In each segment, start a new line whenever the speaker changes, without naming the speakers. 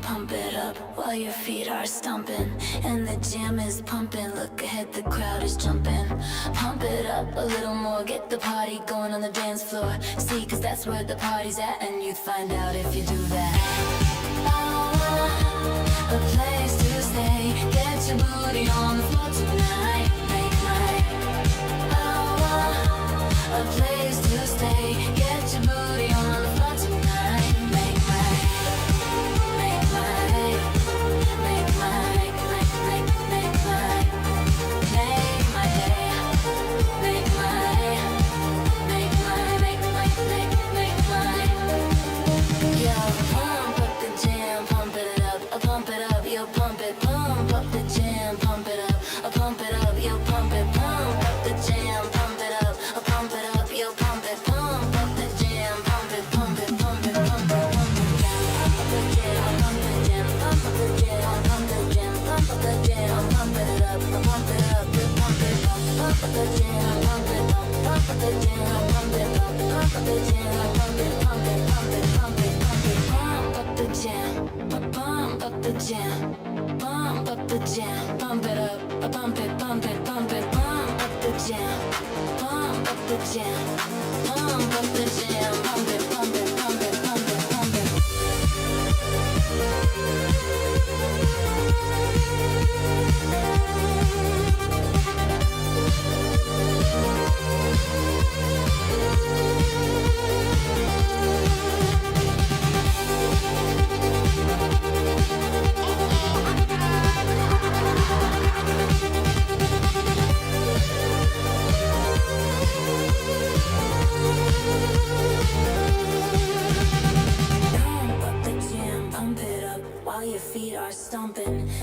Pump it up while your feet are stomping and the jam is pumping. Look ahead, the crowd is jumping. Pump it up a little more, get the party going on the dance floor. See, cause that's where the party's at, and you'd find out if you do that. Oh, a place to stay, get your booty on the floor tonight. Make my oh, a place to stay, get your booty on the floor tonight. Make my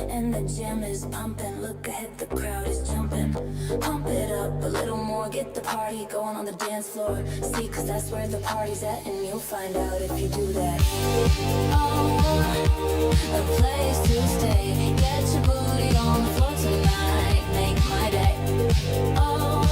and the jam is pumping. Look ahead, the crowd is jumping. Pump it up a little more, get the party going on the dance floor. See, cause that's where the party's at, and you'll find out if you do that. Oh, a place to stay, get your booty on the floor tonight. Make my day. Oh,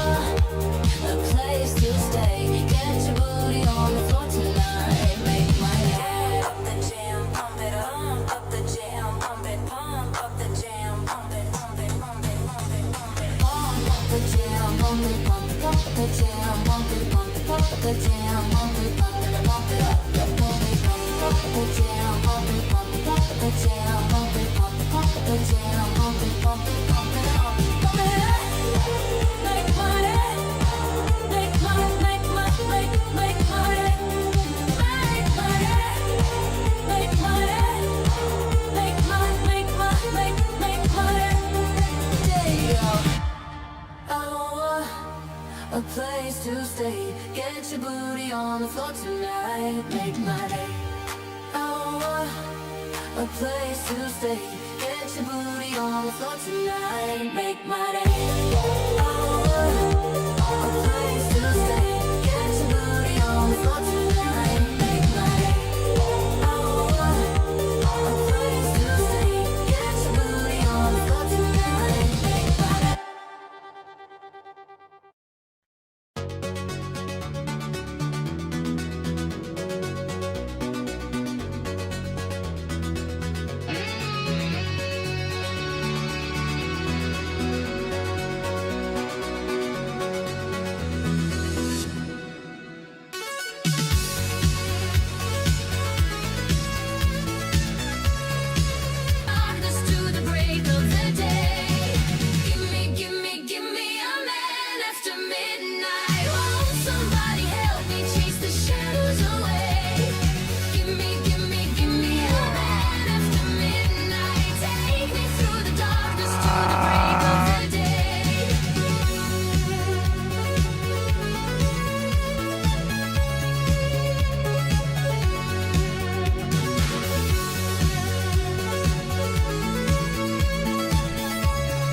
a place to stay, get your booty on the floor tonight. Make my day. Up the jam, pump it up. Up the jam, pump it, pump up the jam, pump it, pump it, pump it, pump it, pump it, pump up the jam, pump it, pump it, pump the jam, pump it, pump it, pump the jam, pump it, pump it, pump it up, pump it, pump the jam, pump it, pump it, pump the jam, pump it, pump it, pump the jam, pump it, pump it, pump it up, pump it up. Make my day, make my day, make my day, make my day, make my day. A place to stay, get your booty on the floor tonight. Make my day. Oh, a place to stay, get your booty on the floor tonight. Make my day. Oh, a place to stay, get your booty on the floor tonight. Make my day. Oh, a place to stay, get your booty on the floor tonight. Make my day.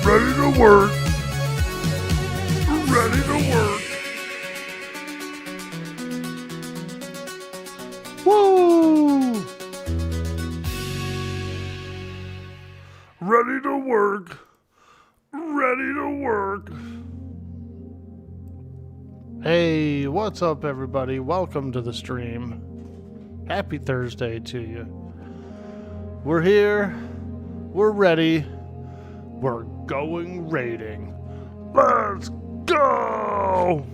Ready to work. Ready to work. Ready to work. Ready to work. Hey, what's up, everybody? Welcome to the stream. Happy Thursday to you. We're here. We're ready. We're going raiding. Let's go!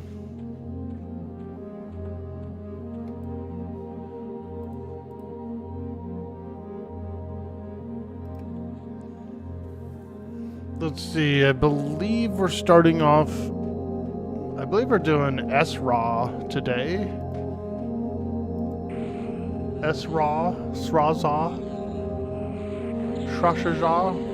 Let's see, I believe we're starting off... I believe we're doing SRAW today. SRAW? SRAWZAW? Shrashazaw?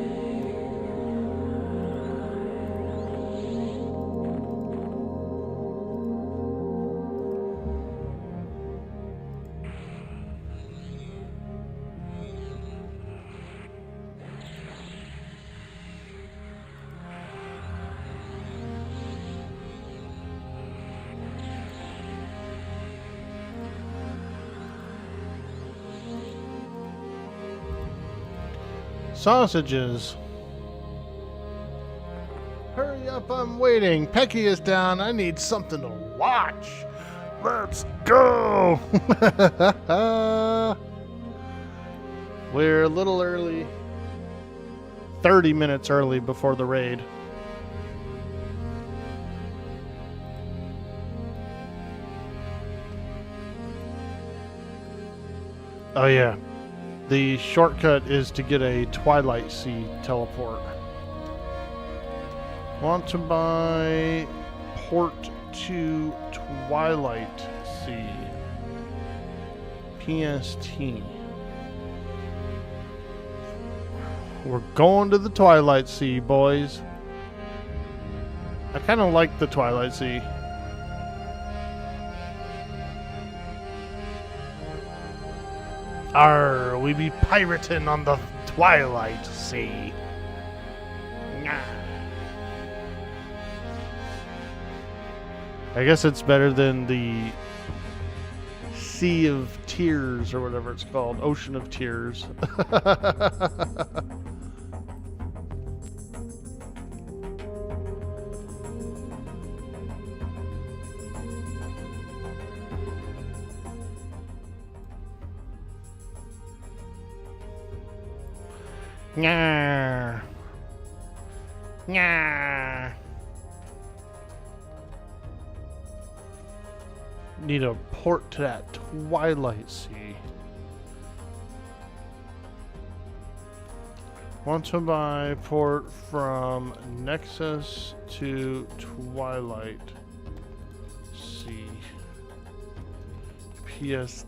Sausages. Hurry up, I'm waiting. Pecky is down. I need something to watch. Let's go. We're a little early. 30 minutes early before the raid. Oh yeah. The shortcut is to get a Twilight Sea teleport. Want to buy port to Twilight Sea. PST. We're going to the Twilight Sea, boys. I kind of like the Twilight Sea. Arr, we be pirating on the Twilight Sea. Nah. I guess it's better than the Sea of Tears or whatever it's called. Ocean of Tears. Nyah. Nyah. Need a port to that Twilight Sea. Want to buy port from Nexus to Twilight Sea. PST.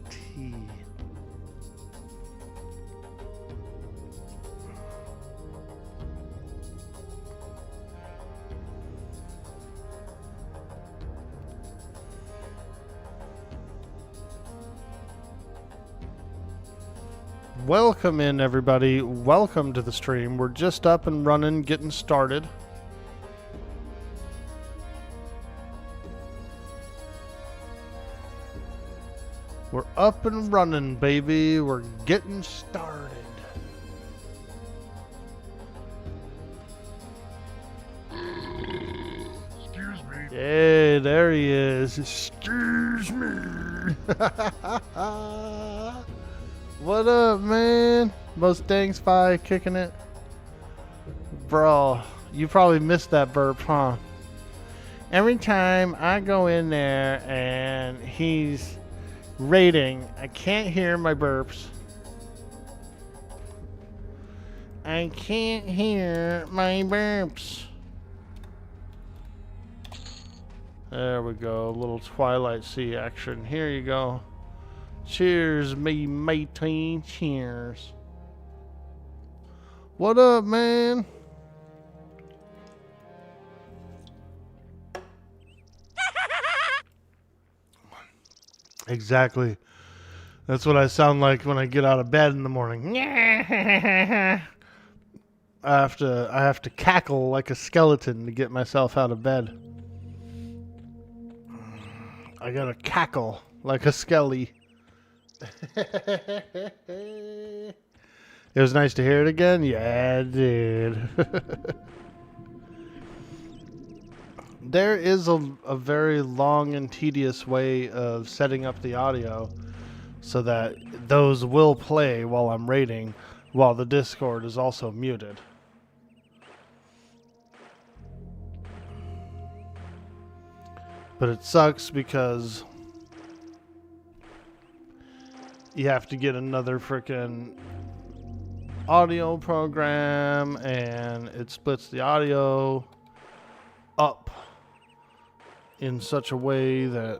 Welcome in, everybody. Welcome to the stream. We're just up and running, getting started. We're up and running, baby. We're getting started.
Excuse me.
Hey, there he is. Excuse me. What up, man? Mustang Spy kicking it. Bro, you probably missed that burp, huh? Every time I go in there and he's raiding, I can't hear my burps. I can't hear my burps. There we go. A little Twilight Sea action. Here you go. Cheers, me matey. Cheers. What up, man? Exactly. That's what I sound like when I get out of bed in the morning. I have to cackle like a skeleton to get myself out of bed. I gotta cackle like a skelly. It was nice to hear it again? Yeah, it did. There is a very long and tedious way of setting up the audio so that those will play while I'm raiding, while the Discord is also muted. But it sucks because you have to get another frickin' audio program, and it splits the audio up in such a way that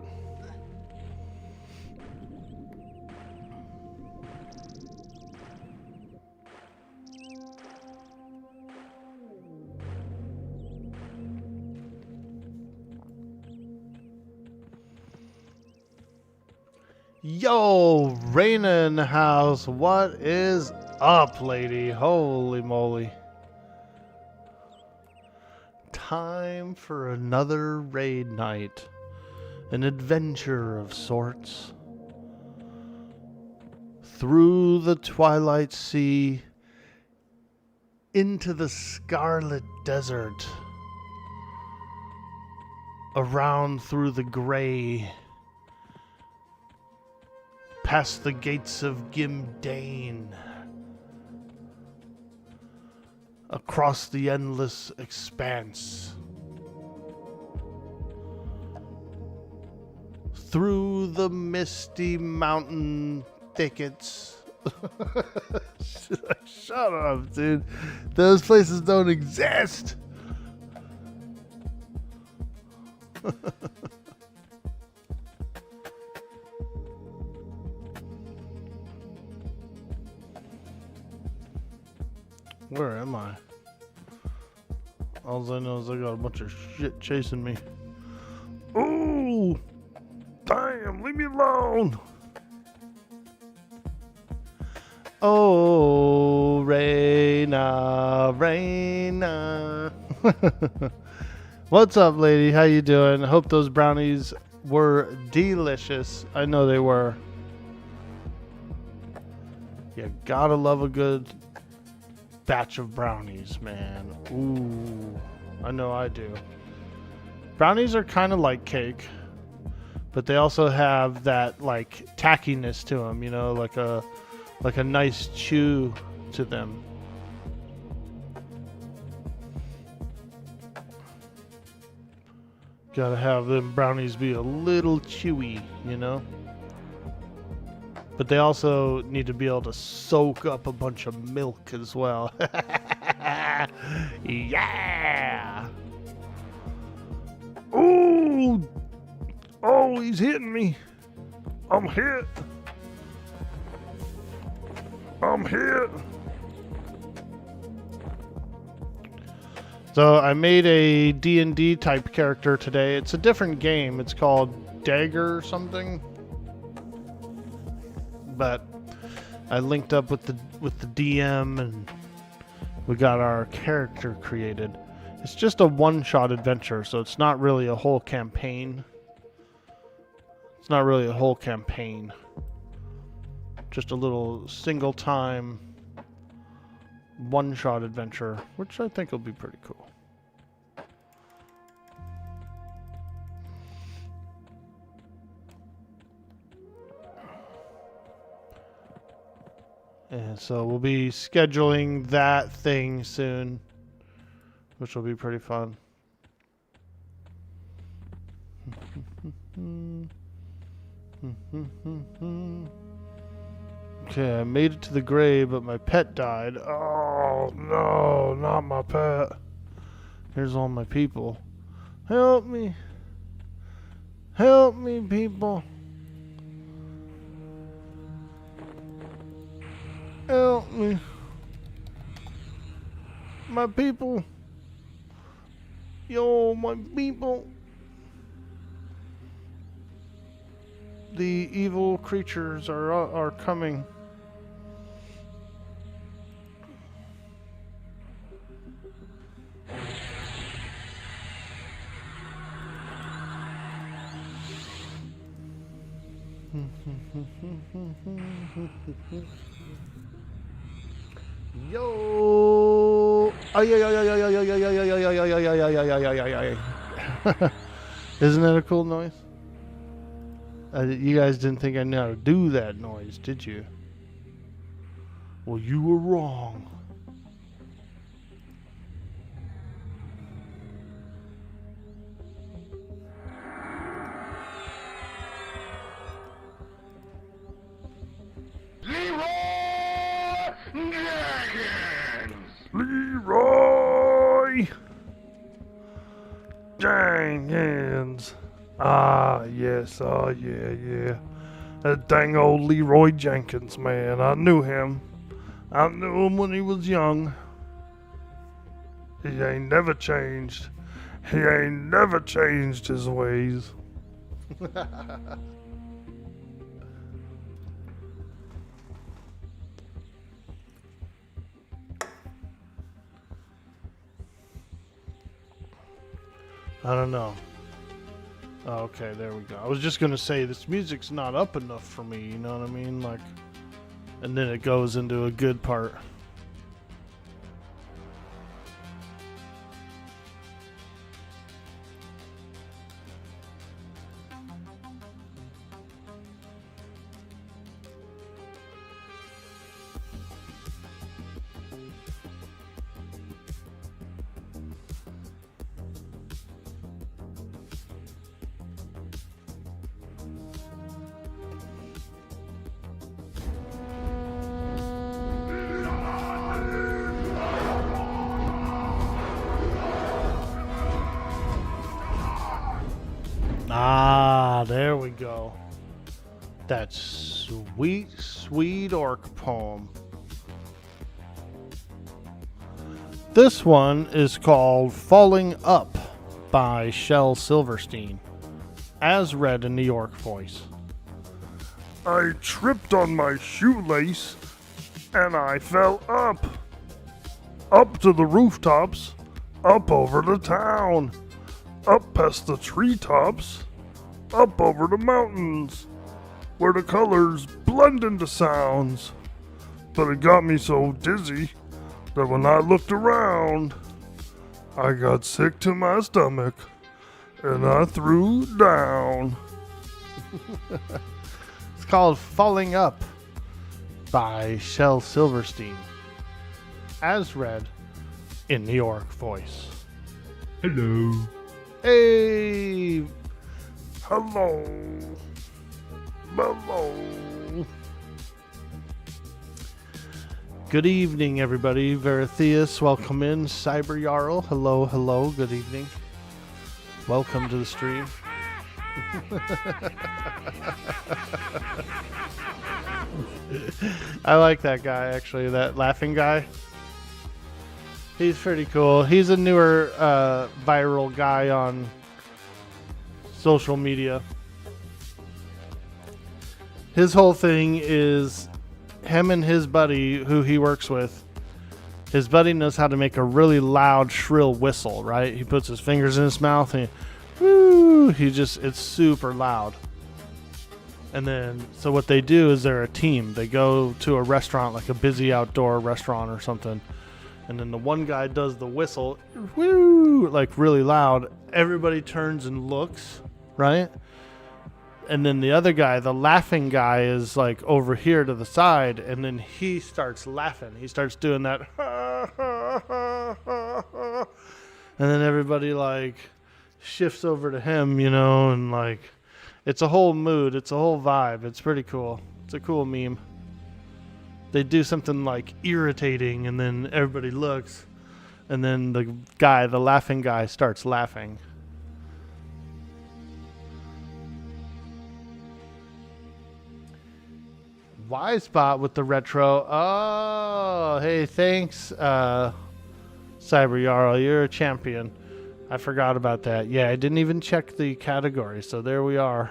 yo, Raina in the house. What is up, lady? Holy moly. Time for another raid night. An adventure of sorts. Through the twilight sea, into the scarlet desert, around through the gray, past the gates of Gimdane, across the endless expanse, through the misty mountain thickets. Shut up, dude. Those places don't exist. Where am I? All I know is I got a bunch of shit chasing me. Ooh! Damn, leave me alone! Oh, Raina, Raina. What's up, lady? How you doing? I hope those brownies were delicious. I know they were. You gotta love a good batch of brownies, man. Ooh, I know I do. Brownies are kind of like cake, but they also have that like tackiness to them, you know, like a nice chew to them. Gotta have them brownies be a little chewy, you know? But they also need to be able to soak up a bunch of milk as well. Yeah! Ooh! Oh, he's hitting me. I'm hit. I'm hit. So I made a D&D type character today. It's a different game. It's called Dagger or something. But I linked up with the DM and we got our character created. It's just a one-shot adventure, so it's not really a whole campaign. It's not really a whole campaign. Just a little single time one-shot adventure, which I think will be pretty cool. And so we'll be scheduling that thing soon, which will be pretty fun. Okay, I made it to the grave, but my pet died. Oh, no, not my pet. Here's all my people. Help me. Help me, people. Help me. My people. Yo, my people. The evil creatures are coming. Yo! Ay, ay, ay, ay, ay, ay, ay, ay, ay, ay, ay, ay, ay, ay, ay, ay, ay, ay. Isn't that a cool noise? You guys didn't think I knew how to do that noise, did you? Well, you were wrong. Leroy Jenkins. Ah, yes. Oh, yeah. That dang old Leroy Jenkins, man. I knew him. I knew him when he was young. He ain't never changed. He ain't never changed his ways. I don't know. Oh, okay, there we go. I was just gonna say this music's not up enough for me, you know what I mean? Like, and then it goes into a good part. Ah, there we go. That sweet, sweet orc poem. This one is called Falling Up by Shel Silverstein, as read in the York voice. I tripped on my shoelace and I fell up. Up to the rooftops, up over the town, up past the treetops, up over the mountains, where the colors blend into sounds. But it got me so dizzy that when I looked around, I got sick to my stomach and I threw down. It's called Falling Up by Shel Silverstein, as read in New York voice. Hello. Hey. Hello. Hello. Good evening, everybody. Veritheus, welcome in. Cyber Jarl, hello. Good evening. Welcome to the stream. I like that guy, actually. That laughing guy. He's pretty cool. He's a newer viral guy on social media. His whole thing is him and his buddy, who he works with. His buddy knows how to make a really loud, shrill whistle, right? He puts his fingers in his mouth and it's super loud. And then, so what they do is they're a team. They go to a restaurant, like a busy outdoor restaurant or something. And then the one guy does the whistle, like really loud. Everybody turns and looks, right? And then the other guy, the laughing guy, is like over here to the side. And then he starts laughing. He starts doing that. And then everybody like shifts over to him, and like it's a whole mood. It's a whole vibe. It's pretty cool. It's a cool meme. They do something like irritating, and then everybody looks, and then the laughing guy, starts laughing. Y-Spot with the retro. Oh, hey, thanks, Cyber Jarl. You're a champion. I forgot about that. Yeah, I didn't even check the category, so there we are.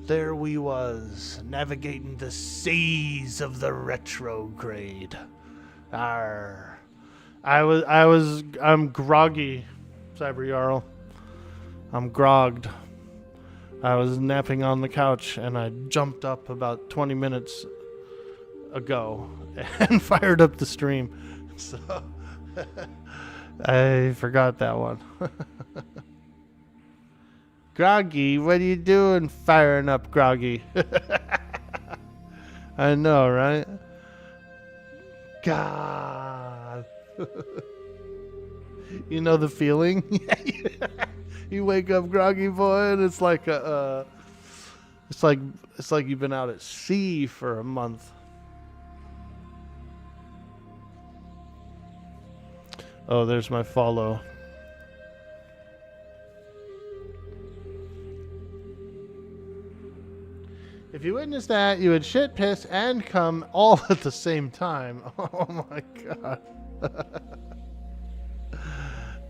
There we was, navigating the seas of the retrograde. Arr. I'm groggy, Cyber Jarl. I'm grogged. I was napping on the couch and I jumped up about 20 minutes ago and fired up the stream. So I forgot that one. Groggy, what are you doing firing up Groggy? I know, right? God. You know the feeling? You wake up groggy, boy, and it's like it's like you've been out at sea for a month. Oh, there's my follow. If you witnessed that, you would shit, piss, and come all at the same time. Oh my god.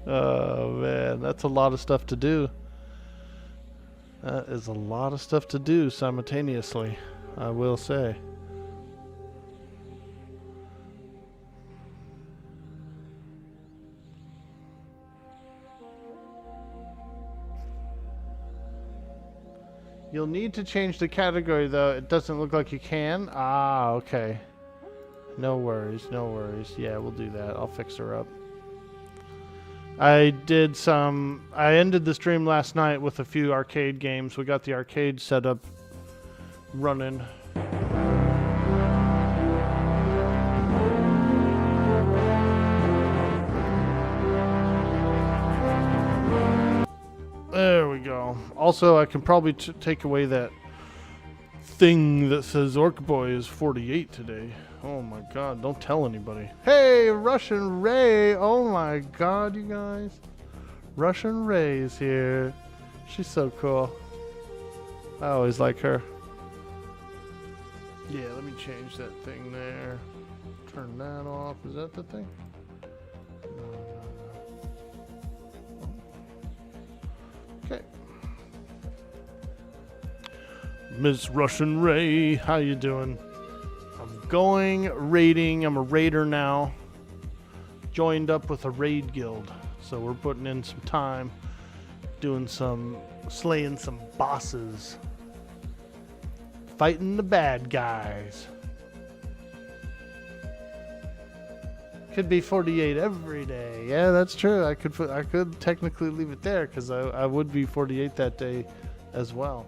Oh man, that's a lot of stuff to do. That is a lot of stuff to do simultaneously, I will say. You'll need to change the category though. It doesn't look like you can. Ah, okay. No worries, no worries. Yeah, we'll do that. I'll fix her up. I ended the stream last night with a few arcade games. We got the arcade set up running. There we go. Also, I can probably take away that thing that says Orkboy is 48 today. Oh my god, don't tell anybody. Hey, Russian Ray! Oh my god, you guys. Russian Ray is here. She's so cool. I always like her. Yeah, let me change that thing there. Turn that off. Is that the thing? No. Okay. Miss Russian Ray, how you doing? I'm going raiding. I'm a raider now. Joined up with a raid guild. So we're putting in some time. Doing some, slaying some bosses. Fighting the bad guys. Could be 48 every day. Yeah, that's true. I could technically leave it there because I would be 48 that day as well.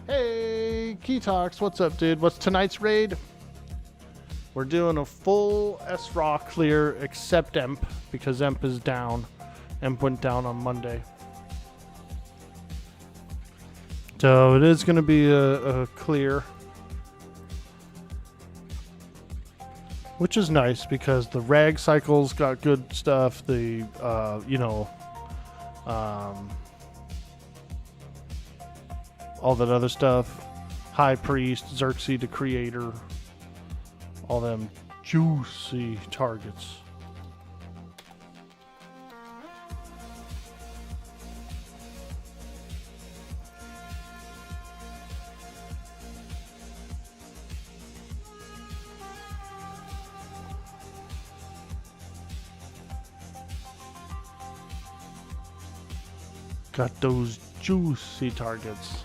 Hey, Keytox, what's up, dude? What's tonight's raid? We're doing a full S-Raw clear except Emp because Emp is down. Emp went down on Monday. So it is going to be a clear. Which is nice because the rag cycles got good stuff. The, all that other stuff. High Priest, Xerxes the Creator. All them juicy targets. Got those juicy targets.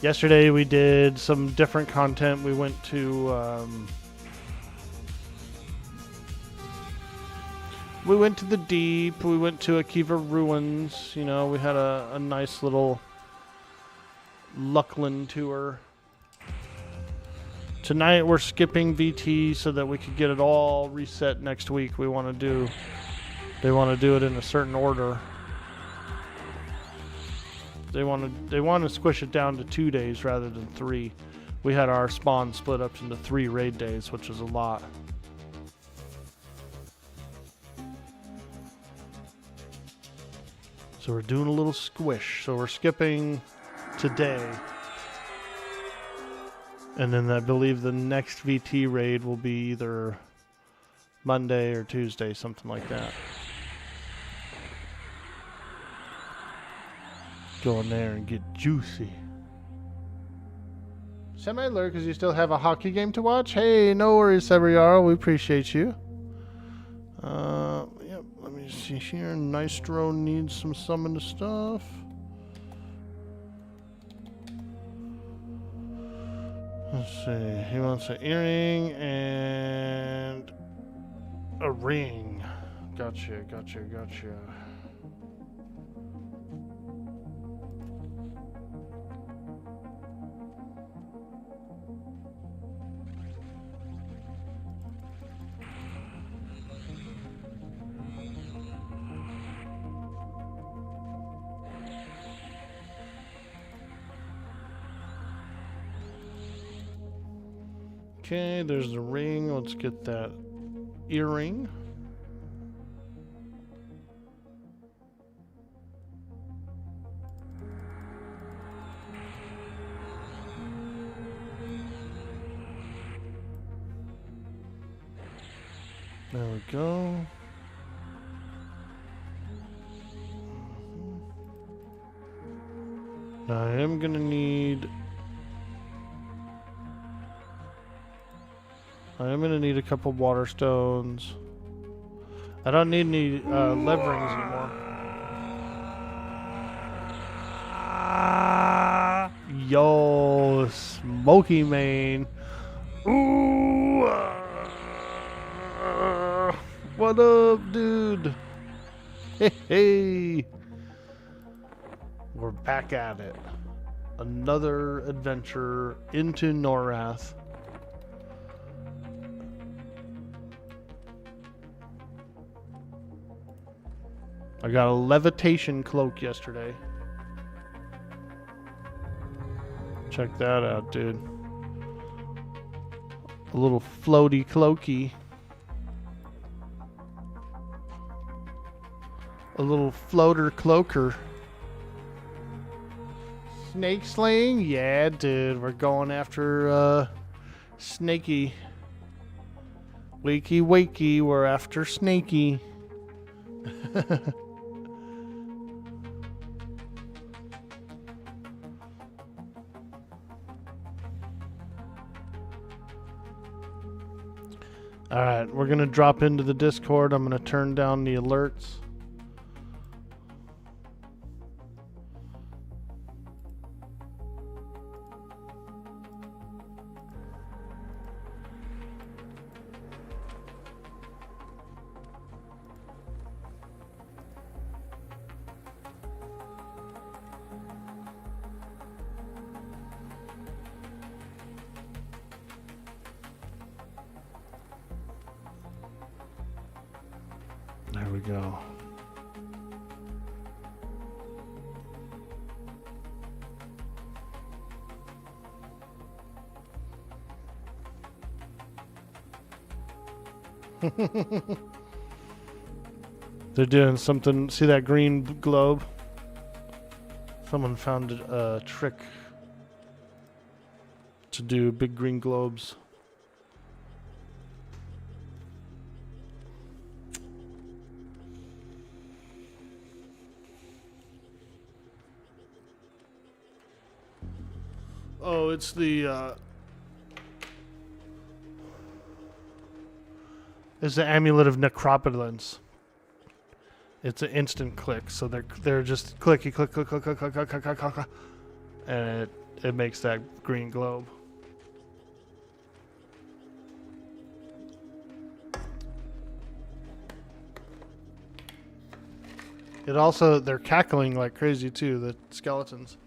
Yesterday we did some different content. We went to the deep. We went to Akiva Ruins. You know, we had a nice little Luclin tour. Tonight we're skipping VT so that we could get it all reset next week. They want to do it in a certain order. They want to squish it down to 2 days rather than 3. We had our spawn split up into 3 raid days, which is a lot. So we're doing a little squish. So we're skipping today. And then I believe the next VT raid will be either Monday or Tuesday, something like that. Go in there and get juicy. Semi-lurk because you still have a hockey game to watch? Hey, no worries, Sebriaro. We appreciate you. Yep, let me see here. Nystro needs some summoned stuff. Let's see. He wants an earring and a ring. Gotcha. Okay, there's the ring. Let's get that earring. There we go. Now I am gonna need a couple water stones. I don't need any lead rings anymore. Yo, smoky mane. Ooh, what up, dude? Hey, we're back at it. Another adventure into Norath. I got a levitation cloak yesterday. Check that out, dude. A little floaty cloaky. A little floater cloaker. Snake slaying? Yeah, dude. We're going after Snaky. Wakey, we're after Snaky. Alright, we're going to drop into the Discord. I'm going to turn down the alerts. There we go. They're doing something. See that green globe? Someone found a trick to do big green globes. Oh, it's the amulet of necropotence. It's an instant click, so they're just click, and it makes that green globe. It also, they're cackling like crazy too, the skeletons.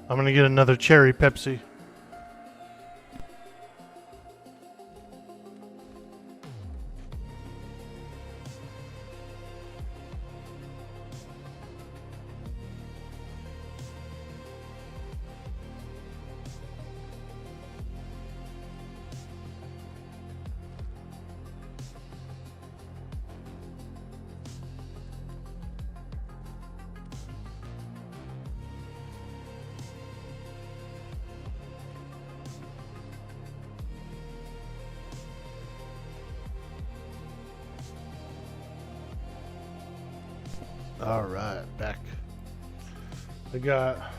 I'm gonna get another cherry Pepsi. All right, back. I got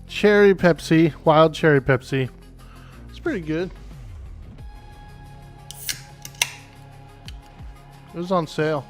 cherry Pepsi, wild cherry Pepsi. It's pretty good. It was on sale.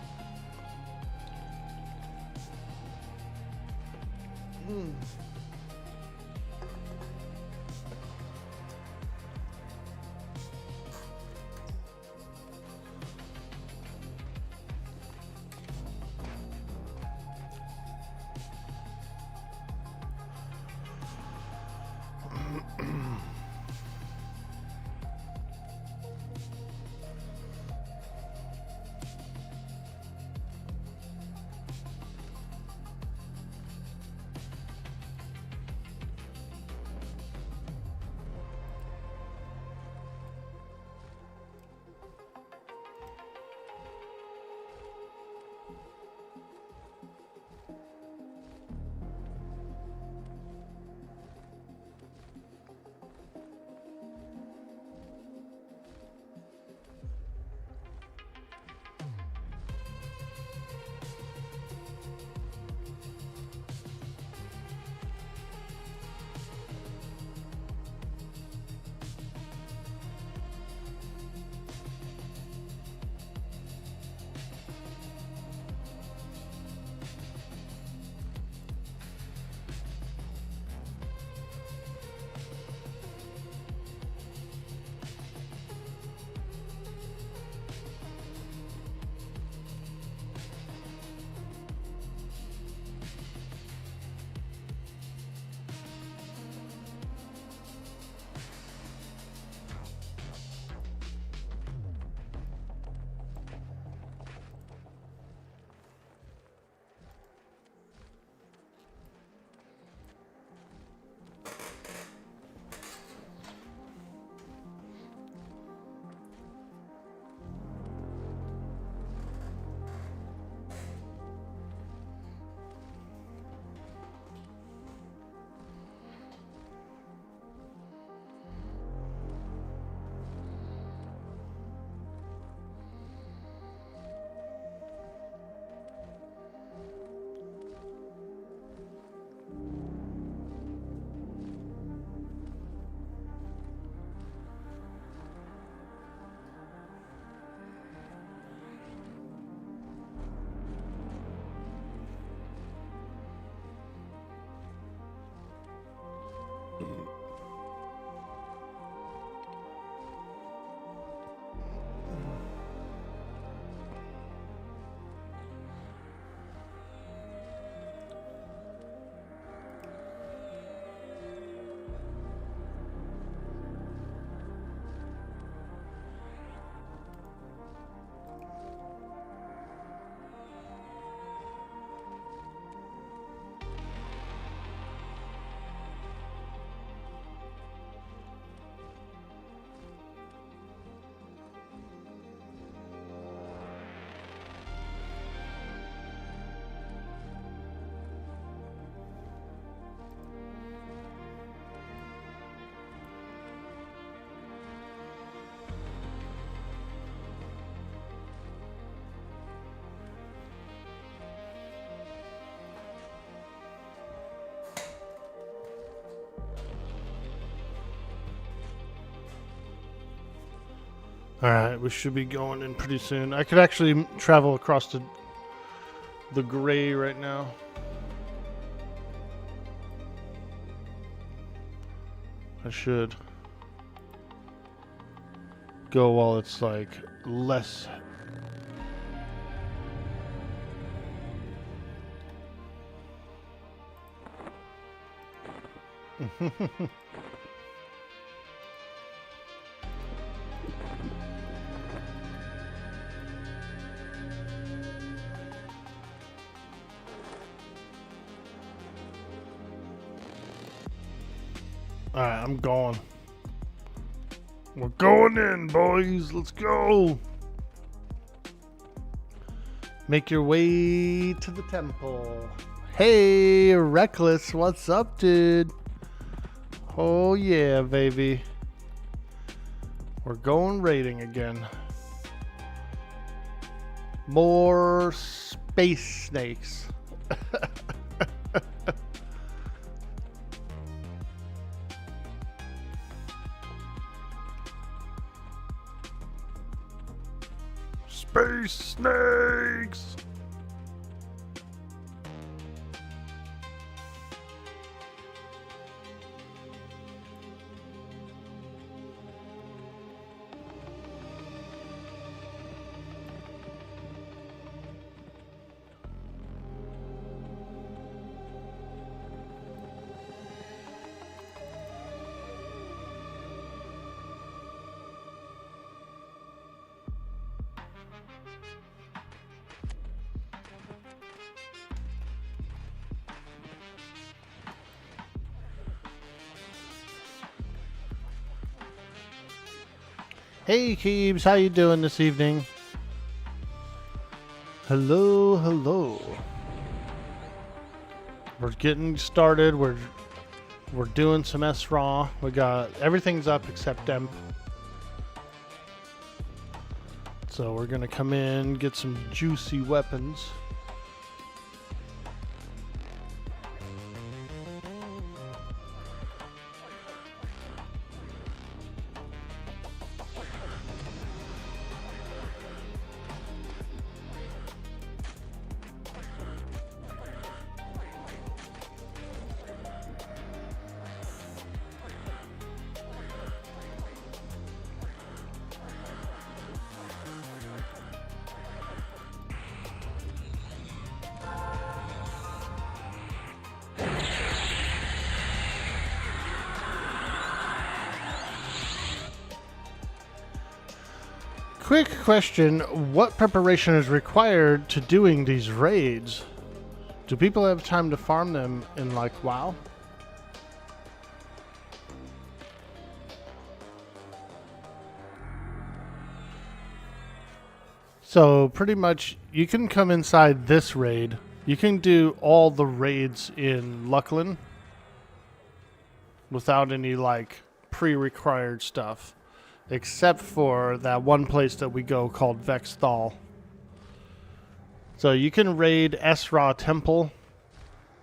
All right, we should be going in pretty soon. I could actually travel across to the gray right now. I should go while it's like less. Alright, I'm going. We're going in, boys. Let's go. Make your way to the temple. Hey, Reckless. What's up, dude? Oh, yeah, baby. We're going raiding again. More space snakes. Space snakes! Hey, Keebs, how you doing this evening? Hello, hello. We're getting started. We're doing some S-Raw. We got everything's up except Emp. So we're gonna come in, get some juicy weapons. Quick question, what preparation is required to doing these raids? Do people have time to farm them in like WoW? So pretty much you can come inside this raid. You can do all the raids in Luclin without any like pre-required stuff. Except for that one place that we go called Vexthal. So you can raid Esra Temple.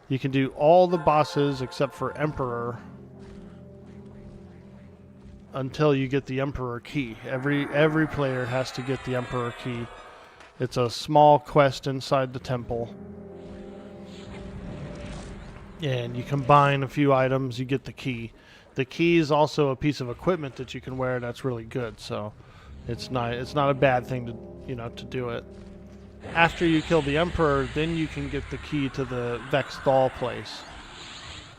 You can do all the bosses except for Emperor until you get the Emperor key. Every player has to get the Emperor key. It's a small quest inside the temple. And you combine a few items, you get the key. The key is also a piece of equipment that you can wear that's really good, so it's not a bad thing to do it. After you kill the Emperor, then you can get the key to the Vexthal place.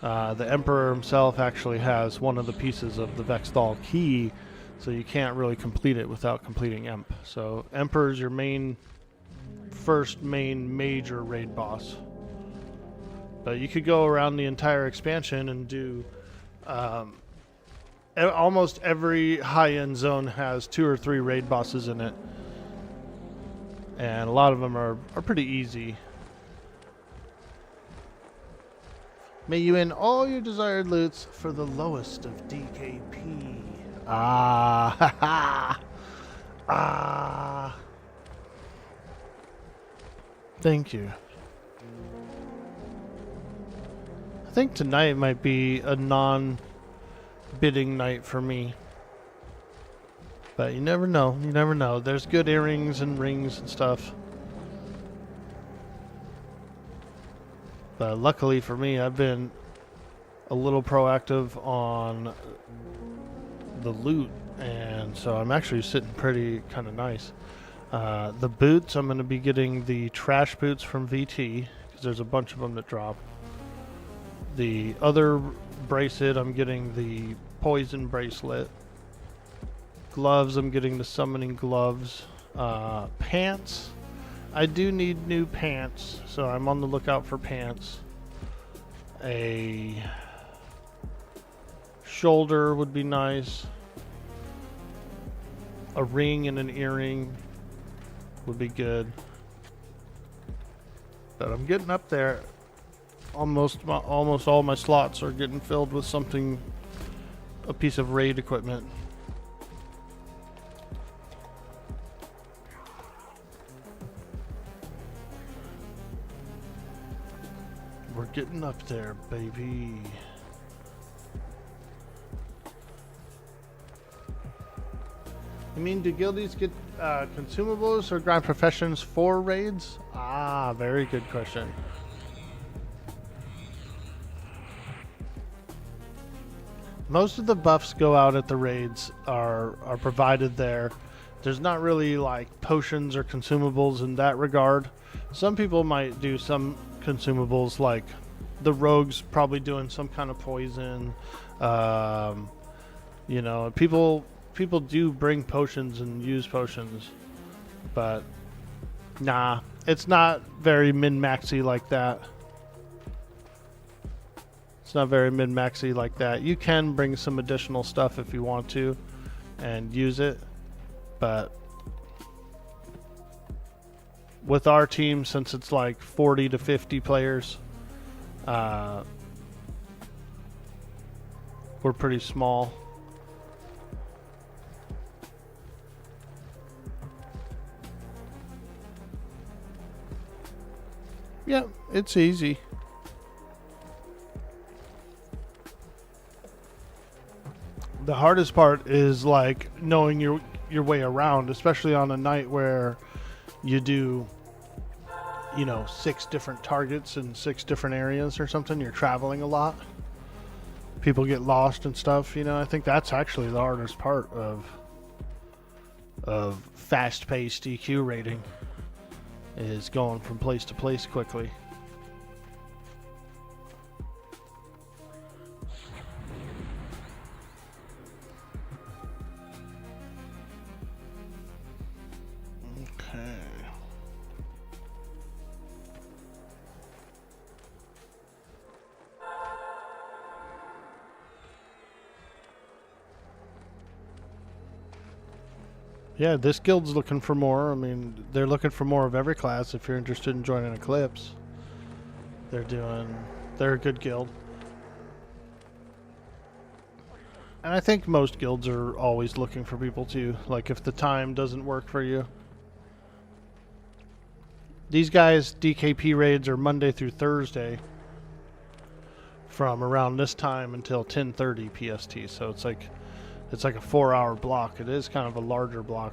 The Emperor himself actually has one of the pieces of the Vexthal key, so you can't really complete it without completing Emp. So Emperor is your first main major raid boss. But you could go around the entire expansion and do almost every high-end zone has 2 or 3 raid bosses in it, and a lot of them are pretty easy. May you win all your desired loots for the lowest of DKP. Ah, ha ha. Ah. Thank you. I think tonight might be a non-bidding night for me. But you never know. You never know. There's good earrings and rings and stuff. But luckily for me, I've been a little proactive on the loot. And so I'm actually sitting pretty kind of nice. The boots, I'm going to be getting the trash boots from VT. Because there's a bunch of them that drop. The other bracelet, I'm getting the poison bracelet. Gloves, I'm getting the summoning gloves. Pants, I do need new pants, so I'm on the lookout for pants. A shoulder would be nice. A ring and an earring would be good. But I'm getting up there. Almost all my slots are getting filled with something, a piece of raid equipment. We're getting up there, baby. You mean, do guildies get consumables or grind professions for raids? Ah, very good question. Most of the buffs go out at the raids are provided there. There's not really like potions or consumables in that regard. Some people might do some consumables, like the rogues probably doing some kind of poison. You know, people do bring potions and use potions, but nah, it's not very min-maxy like that. It's not very min-maxy like that. You can bring some additional stuff if you want to and use it, but with our team, since it's like 40 to 50 players, we're pretty small. Yeah, it's easy. The hardest part is like knowing your way around, especially on a night where you do, you know, 6 different targets in 6 different areas or something. You're traveling a lot. People get lost and stuff, you know. I think that's actually the hardest part of fast-paced EQ rating, is going from place to place quickly. Okay. Yeah, this guild's looking for more. I mean, they're looking for more of every class. If you're interested in joining Eclipse, they're a good guild. And I think most guilds are always looking for people too. Like if the time doesn't work for you. These guys' DKP raids are Monday through Thursday from around this time until 10:30 PST. So it's like a 4-hour block. It is kind of a larger block.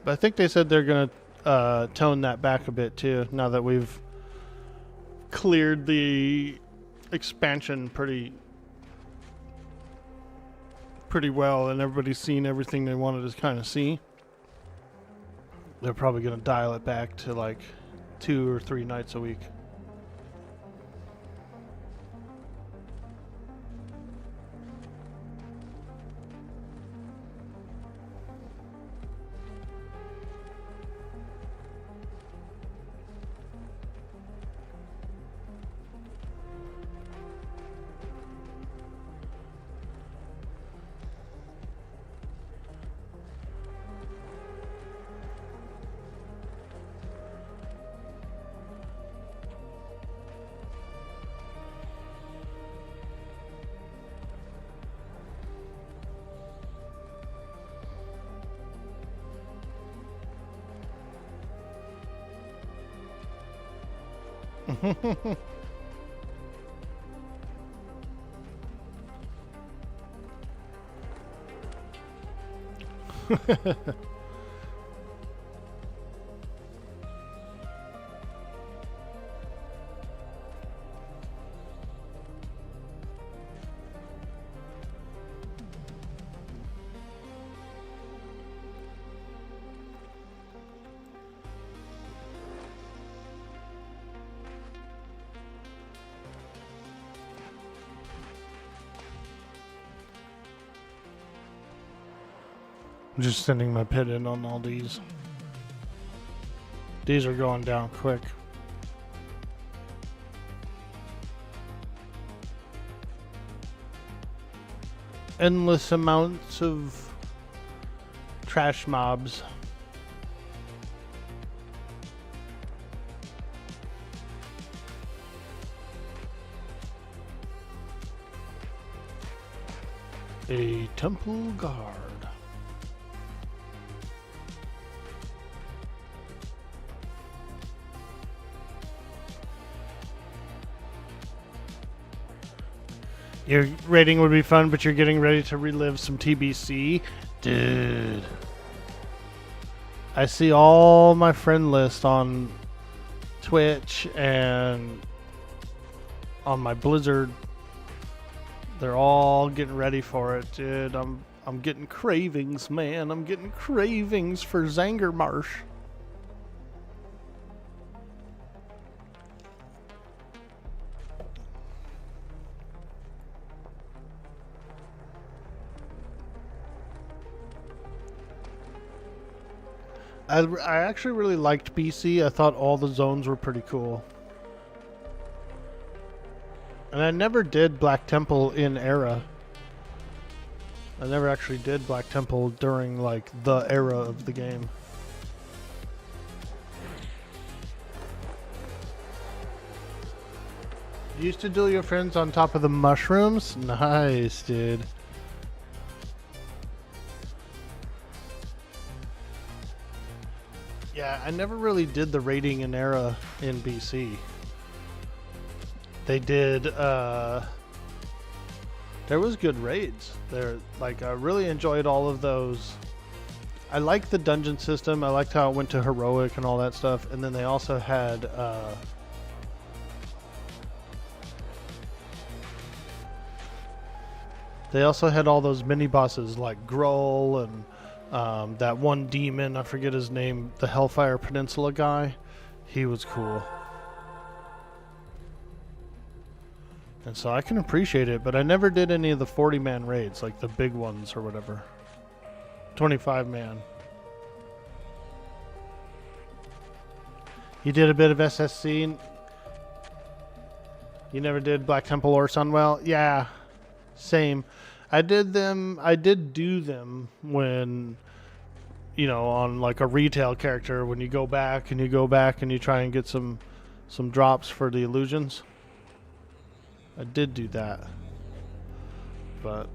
But I think they said they're going to tone that back a bit too, now that we've cleared the expansion pretty well and everybody's seen everything they wanted to kind of see. They're probably going to dial it back to like 2 or 3 nights a week. I'm just sending my pit in on all these. These are going down quick. Endless amounts of trash mobs. A temple guard. Your rating would be fun, but you're getting ready to relive some TBC? Dude. I see all my friend list on Twitch and on my Blizzard. They're all getting ready for it, dude. I'm getting cravings, man. I'm getting cravings for Zangermarsh. I actually really liked BC. I thought all the zones were pretty cool. And I never did Black Temple in Era. I never actually did Black Temple during, like, the era of the game. You used to duel your friends on top of the mushrooms? Nice, dude. Yeah, I never really did the raiding in Era in BC. They did, there was good raids. There, like, I really enjoyed all of those. I liked the dungeon system. I liked how it went to heroic and all that stuff. And then they also had, all those mini bosses like Grull and that one demon, I forget his name, the Hellfire Peninsula guy. He was cool. And so I can appreciate it, but I never did any of the 40-man raids, like the big ones or whatever. 25-man. You did a bit of SSC. You never did Black Temple or Sunwell? Yeah, same. I did do them when, you know, on like a retail character, when you go back and you try and get some drops for the illusions. I did do that. But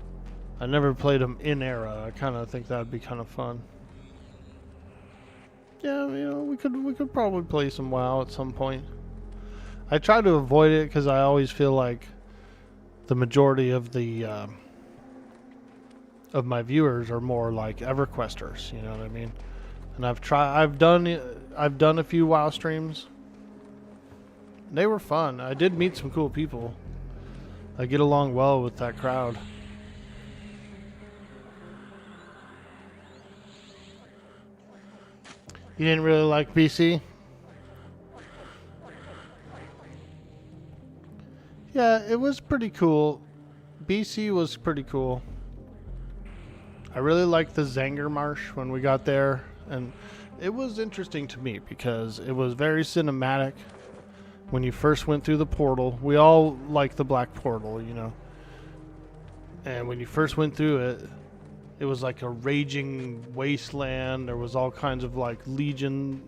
I never played them in Era. I kind of think that would be kind of fun. Yeah, you know, we could probably play some WoW at some point. I try to avoid it because I always feel like the majority of the of my viewers are more like EverQuesters, you know what I mean? And I've done a few WoW streams. They were fun. I did meet some cool people. I get along well with that crowd. You didn't really like BC? Yeah, it was pretty cool. BC was pretty cool. I really liked the Zangermarsh when we got there, and it was interesting to me because it was very cinematic. When you first went through the portal, we all like the black portal, you know. And when you first went through it, it was like a raging wasteland. There was all kinds of like legion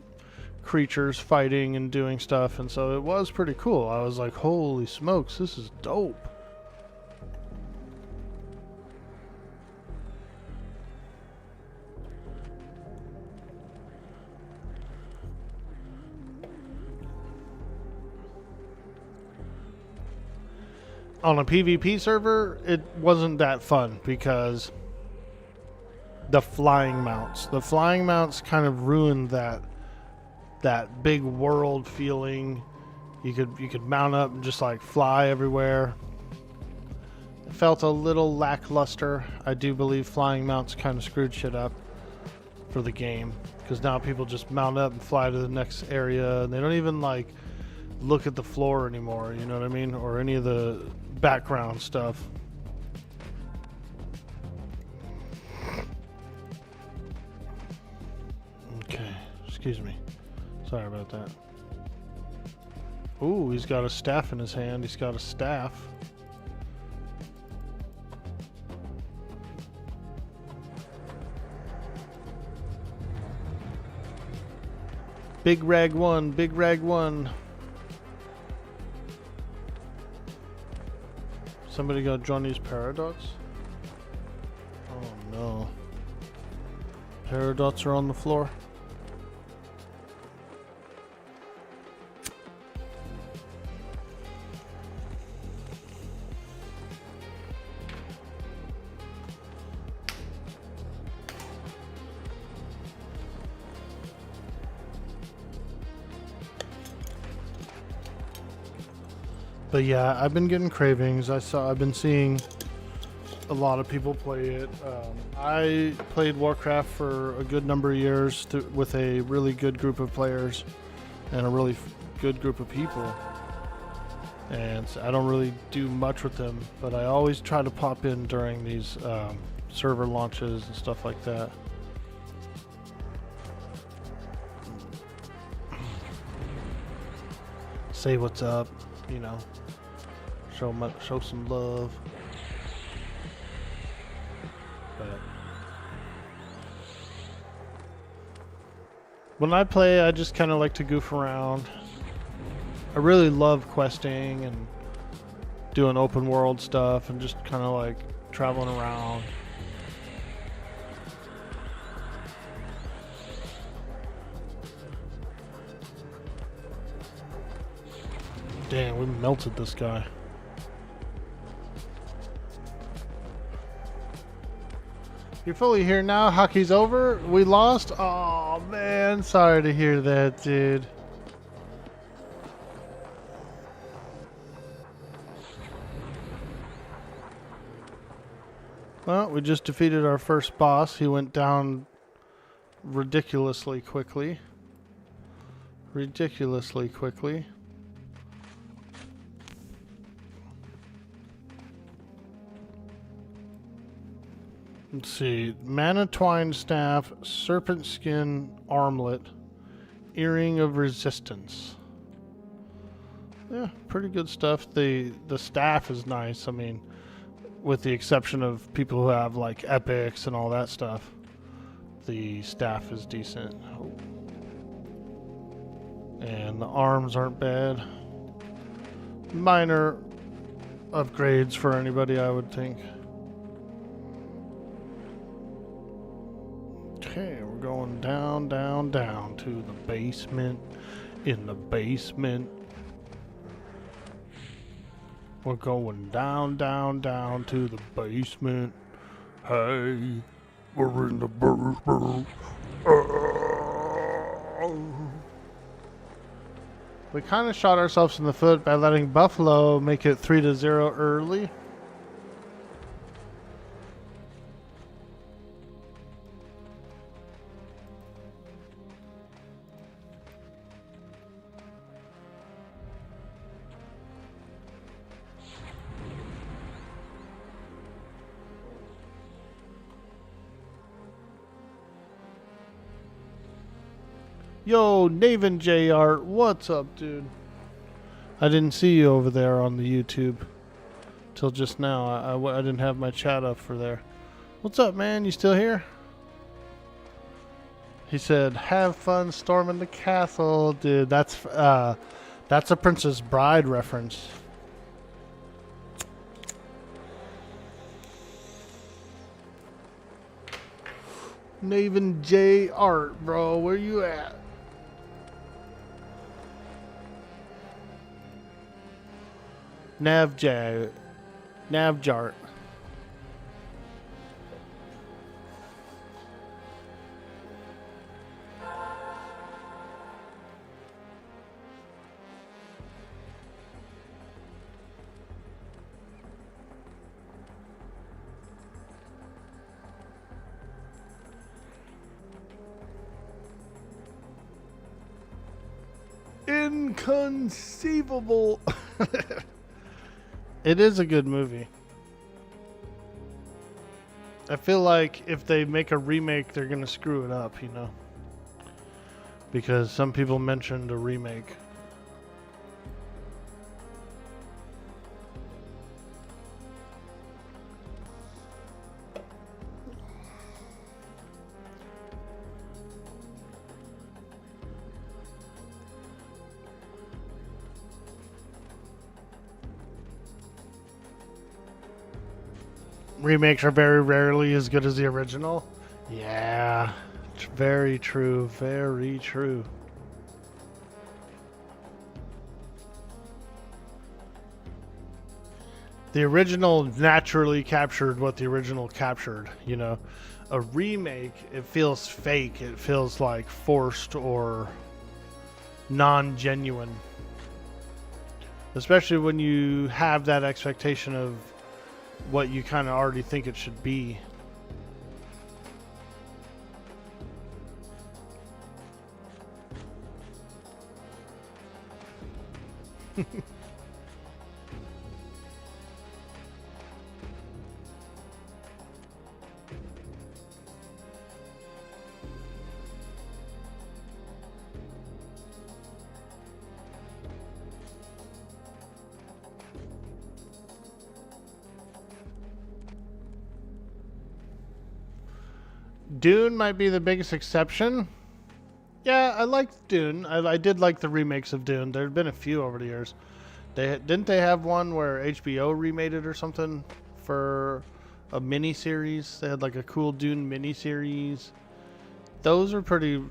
creatures fighting and doing stuff, and so it was pretty cool. I was like, holy smokes, this is dope. On a PvP server, it wasn't that fun because the flying mounts kind of ruined that big world feeling. You could mount up and just like fly everywhere. It felt a little lackluster. I do believe flying mounts kind of screwed shit up for the game, because now people just mount up and fly to the next area, and they don't even like look at the floor anymore, you know what I mean, or any of the background stuff. Excuse me. Sorry about that. Ooh, he's got a staff in his hand. He's got a staff. Big Rag 1, Big Rag 1. Somebody got Johnny's Paradox? Oh no. Paradox are on the floor. But yeah, I've been getting cravings. I've been seeing a lot of people play it. I played Warcraft for a good number of years with a really good group of players and a really good group of people. And so I don't really do much with them, but I always try to pop in during these server launches and stuff like that. Say what's up, you know. Show some love. But when I play, I just kind of like to goof around. I really love questing and doing open world stuff and just kind of like traveling around. Damn, we melted this guy. You're fully here now. Hockey's over. We lost. Oh man, sorry to hear that, dude. Well, we just defeated our first boss. He went down ridiculously quickly. Ridiculously quickly. Let's see. Mana Twine Staff, Serpent Skin Armlet, Earring of Resistance. Yeah, pretty good stuff. The staff is nice. I mean, with the exception of people who have like epics and all that stuff, the staff is decent. Oh. And the arms aren't bad. Minor upgrades for anybody, I would think. Okay, we're going down, down, down to the basement. In the basement. We're going down, down, down to the basement. Hey, we're in the basement. We kind of shot ourselves in the foot by letting Buffalo make it 3-0 early. Yo, Naven J Art, what's up, dude? I didn't see you over there on the YouTube till just now. I didn't have my chat up for there. What's up, man? You still here? He said, "Have fun storming the castle, dude." That's a Princess Bride reference. Naven J Art, bro, where you at? Navjart. Inconceivable. It is a good movie. I feel like if they make a remake, they're gonna screw it up, you know. because some people mentioned a remake. Remakes are very rarely as good as the original. Yeah, very true, very true. The original naturally captured what the original captured, you know. A remake, it feels fake, it feels like forced or non-genuine. Especially when you have that expectation of what you kind of already think it should be. Dune might be the biggest exception. Yeah, I liked Dune. I did like the remakes of Dune. There had been a few over the years. Didn't they have one where HBO remade it or something for a mini series? They had like a cool Dune mini series. Those are pretty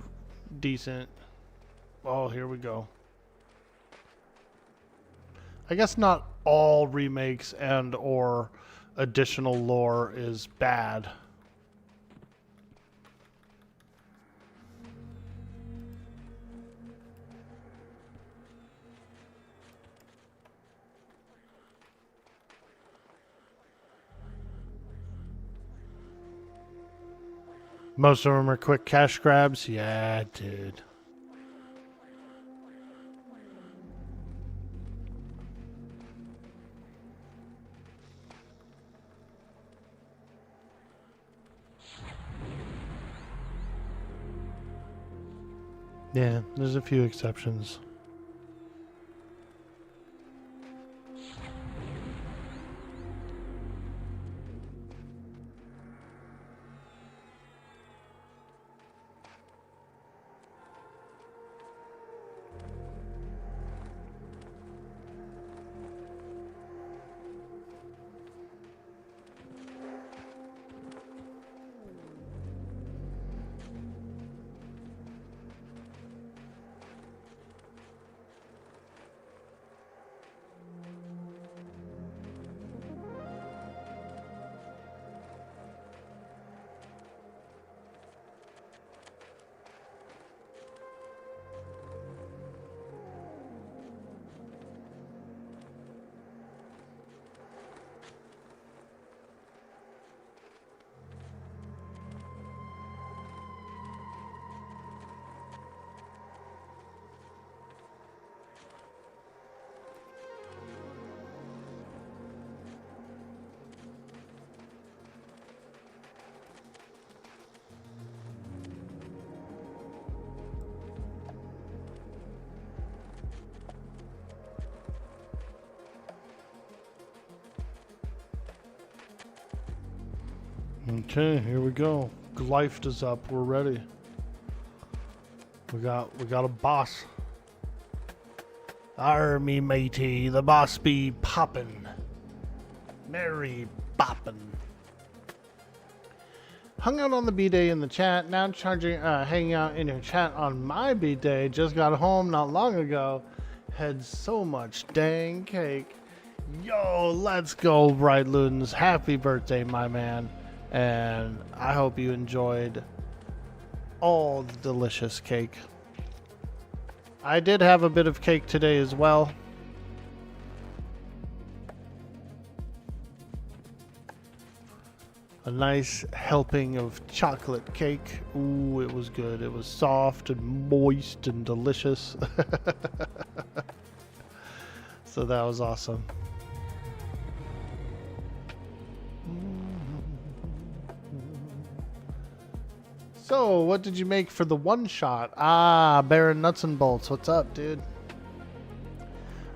decent. Oh, here we go. I guess not all remakes and or additional lore is bad. Most of them are quick cash grabs. Yeah, dude. Yeah, there's a few exceptions. Okay, here we go. Glyphed is up. We're ready. We got a boss. Army matey, the boss be poppin'. Mary boppin'. Hung out on the B-Day in the chat. Now hanging out in your chat on my B-Day. Just got home not long ago. Had so much dang cake. Yo, let's go, Bright Ludens. Happy birthday, my man. And I hope you enjoyed all the delicious cake. I did have a bit of cake today as well. A nice helping of chocolate cake. Ooh, it was good. It was soft and moist and delicious. So that was awesome. So, what did you make for the one shot? Ah, Baron Nuts and Bolts. What's up, dude?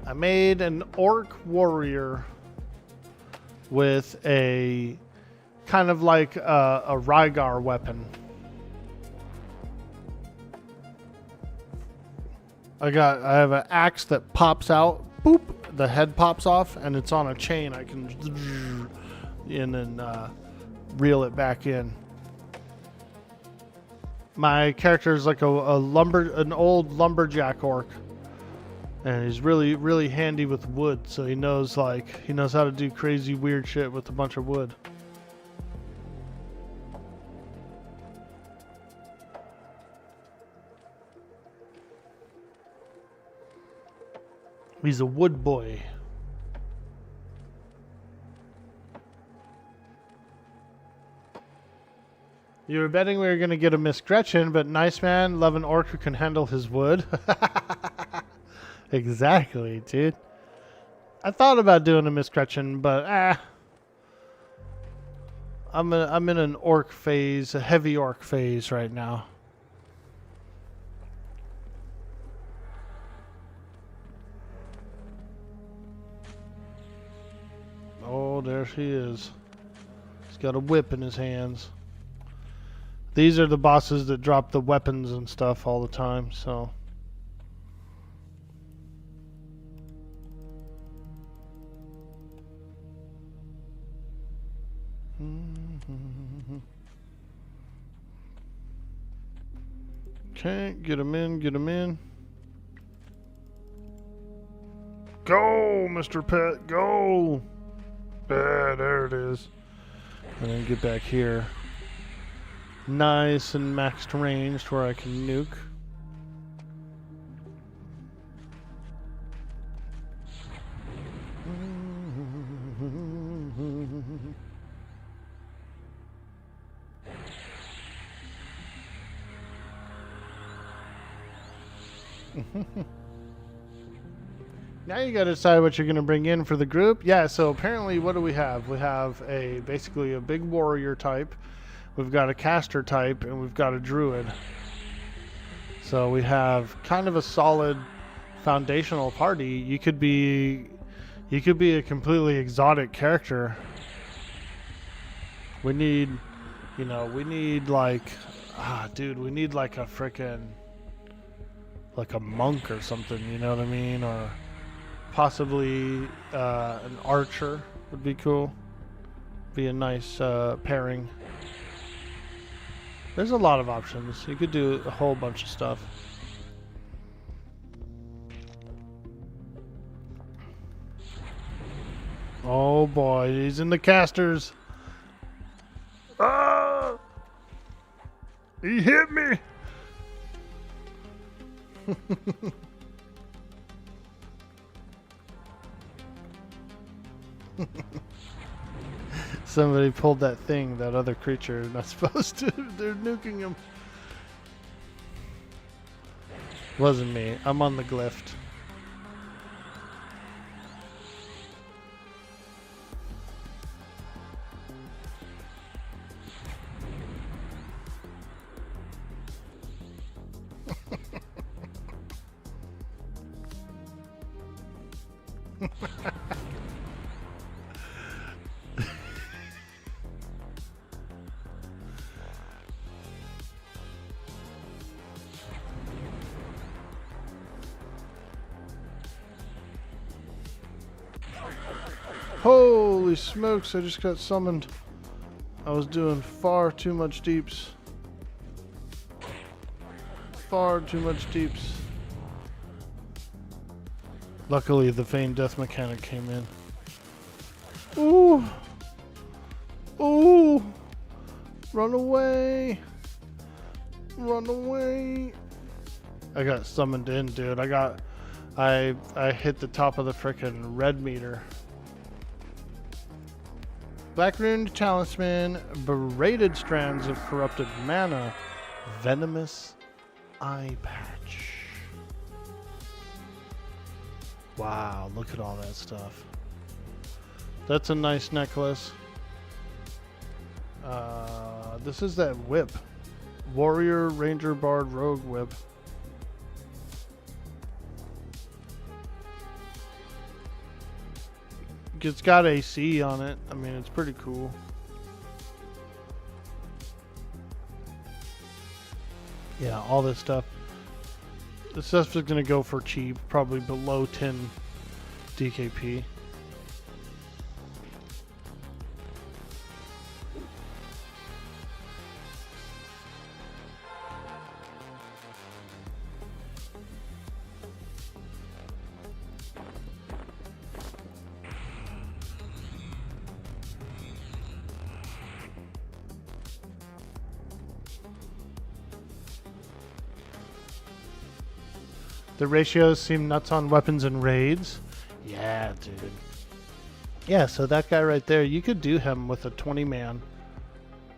I made an Orc Warrior with a kind of like a Rygar weapon. I have an axe that pops out, boop, the head pops off, and it's on a chain. I can in and reel it back in. My character is like an old lumberjack orc, and he's really, really handy with wood. So he knows how to do crazy, weird shit with a bunch of wood. He's a wood boy. You were betting we were going to get a Miss Gretchen, but nice man, love an orc who can handle his wood. Exactly, dude. I thought about doing a Miss Gretchen, but I'm in an orc phase, a heavy orc phase right now. Oh, there she is. He's got a whip in his hands. These are the bosses that drop the weapons and stuff all the time, so. Okay, get him in, get him in. Go, Mr. Pet, go! There it is. And then get back here. Nice and maxed range where I can nuke. Now you gotta decide what you're gonna bring in for the group. Yeah, so apparently what do we have? We have basically a big warrior type, we've got a caster type, and we've got a druid. So we have kind of a solid foundational party. You could be a completely exotic character. We need like we need like a frickin' like a monk or something, you know what I mean? Or possibly an archer would be cool. Be a nice pairing. There's a lot of options. You could do a whole bunch of stuff. Oh boy, he's in the casters. Ah! He hit me. Somebody pulled that thing, that other creature is not supposed to. They're nuking him. Wasn't me. I'm on the glyph. Holy smokes, I just got summoned. I was doing far too much deeps. Far too much deeps. Luckily, the feigned death mechanic came in. Ooh! Ooh! Run away! Run away! I got summoned in, dude. I hit the top of the frickin' red meter. Black Runed Talisman, Berated Strands of Corrupted Mana, Venomous Eye Patch. Wow, look at all that stuff. That's a nice necklace. This is that whip. Warrior, Ranger, Bard, Rogue, Whip. It's got AC on it. I mean, it's pretty cool. Yeah, all this stuff. This stuff is going to go for cheap, probably below 10 DKP. The ratios seem nuts on weapons and raids. Yeah, dude. Yeah, so that guy right there, you could do him with a 20-man.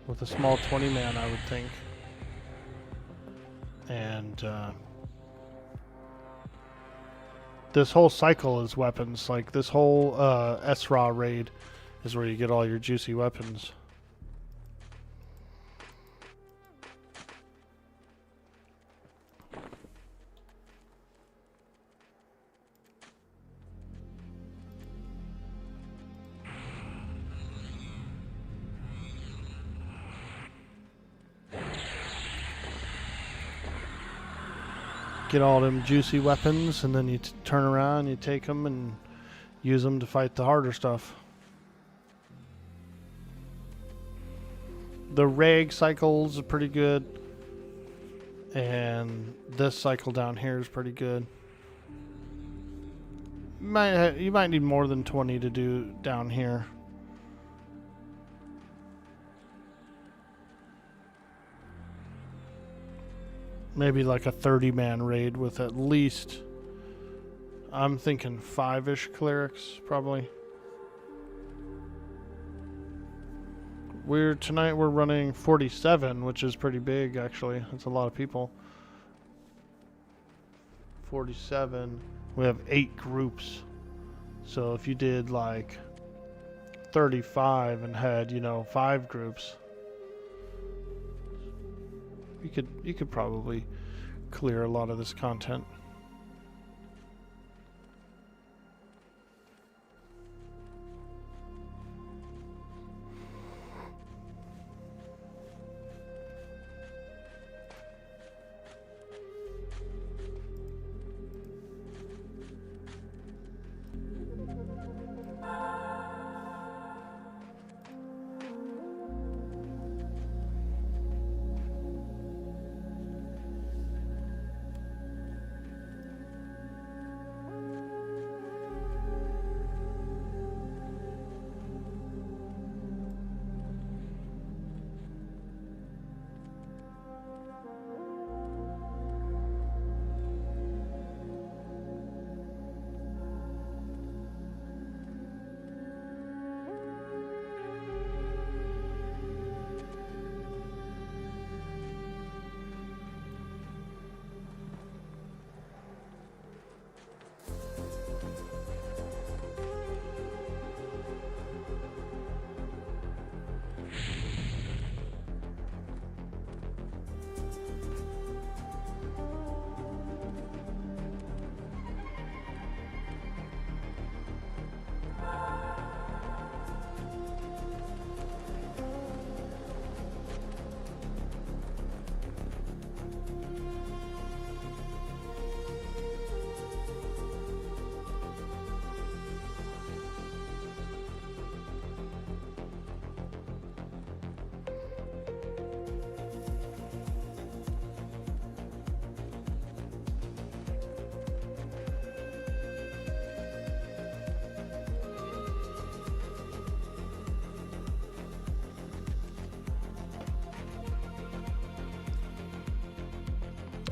With a small 20-man, I would think. And this whole cycle is weapons. Like, this whole SRA raid is where you get all your juicy weapons. Get all them juicy weapons, and then you turn around, you take them and use them to fight the harder stuff. The rag cycles are pretty good, and this cycle down here is pretty good. You might need more than 20 to do down here. Maybe like a 30-man raid with at least, I'm thinking 5-ish clerics, probably. Tonight we're running 47, which is pretty big, actually. That's a lot of people. 47. We have 8 groups. So if you did like 35 and had, 5 groups, you could probably clear a lot of this content.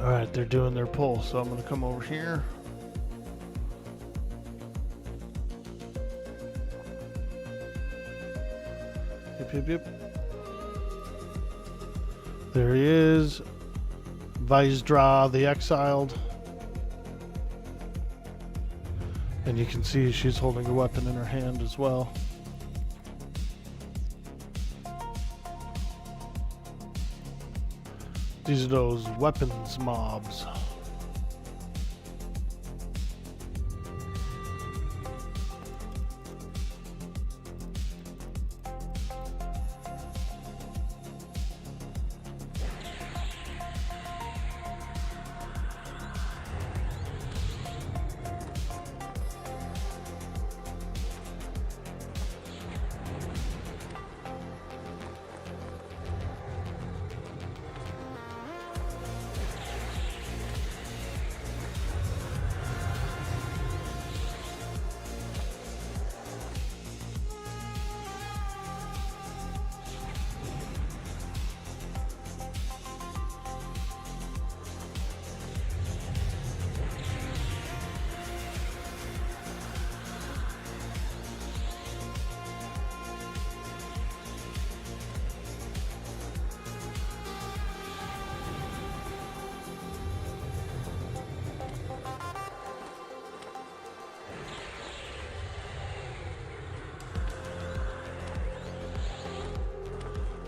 Alright, they're doing their pull, so I'm going to come over here. Yep. There he is. Vaisdra the Exiled. And you can see she's holding a weapon in her hand as well. These are those weapons mobs.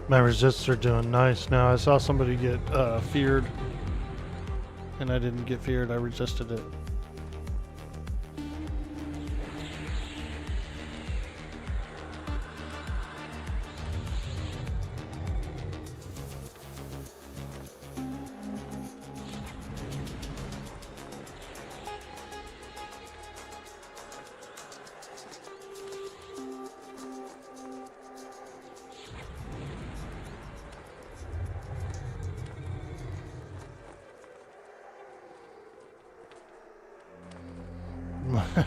My resists are doing nice now. I saw somebody get feared, and I didn't get feared. I resisted it.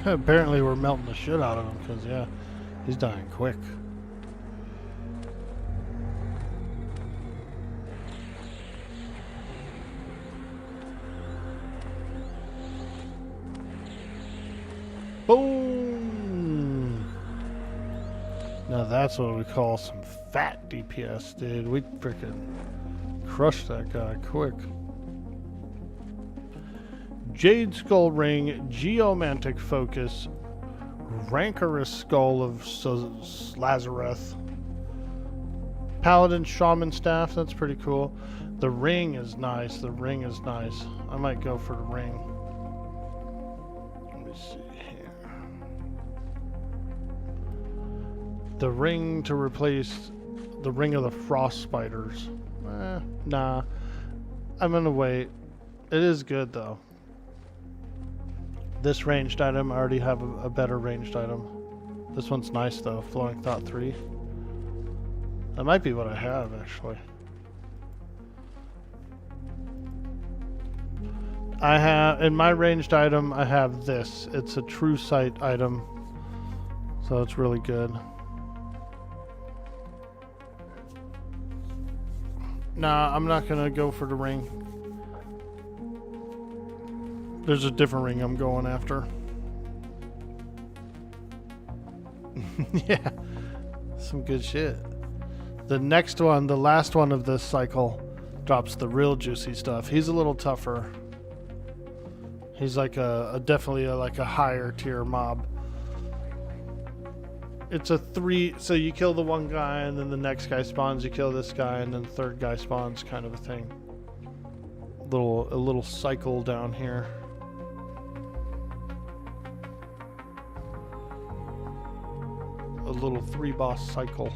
Apparently we're melting the shit out of him because, yeah, he's dying quick. Boom! Now that's what we call some fat DPS, dude. We freaking crushed that guy quick. Jade Skull Ring, Geomantic Focus, Rancorous Skull of Lazareth, Paladin Shaman Staff, that's pretty cool. The ring is nice, the ring is nice. I might go for the ring. Let me see here. The ring to replace the Ring of the Frost Spiders. Nah, I'm gonna wait. It is good though. This ranged item, I already have a better ranged item. This one's nice though, Flowing Thought 3. That might be what I have actually. I have, in my ranged item, I have this. It's a True Sight item, so it's really good. Nah, I'm not gonna go for the ring. There's a different ring I'm going after. Yeah, some good shit. The next one, the last one of this cycle, drops the real juicy stuff. He's a little tougher. He's like definitely like a higher tier mob. It's a 3, so you kill the one guy and then the next guy spawns, you kill this guy and then the third guy spawns, kind of a thing. A little cycle down here. A little 3-boss cycle.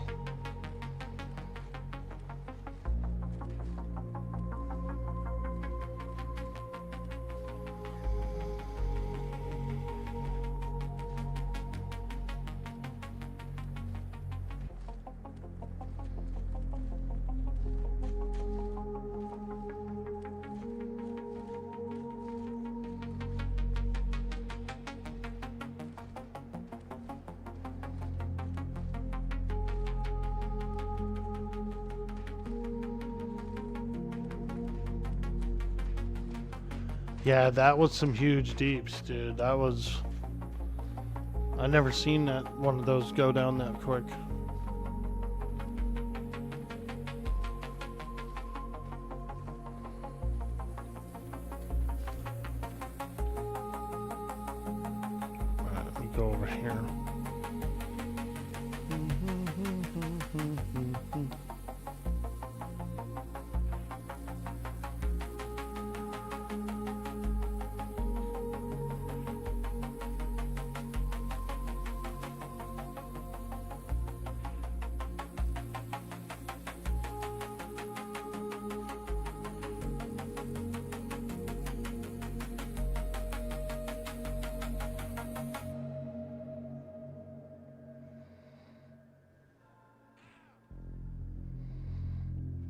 Yeah, that was some huge deeps, dude. That was... I never seen that one of those go down that quick. Alright, let me go over here.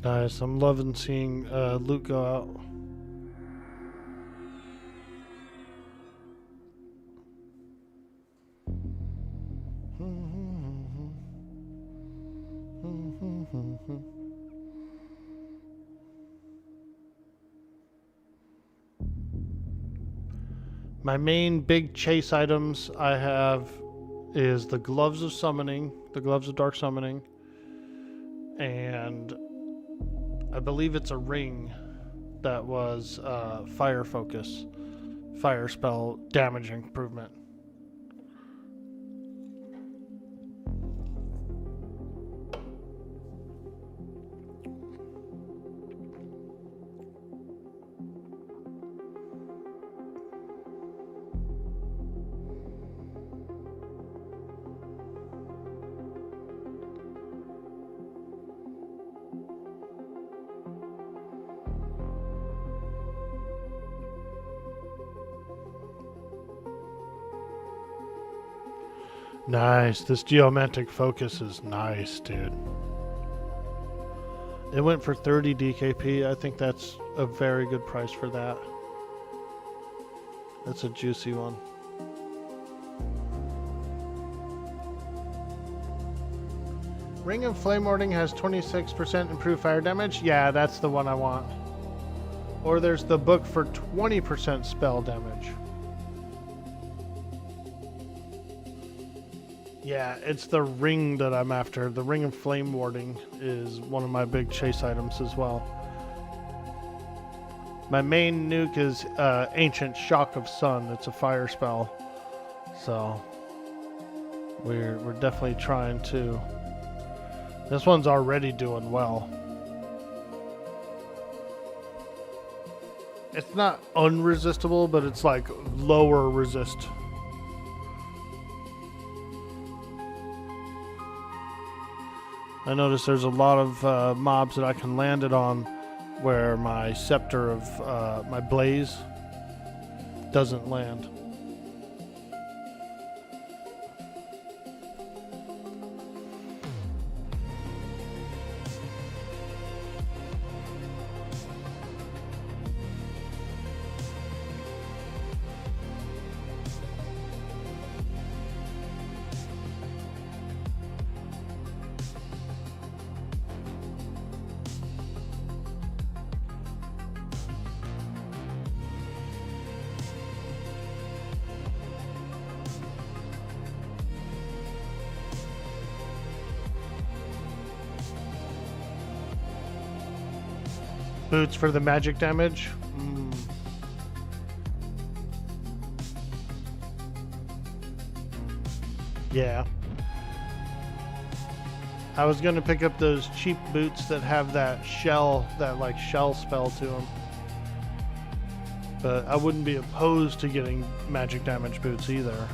Nice. I'm loving seeing loot go out. My main big chase items I have is the gloves of summoning, the gloves of dark summoning, and I believe it's a ring that was fire focus, fire spell damage improvement. Nice. This geomantic focus is nice, dude. It went for 30 DKP. I think that's a very good price for that. That's a juicy one. Ring of Flame Warding has 26% improved fire damage. Yeah, that's the one I want. Or there's the book for 20% spell damage. Yeah, it's the ring that I'm after. The Ring of Flame Warding is one of my big chase items as well. My main nuke is Ancient Shock of Sun. It's a fire spell. So we're definitely trying to. This one's already doing well. It's not unresistible, but it's like lower resist. I notice there's a lot of mobs that I can land it on where my scepter of my blaze doesn't land. Boots for the magic damage. Yeah. I was going to pick up those cheap boots that have that shell, that like shell spell to them. But I wouldn't be opposed to getting magic damage boots either.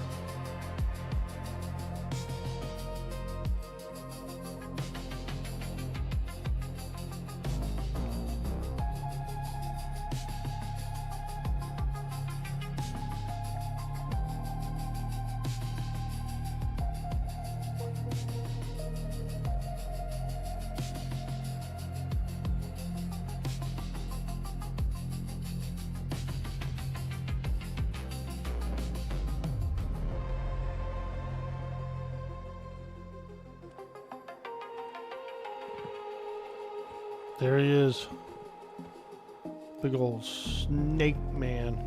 There he is. Big old snake man.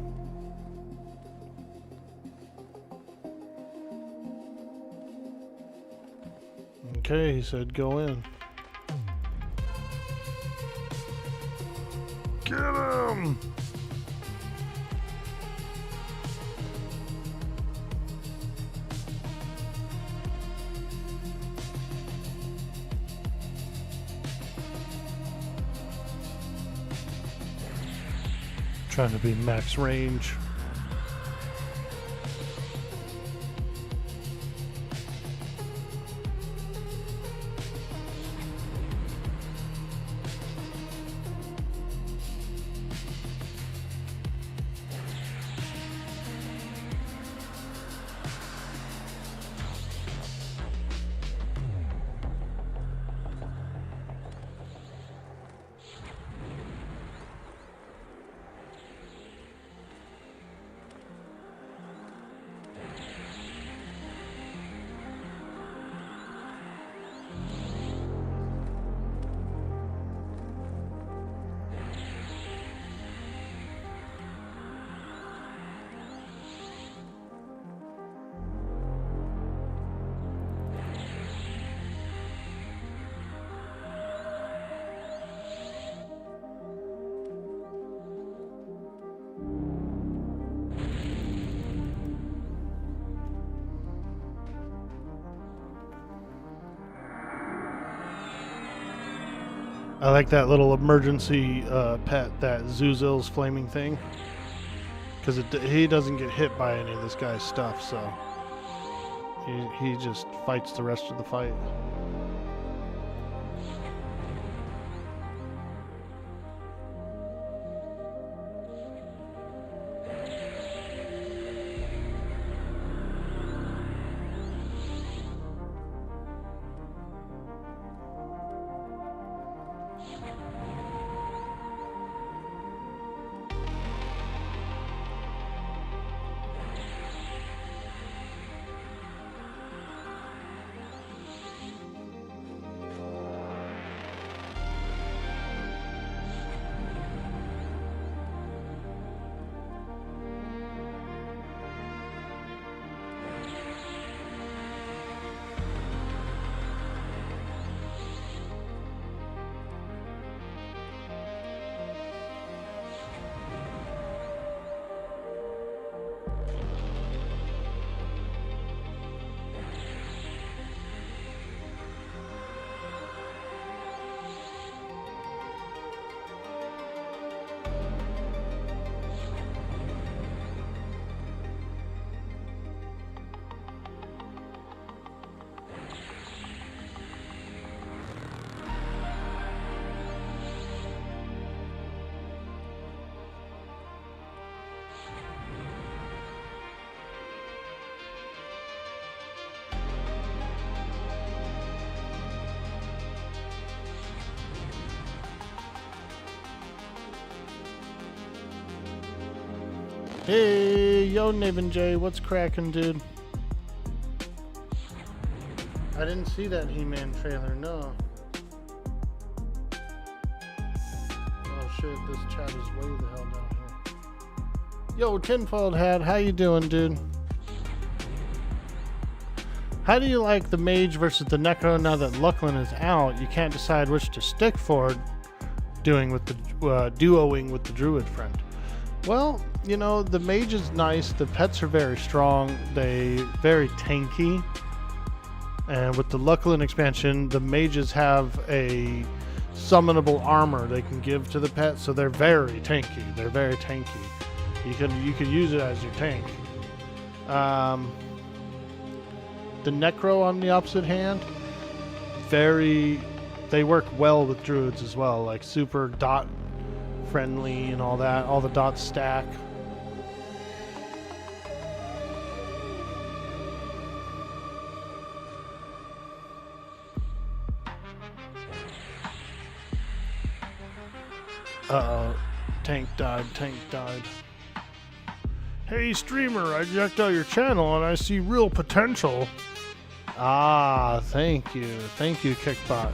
Okay, he said go in. Get him! Trying to be max range. I like that little emergency pet, that Zuzil's flaming thing. Because he doesn't get hit by any of this guy's stuff, so he just fights the rest of the fight. Hey, yo, Navin J, what's cracking, dude? I didn't see that He-Man trailer, no. Oh shit, this chat is way the hell down here. Yo, Tinfold Hat, how you doing, dude? How do you like the Mage versus the Necro now that Luclin is out? You can't decide which to stick for duoing with the Druid friend. Well, you know, the Mage is nice. The pets are very strong. They very tanky. And with the Luclin expansion, the mages have a summonable armor they can give to the pet, so they're very tanky. They're very tanky. You could use it as your tank. The Necro, on the opposite hand, they work well with druids as well, like super dot friendly and all that. All the dots stack. Uh-oh. Tank died. Hey, streamer, I checked out your channel and I see real potential. Ah, thank you. Thank you, Kickbot.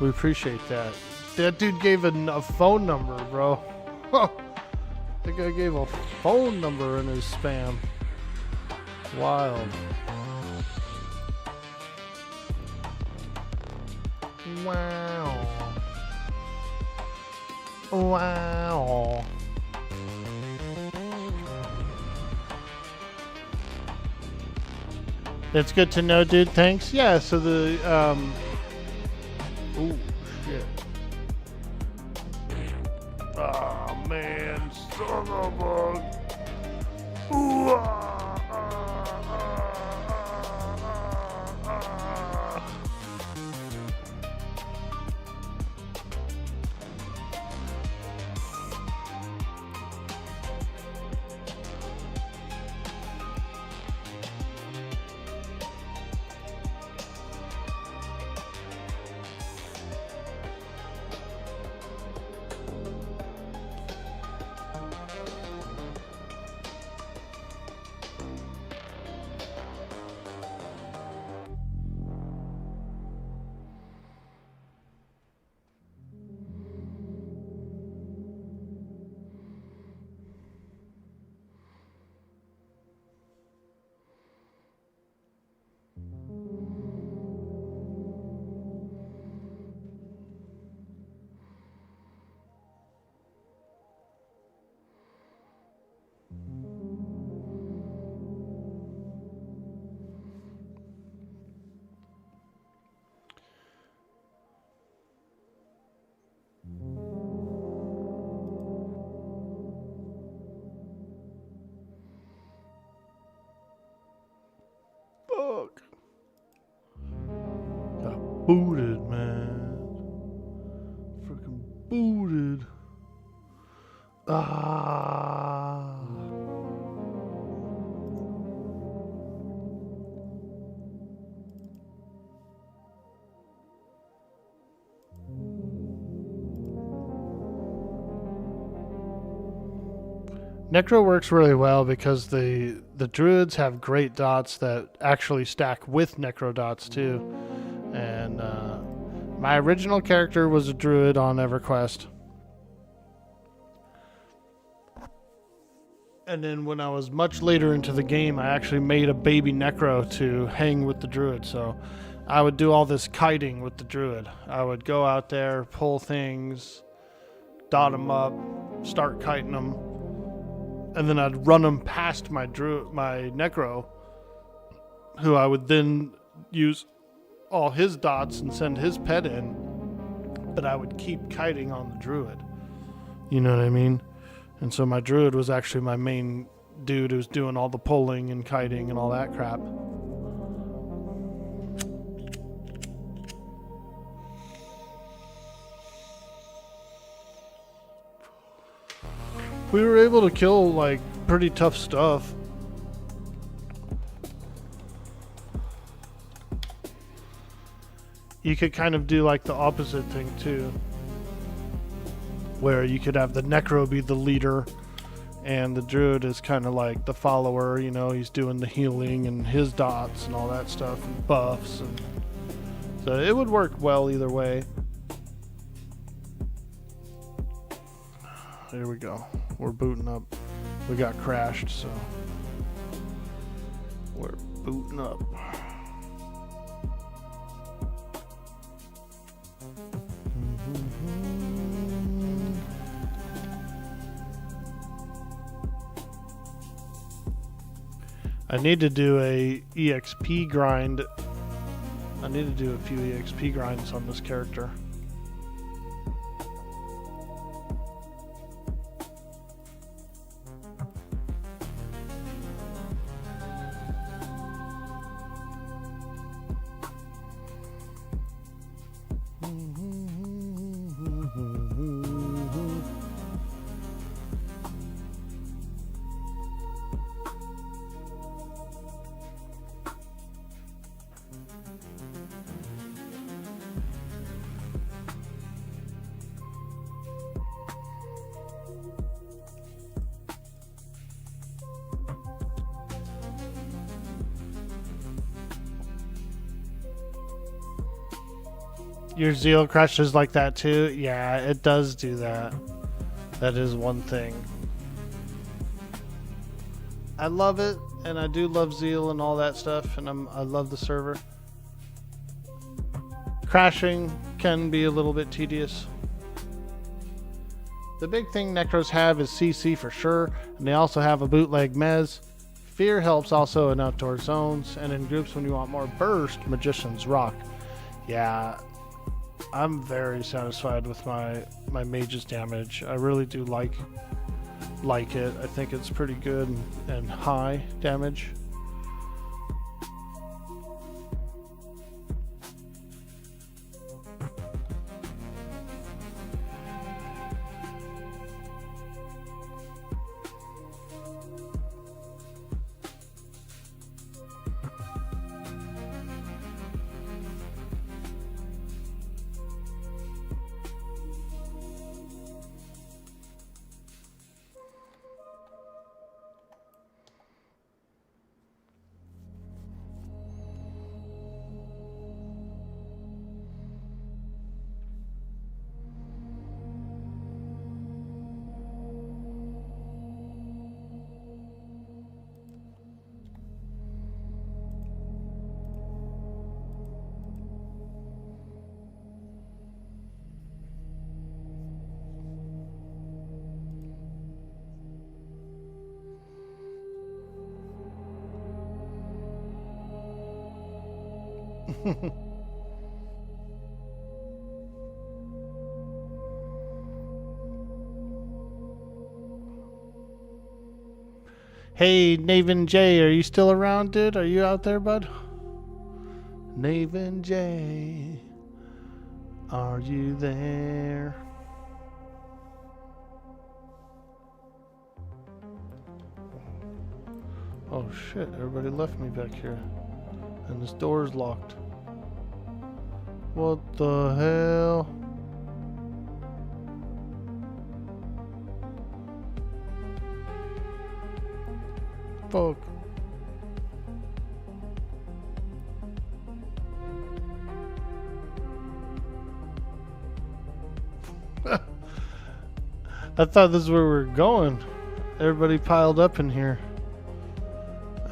We appreciate that. That dude gave a phone number, bro. That guy gave a phone number in his spam. Wild. Wow. Wow. That's good to know, dude. Thanks. Yeah, so the, oh, shit. Oh, man. Son of a... Ooh, booted, man. Freaking booted. Ah. Necro works really well because the druids have great dots that actually stack with necro dots too. And my original character was a druid on EverQuest. And then when I was much later into the game, I actually made a baby necro to hang with the druid. So I would do all this kiting with the druid. I would go out there, pull things, dot them up, start kiting them. And then I'd run them past my necro, who I would then use all his dots and send his pet in. But I would keep kiting on the druid. You know what I mean? And so my druid was actually my main dude who's doing all the pulling and kiting and all that crap. We were able to kill like pretty tough stuff. You could kind of do like the opposite thing too, where you could have the necro be the leader and the druid is kind of like the follower. You know, he's doing the healing and his dots and all that stuff and buffs, and so it would work well either way. Here we go. We're booting up. We got crashed, so we're booting up. I need to do a EXP grind. I need to do a few EXP grinds on this character. Your zeal crashes like that too? Yeah, it does do that. That is one thing. I love it, and I do love zeal and all that stuff, and I love the server. Crashing can be a little bit tedious. The big thing Necros have is CC for sure, and they also have a bootleg mez. Fear helps also in outdoor zones, and in groups when you want more burst, Magician's Rock. Yeah, I'm very satisfied with my mage's damage. I really do like it. I think it's pretty good and high damage. Hey, Naven J, are you still around, dude? Are you out there, bud? Naven J. Are you there? Oh shit, everybody left me back here. And this door is locked. What the hell? Fuck. I thought this is where we were going. Everybody piled up in here.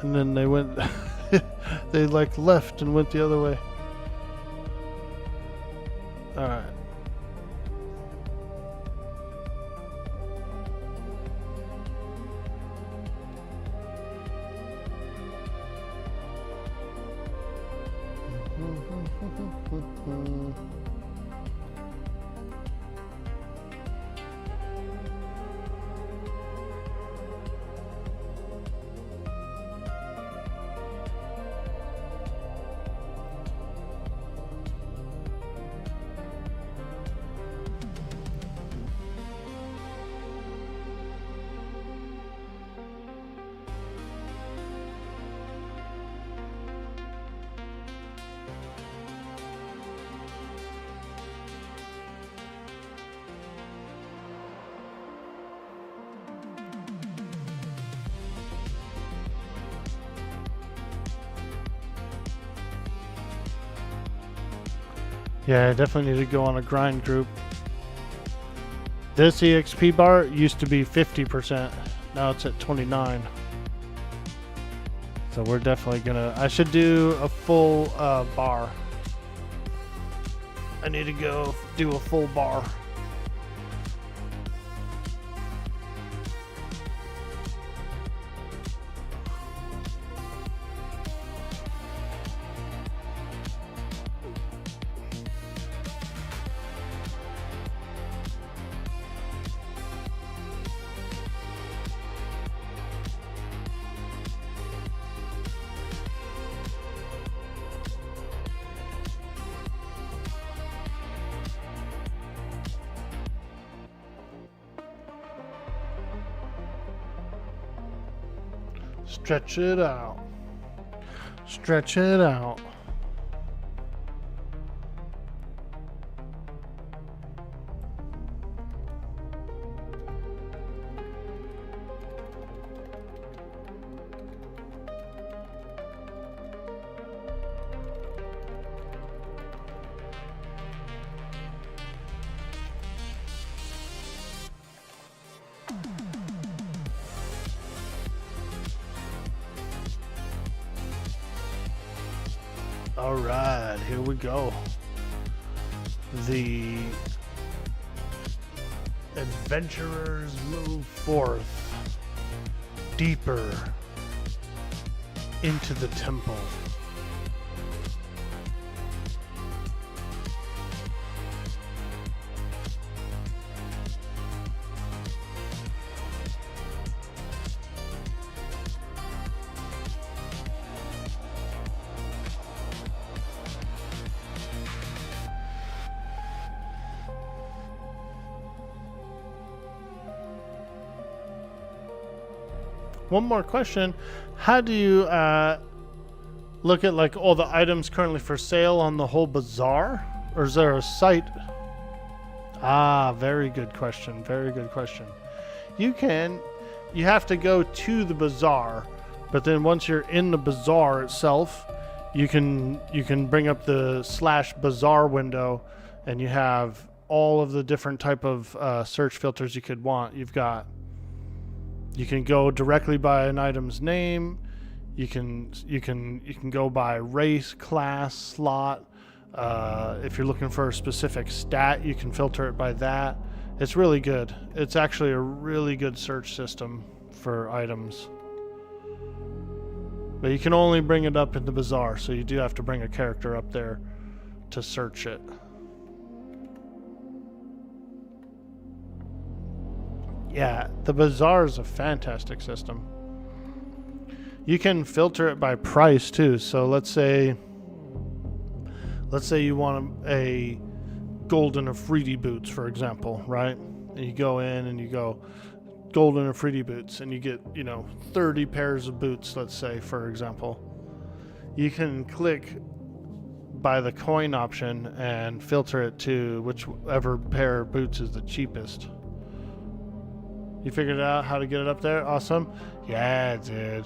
And then they went, they like left and went the other way. Alright. Yeah, I definitely need to go on a grind group. This EXP bar used to be 50%. Now it's at 29. So we're definitely gonna... I should do a full bar. I need to go do a full bar. Stretch it out. Stretch it out. All right, here we go. The adventurers move forth deeper into the temple. One more question. How do you look at like all the items currently for sale on the whole bazaar? Or is there a site? Ah, very good question. Very good question. You have to go to the bazaar, but then once you're in the bazaar itself, you can bring up the /bazaar window and you have all of the different type of search filters you could want. You can go directly by an item's name. You can go by race, class, slot. If you're looking for a specific stat, you can filter it by that. It's really good. It's actually a really good search system for items. But you can only bring it up in the bazaar, so you do have to bring a character up there to search it. Yeah, the bazaar is a fantastic system. You can filter it by price too. So let's say you want a golden Afridi boots, for example, right? And you go in and you go golden Afridi boots, and you get, 30 pairs of boots, let's say, for example. You can click by the coin option and filter it to whichever pair of boots is the cheapest. You figured out how to get it up there? Awesome. Yeah, dude.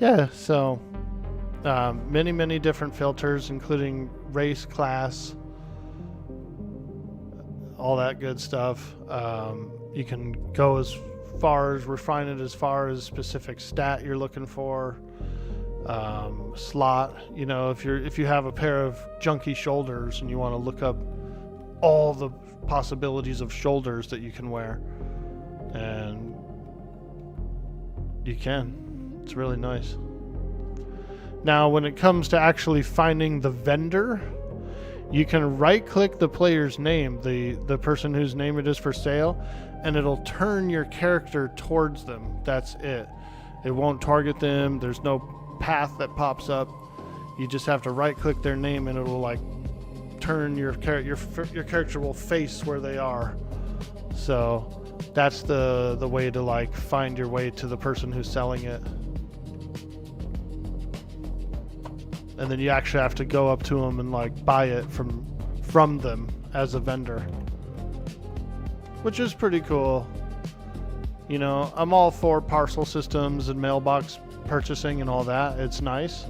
Yeah, so many different filters, including race, class, all that good stuff. You can go as far as refine it as far as specific stat you're looking for. Slot, if you have a pair of junky shoulders and you want to look up all the possibilities of shoulders that you can wear, and you can. It's really nice. Now, when it comes to actually finding the vendor, you can right-click the player's name, the person whose name it is for sale, and it'll turn your character towards them. That's it. It won't target them. There's no path that pops up. You just have to right-click their name, and it'll turn your character will face where they are. So that's the way to find your way to the person who's selling it. And then you actually have to go up to them and buy it from them as a vendor, which is pretty cool. I'm all for parcel systems and mailbox purchasing and all that. It's nice,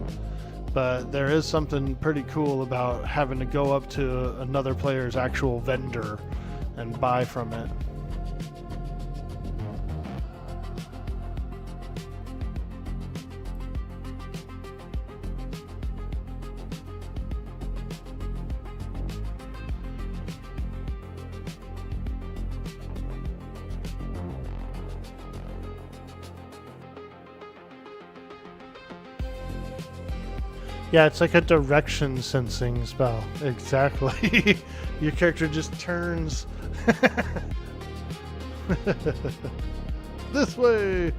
but there is something pretty cool about having to go up to another player's actual vendor and buy from it. Yeah, it's like a direction sensing spell. Exactly. Your character just turns this way.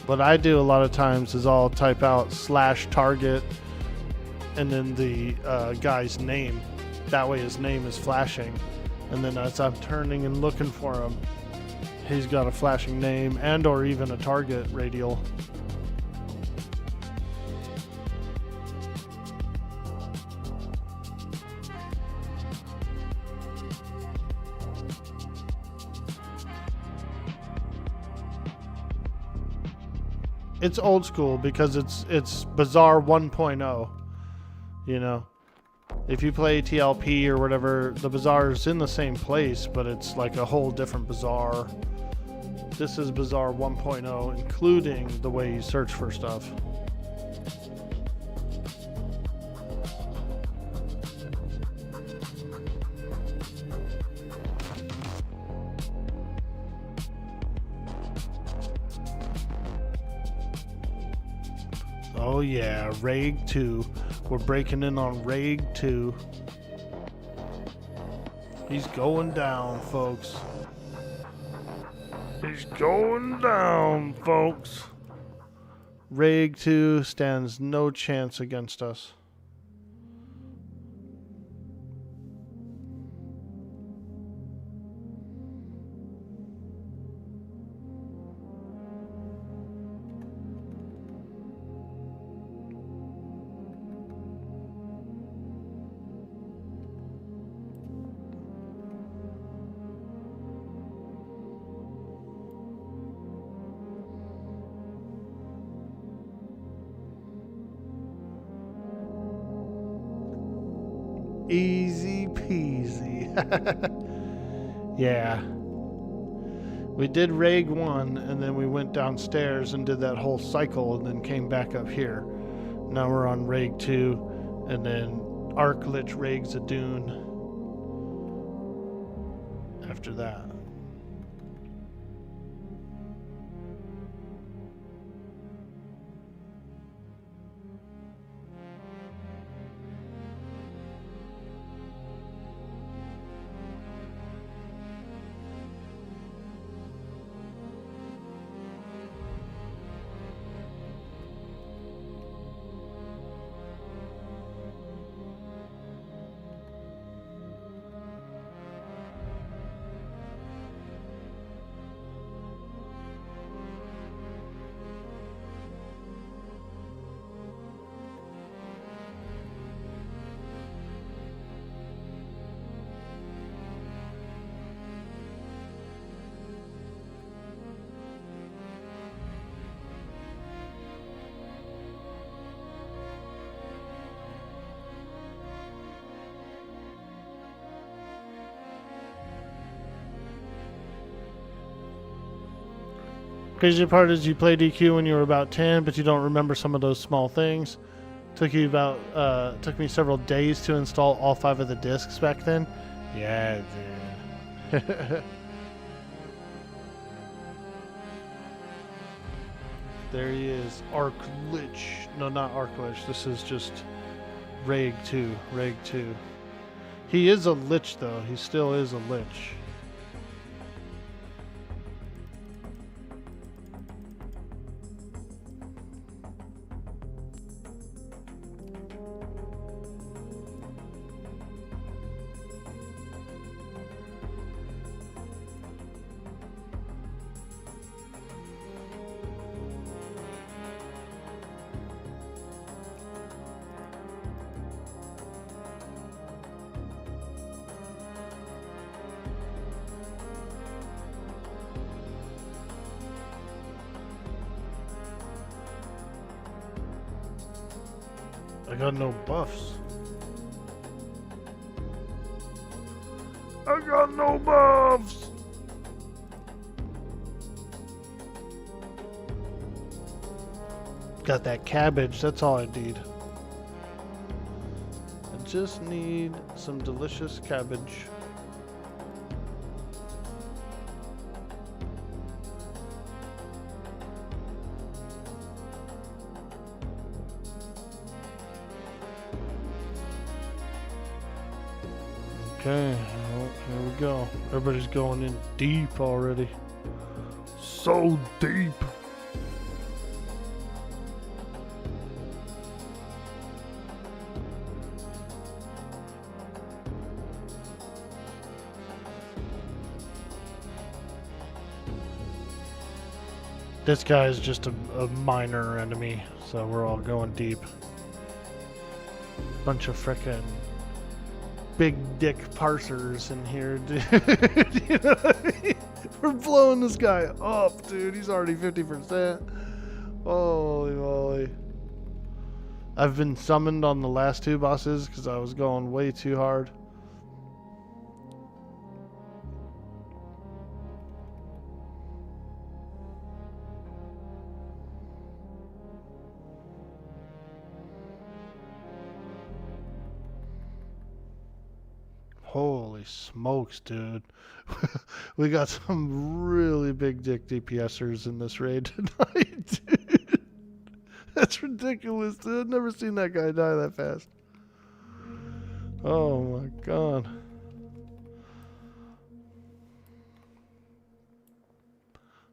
What I do a lot of times is I'll type out /target and then the guy's name. That way his name is flashing. And then as I'm turning and looking for him, he's got a flashing name and or even a target radial. It's old school because it's Bazaar 1.0, If you play TLP or whatever, the bazaar is in the same place, but it's like a whole different bazaar. This is Bazaar 1.0, including the way you search for stuff. Oh yeah, Raig 2. We're breaking in on Raig 2. He's going down, folks. He's going down, folks. Raig 2 stands no chance against us. Easy peasy. Yeah. We did Raig 1, and then we went downstairs and did that whole cycle, and then came back up here. Now we're on Raig 2, and then Arklich Raigs a Dune after that. Crazy part is you played EQ when you were about 10, but you don't remember some of those small things. Took me several days to install all 5 of the discs back then. Yeah, dude. There he is, Lich. No, not Lich. This is just Reg 2. Reg 2. He is a Lich, though. He still is a Lich. I got no buffs. I got no buffs! Got that cabbage, that's all I need. I just need some delicious cabbage. Okay, well, here we go. Everybody's going in deep already. So deep. This guy is just a minor enemy, so we're all going deep. Bunch of frickin' big dick parsers in here, dude. You know what I mean? We're blowing this guy up, dude. He's already 50%. Holy moly. I've been summoned on the last 2 bosses because I was going way too hard. Holy smokes, dude. We got some really big dick DPSers in this raid tonight, dude. That's ridiculous, dude. I've never seen that guy die that fast. Oh my god.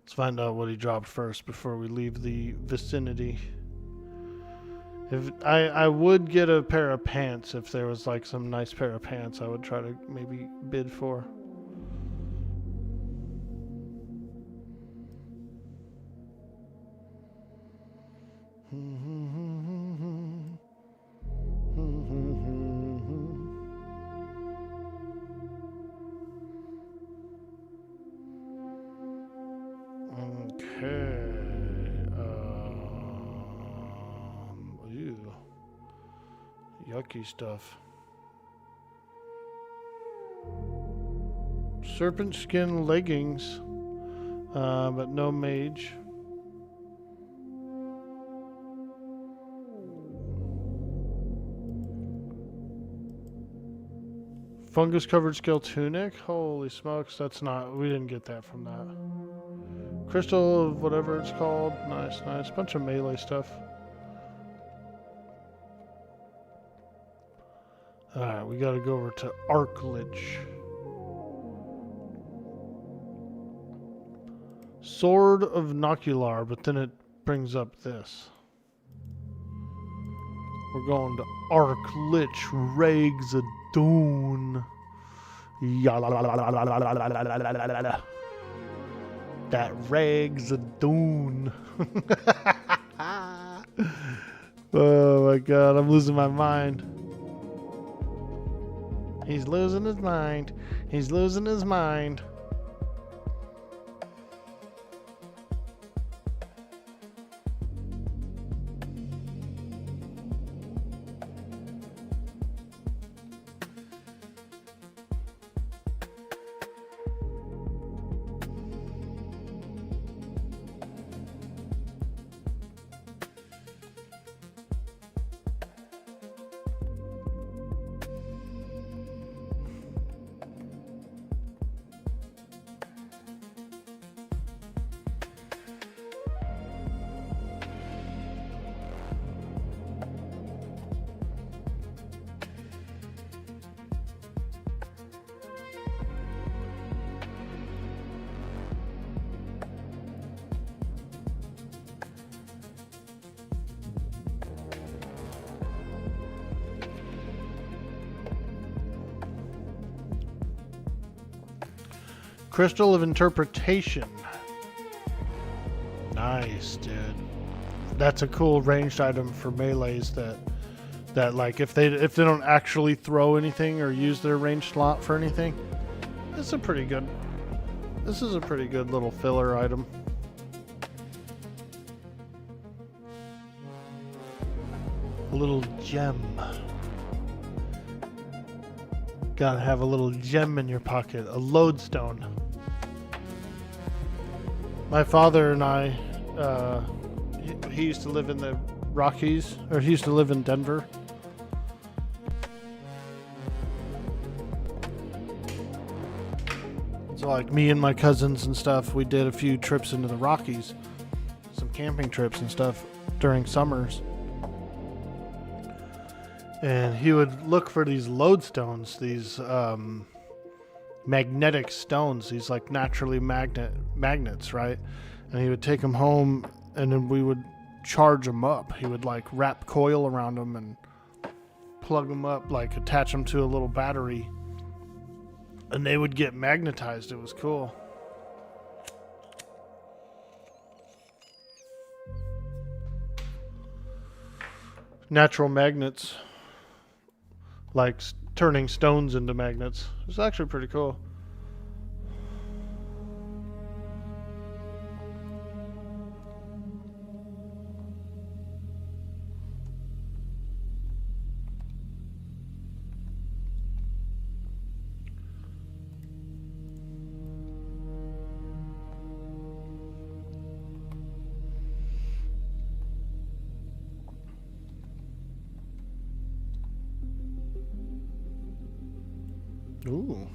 Let's find out what he dropped first before we leave the vicinity. If I would get a pair of pants if there was like some nice pair of pants I would try to maybe bid for. Okay. Ew. Yucky stuff. Serpent skin leggings, but no mage. Fungus covered scale tunic. Holy smokes, that's not. We didn't get that from that. Crystal of whatever it's called. Nice, nice. Bunch of melee stuff. Alright, we gotta go over to Lich. Sword of Nocular, but then it brings up this. We're going to Lich Rags a Dune. That Rags a Dune. Oh my god, I'm losing my mind. He's losing his mind. He's losing his mind. Crystal of Interpretation. Nice, dude. That's a cool ranged item for melees that like if they don't actually throw anything or use their ranged slot for anything. This is a pretty good little filler item. A little gem. Gotta have a little gem in your pocket. A lodestone. My father and I, he used to live in the Rockies, or he used to live in Denver. So like me and my cousins and stuff, we did a few trips into the Rockies, some camping trips and stuff during summers. And he would look for these lodestones, these magnetic stones, these like naturally magnets, right? And he would take them home, and then we would charge them up. He would like wrap coil around them and plug them up, like attach them to a little battery, and they would get magnetized. It was cool. Natural magnets, like turning stones into magnets. It's actually pretty cool. Ooh.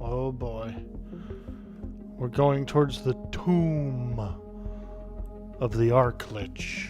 Oh boy. We're going towards the tomb of the Arklich.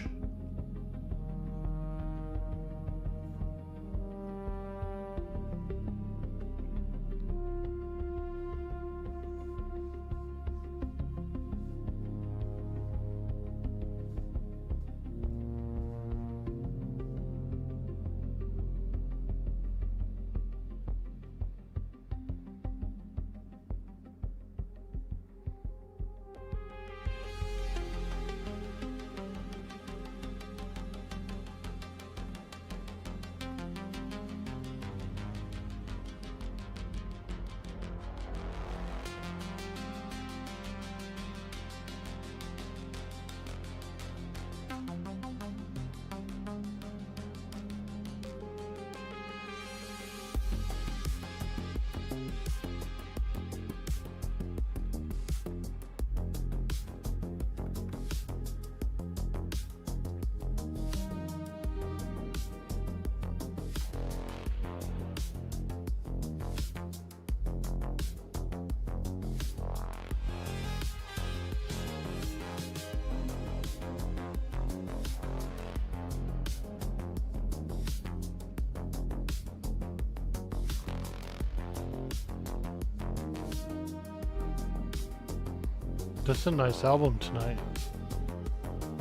This is a nice album tonight.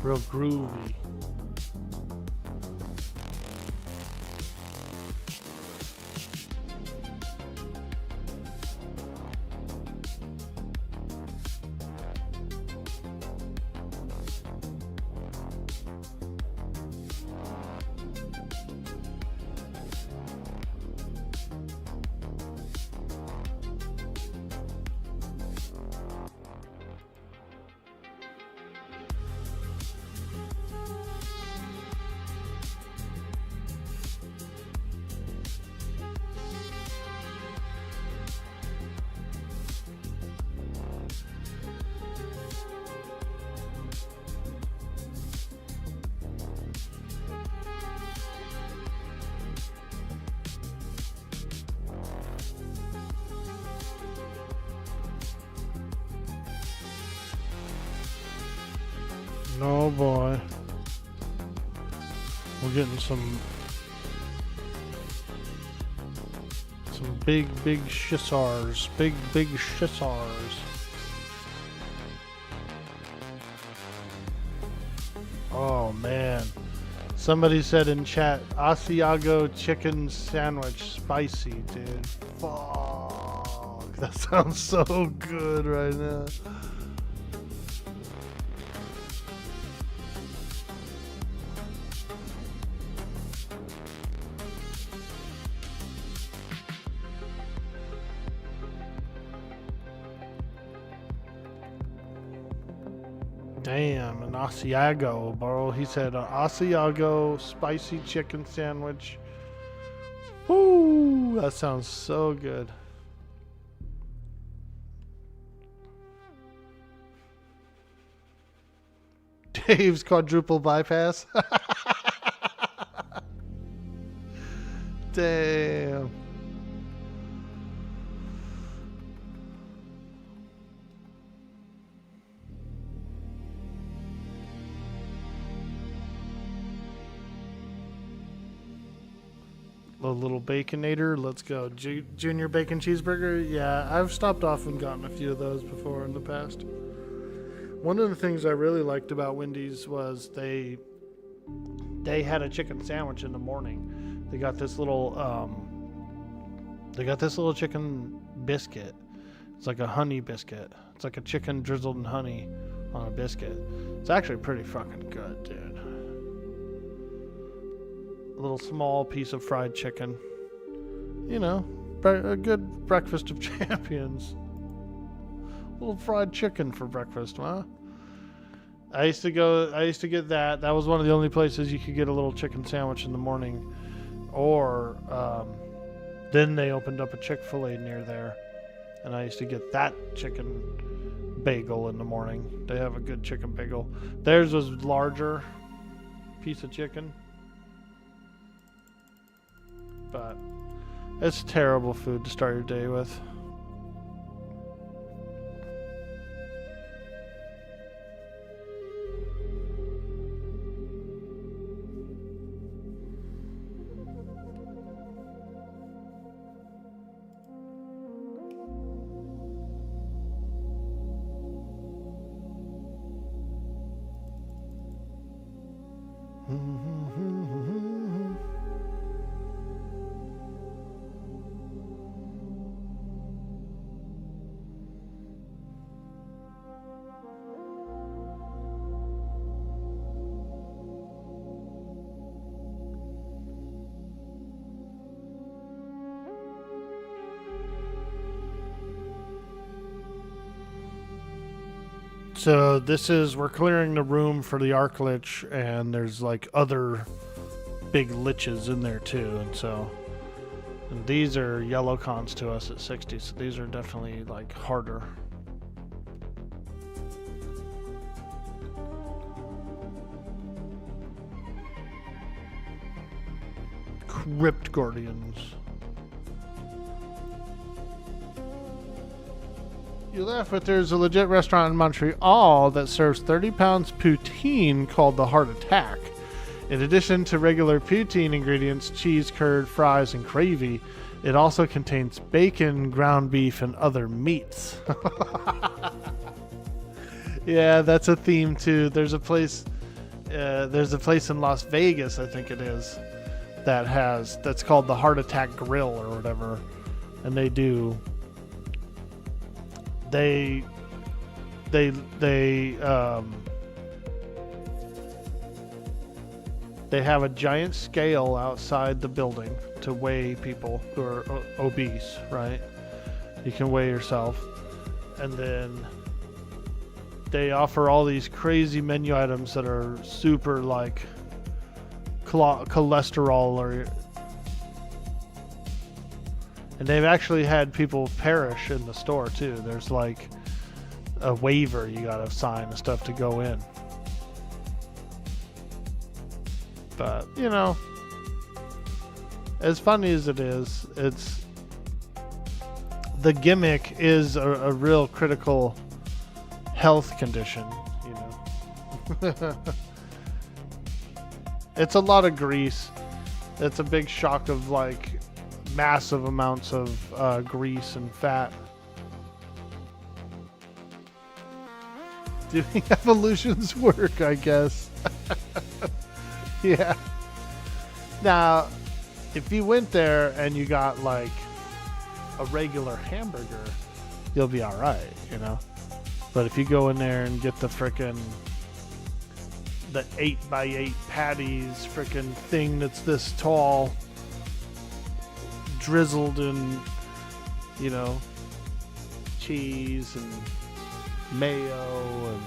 Real groovy. Oh boy. We're getting some big shissars. Big shissars. Oh man. Somebody said in chat, Asiago chicken sandwich spicy, dude. Fuck. That sounds so good right now. Damn, an Asiago, bro. He said an Asiago spicy chicken sandwich. Woo! That sounds so good. Dave's quadruple bypass. Damn. A little baconator. Let's go. Junior bacon cheeseburger. Yeah, I've stopped off and gotten a few of those before in the past. One of the things I really liked about Wendy's was they had a chicken sandwich in the morning. They got this little chicken biscuit. It's like a honey biscuit. It's like a chicken drizzled in honey on a biscuit. It's actually pretty fucking good, dude. A little small piece of fried chicken. You know, a good breakfast of champions. A little fried chicken for breakfast, huh? I used to get that. That was one of the only places you could get a little chicken sandwich in the morning. Or, then they opened up a Chick-fil-A near there. And I used to get that chicken bagel in the morning. They have a good chicken bagel. Theirs was larger piece of chicken. But it's terrible food to start your day with. So we're clearing the room for the Arc Lich, and there's like other big liches in there too, and these are yellow cons to us at 60, so these are definitely like harder. Crypt Guardians. You laugh, but there's a legit restaurant in Montreal that serves 30 pounds poutine called the Heart Attack. In addition to regular poutine ingredients, cheese, curd, fries, and gravy, it also contains bacon, ground beef, and other meats. Yeah, that's a theme too. There's a place in Las Vegas, I think it is, that's called the Heart Attack Grill or whatever, and they have a giant scale outside the building to weigh people who are obese, right? You can weigh yourself. And then they offer all these crazy menu items that are super like cholesterol and they've actually had people perish in the store too. There's like a waiver you gotta sign and stuff to go in. But, you know, as funny as it is, the gimmick is a real critical health condition, you know. It's a lot of grease. It's a big shock of like massive amounts of grease and fat. Doing evolutions work, I guess. Yeah. Now, if you went there and you got like a regular hamburger, you'll be all right, you know. But if you go in there and get the 8x8 patties, frickin' thing that's this tall, drizzled in, you know, cheese and mayo and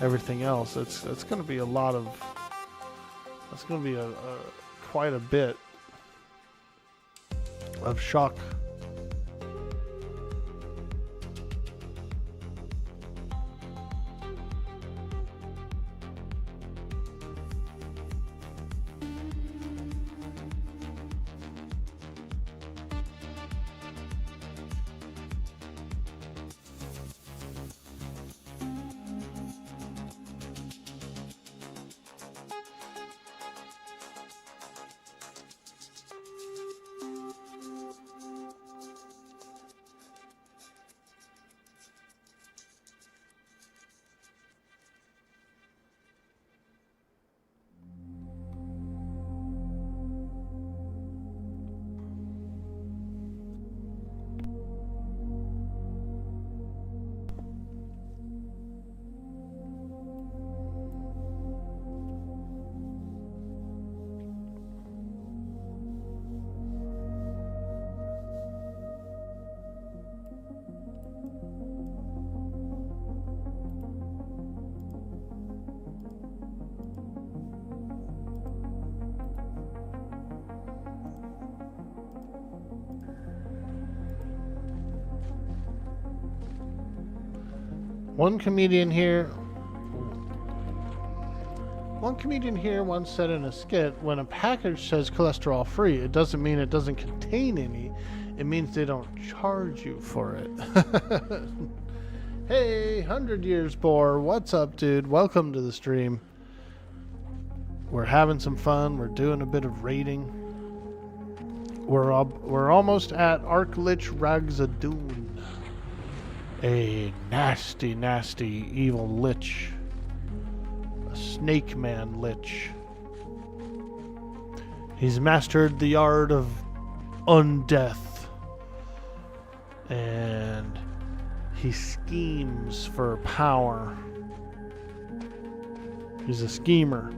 everything else, it's going to be a lot of. That's going to be a quite a bit of shock. One comedian here once said in a skit, when a package says cholesterol free, it doesn't mean it doesn't contain any. It means they don't charge you for it. Hey, 100 Years Boar, what's up, dude? Welcome to the stream. We're having some fun. We're doing a bit of raiding. We're almost at Arklich Ragzadoon. A nasty, nasty, evil lich. A snake man lich. He's mastered the art of undeath. And he schemes for power. He's a schemer.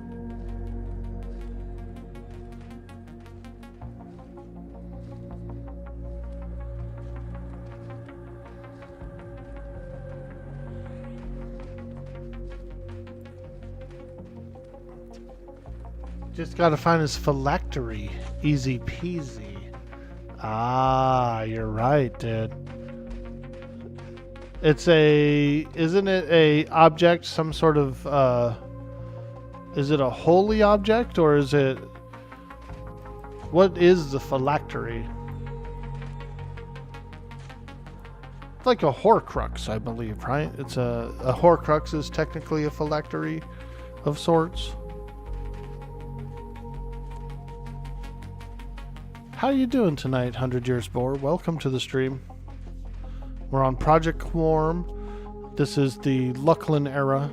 Just gotta find his phylactery. Easy peasy. Ah, you're right, dude. Isn't it a object, some sort of, is it a holy object, or is it, what is the phylactery? It's like a Horcrux, I believe, right? It's a Horcrux is technically a phylactery of sorts. How you doing tonight, 100 Years Boar? Welcome to the stream. We're on Project Quarm. This is the Luclin era.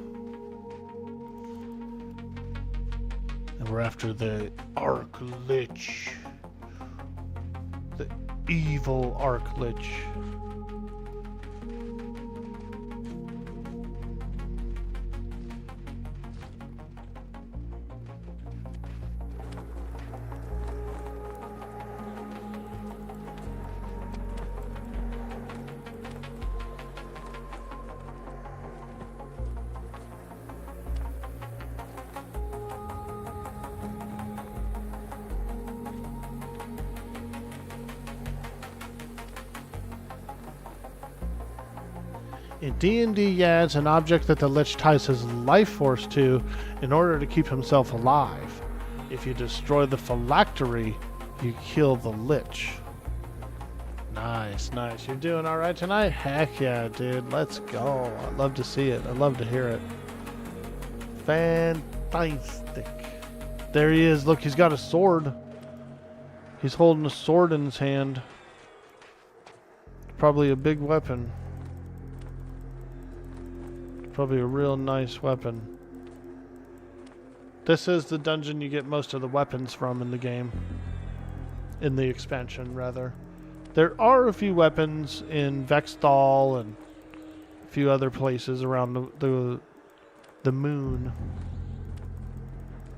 And we're after the Arklich. The evil Arklich. In D&D, yeah, it's an object that the Lich ties his life force to in order to keep himself alive. If you destroy the phylactery, you kill the Lich. Nice, nice. You're doing alright tonight? Heck yeah, dude. Let's go. I'd love to see it. I'd love to hear it. Fantastic. There he is. Look, he's got a sword. He's holding a sword in his hand. Probably a big weapon. Probably a real nice weapon. This is the dungeon you get most of the weapons from in the game. In the expansion, rather. There are a few weapons in Vexthal and a few other places around the moon.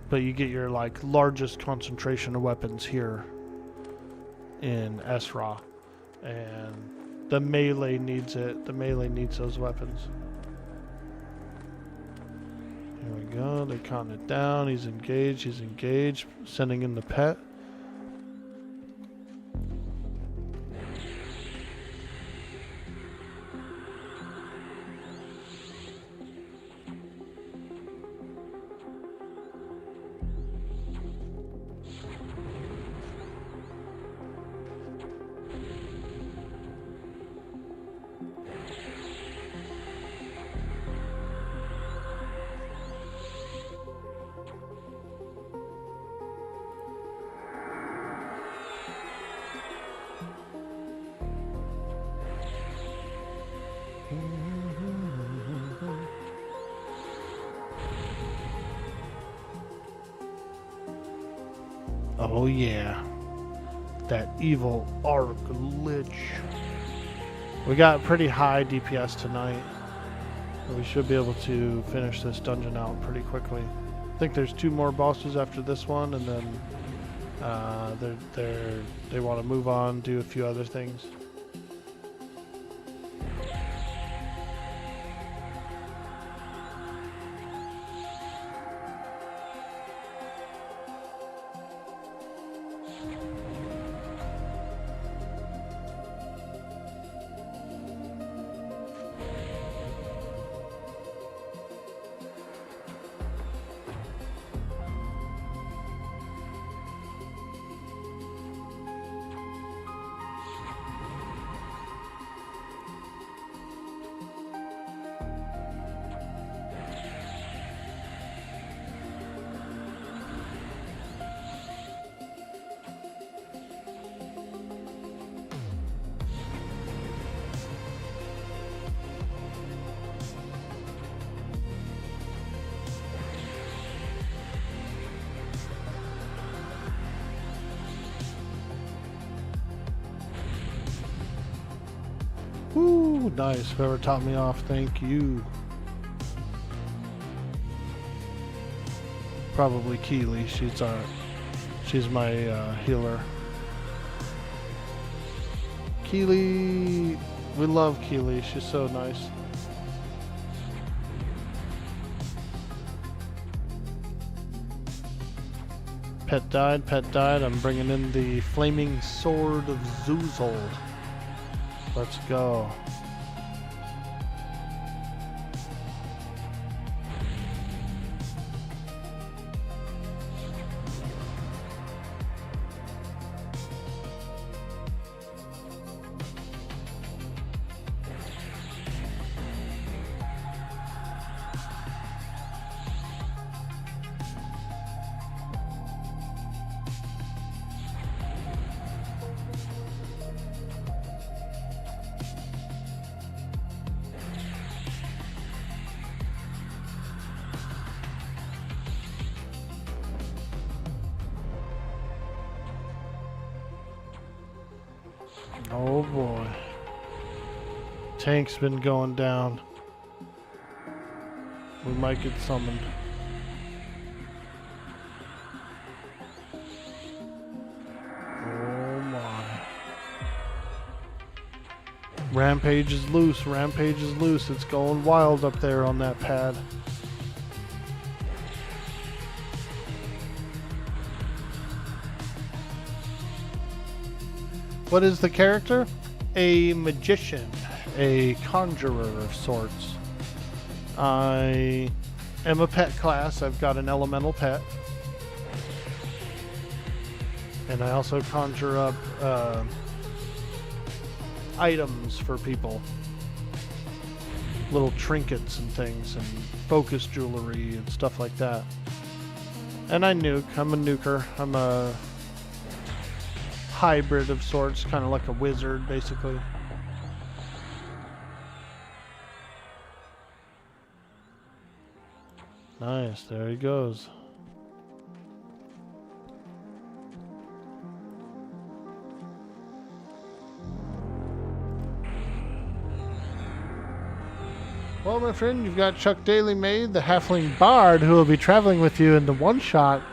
But you get your like largest concentration of weapons here in Esra. And the melee needs it. The melee needs those weapons. Here we go. They count it down. He's engaged. He's engaged. Sending in the pet. Oh yeah, that evil Arc Lich. We got pretty high DPS tonight. We should be able to finish this dungeon out pretty quickly. I think there's 2 more bosses after this one, and then they want to move on, do a few other things. Woo, nice. Whoever taught me off, thank you. Probably Keely. She's my healer. Keely, we love Keely. She's so nice. Pet died, pet died. I'm bringing in the Flaming Sword of Zuzul. Let's go. Oh boy. Tank's been going down. We might get summoned. Oh my. Rampage is loose. Rampage is loose. It's going wild up there on that pad. What is the character? A magician, a conjurer of sorts. I am a pet class. I've got an elemental pet. And I also conjure up items for people. little trinkets and things and focus jewelry and stuff like that. And I nuke. I'm a nuker. I'm a hybrid of sorts, kind of like a wizard, basically. Nice. There he goes. Well, my friend, you've got Chuck Daly Made, the Halfling Bard, who will be traveling with you in the one-shot,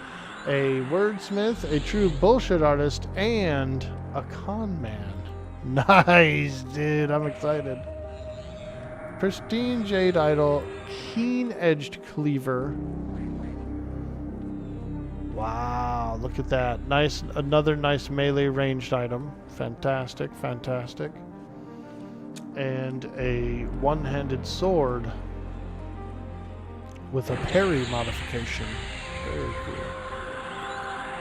a wordsmith, a true bullshit artist, and a con man. Nice, dude. I'm excited. Pristine Jade Idol, Keen-Edged Cleaver. Wow, look at that. Nice, another nice melee ranged item. Fantastic, fantastic. And a one-handed sword with a parry modification. Very cool.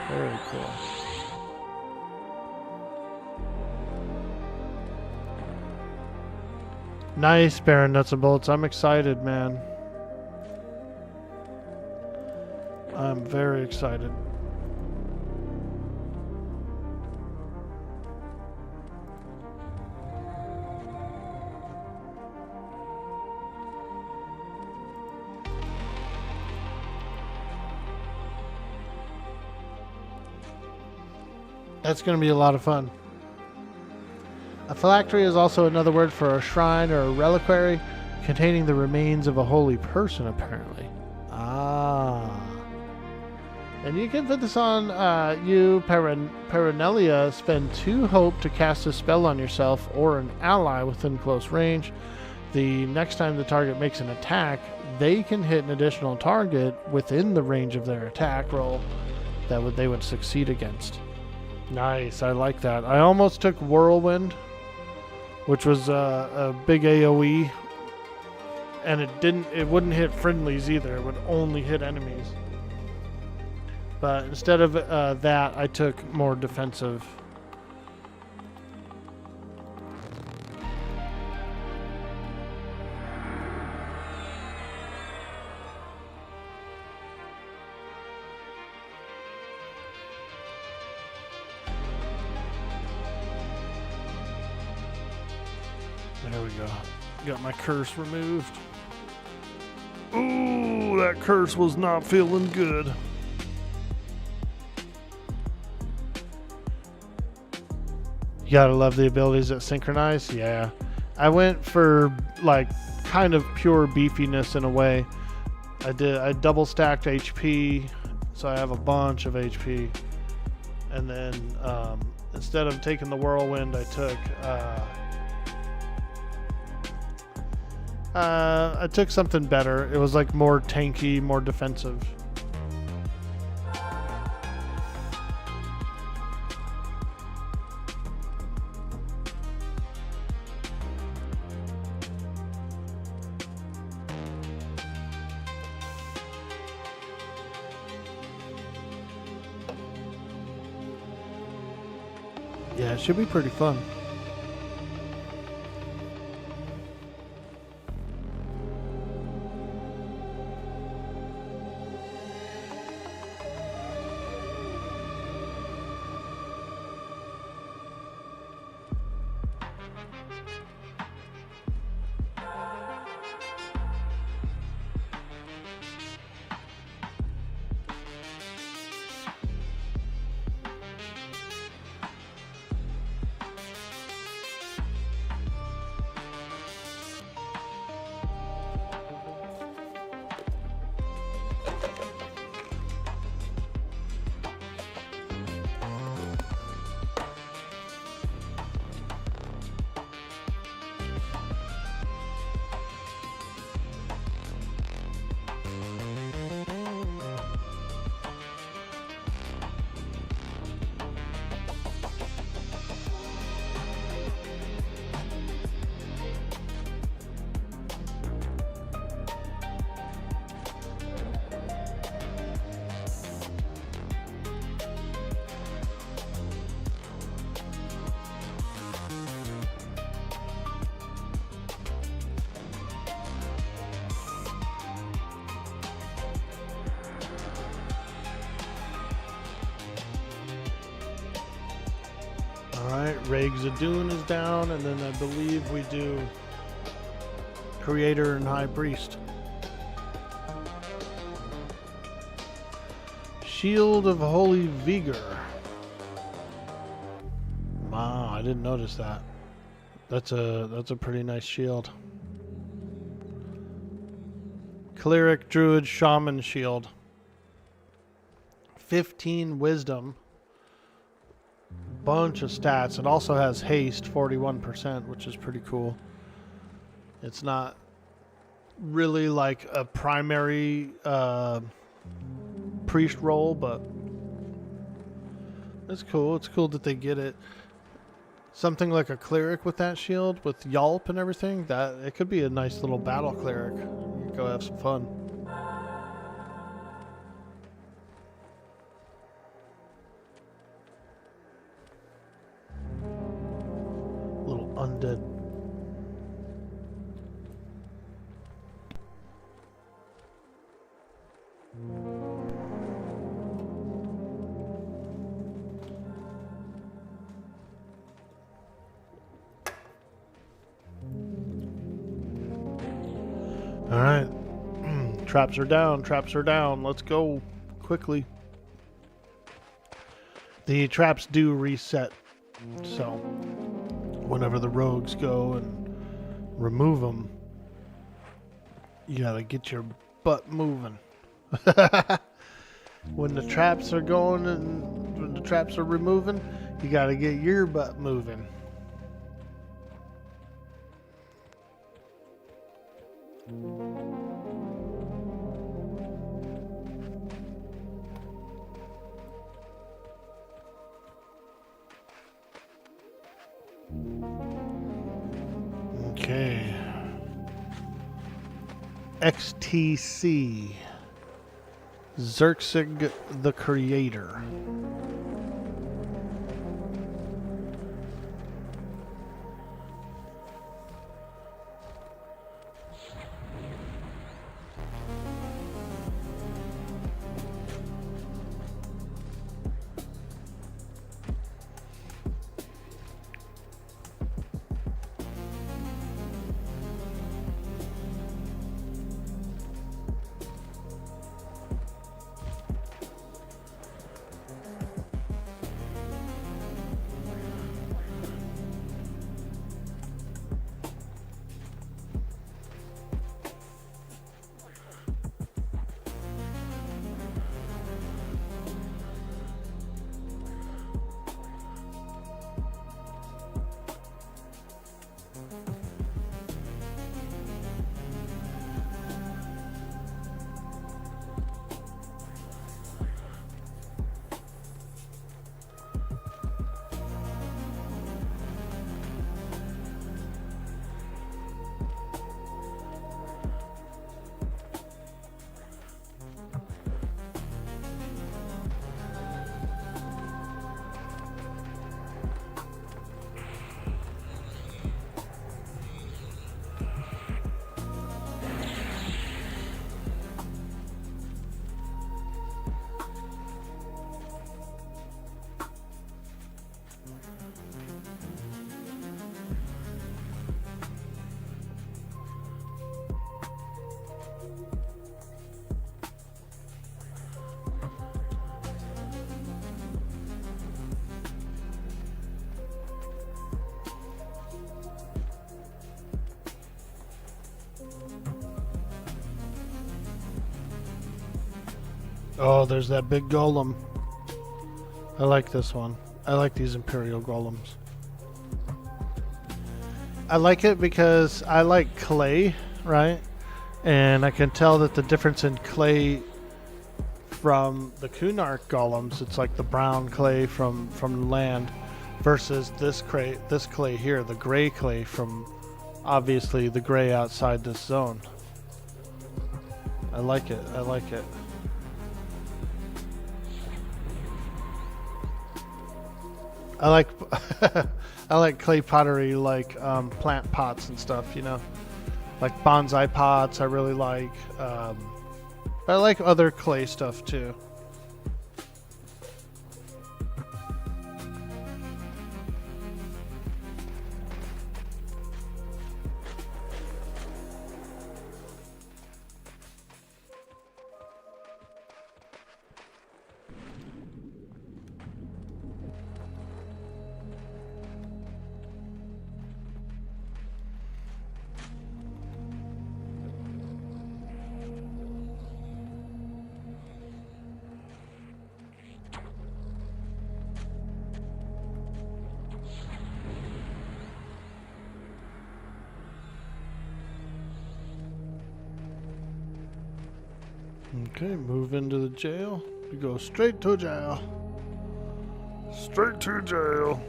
Very cool. Nice, Baron Nuts and Bolts. I'm excited, man. I'm very excited. That's going to be a lot of fun. A phylactery is also another word for a shrine or a reliquary containing the remains of a holy person, apparently. Ah. And you can put this on you, Paranelia. Spend 2 hope to cast a spell on yourself or an ally within close range. The next time the target makes an attack, they can hit an additional target within the range of their attack roll that they would succeed against. Nice, I like that. I almost took Whirlwind, which was a big AoE, and it wouldn't hit friendlies either. It would only hit enemies. But instead of that, I took more defensive. There we go. Got my curse removed. Ooh, that curse was not feeling good. You gotta love the abilities that synchronize. Yeah. I went for like kind of pure beefiness in a way. I double stacked HP, so I have a bunch of HP. And then instead of taking the Whirlwind, I took something better. It was like more tanky, more defensive. Yeah, it should be pretty fun. Alright, Ragzadoon is down, and then I believe we do Creator and High Priest. Shield of Holy Vigor. Wow, I didn't notice that. That's a pretty nice shield. Cleric, Druid, Shaman shield. 15 wisdom. Bunch of stats. It also has haste, 41%, which is pretty cool. It's not really like a primary priest role, but it's cool. It's cool that they get it. Something like a cleric with that shield, with Yelp and everything, that it could be a nice little battle cleric. You could go have some fun. Little undead. All right. Traps are down. Traps are down. Let's go quickly. The traps do reset. So whenever the rogues go and remove them, you gotta get your butt moving. When the traps are going and when the traps are removing, you gotta get your butt moving. Okay. XTC. Xerxig the Creator. Oh, there's that big golem. I like this one. I like these Imperial golems. I like it because I like clay, right? And I can tell that the difference in clay from the Kunark golems, it's like the brown clay from land, versus this clay here, the gray clay from obviously the gray outside this zone. I like it. I like it. I like I like clay pottery, like plant pots and stuff, you know, like bonsai pots. I really like. I like other clay stuff too. Okay, move into the jail. We go straight to jail. Straight to jail.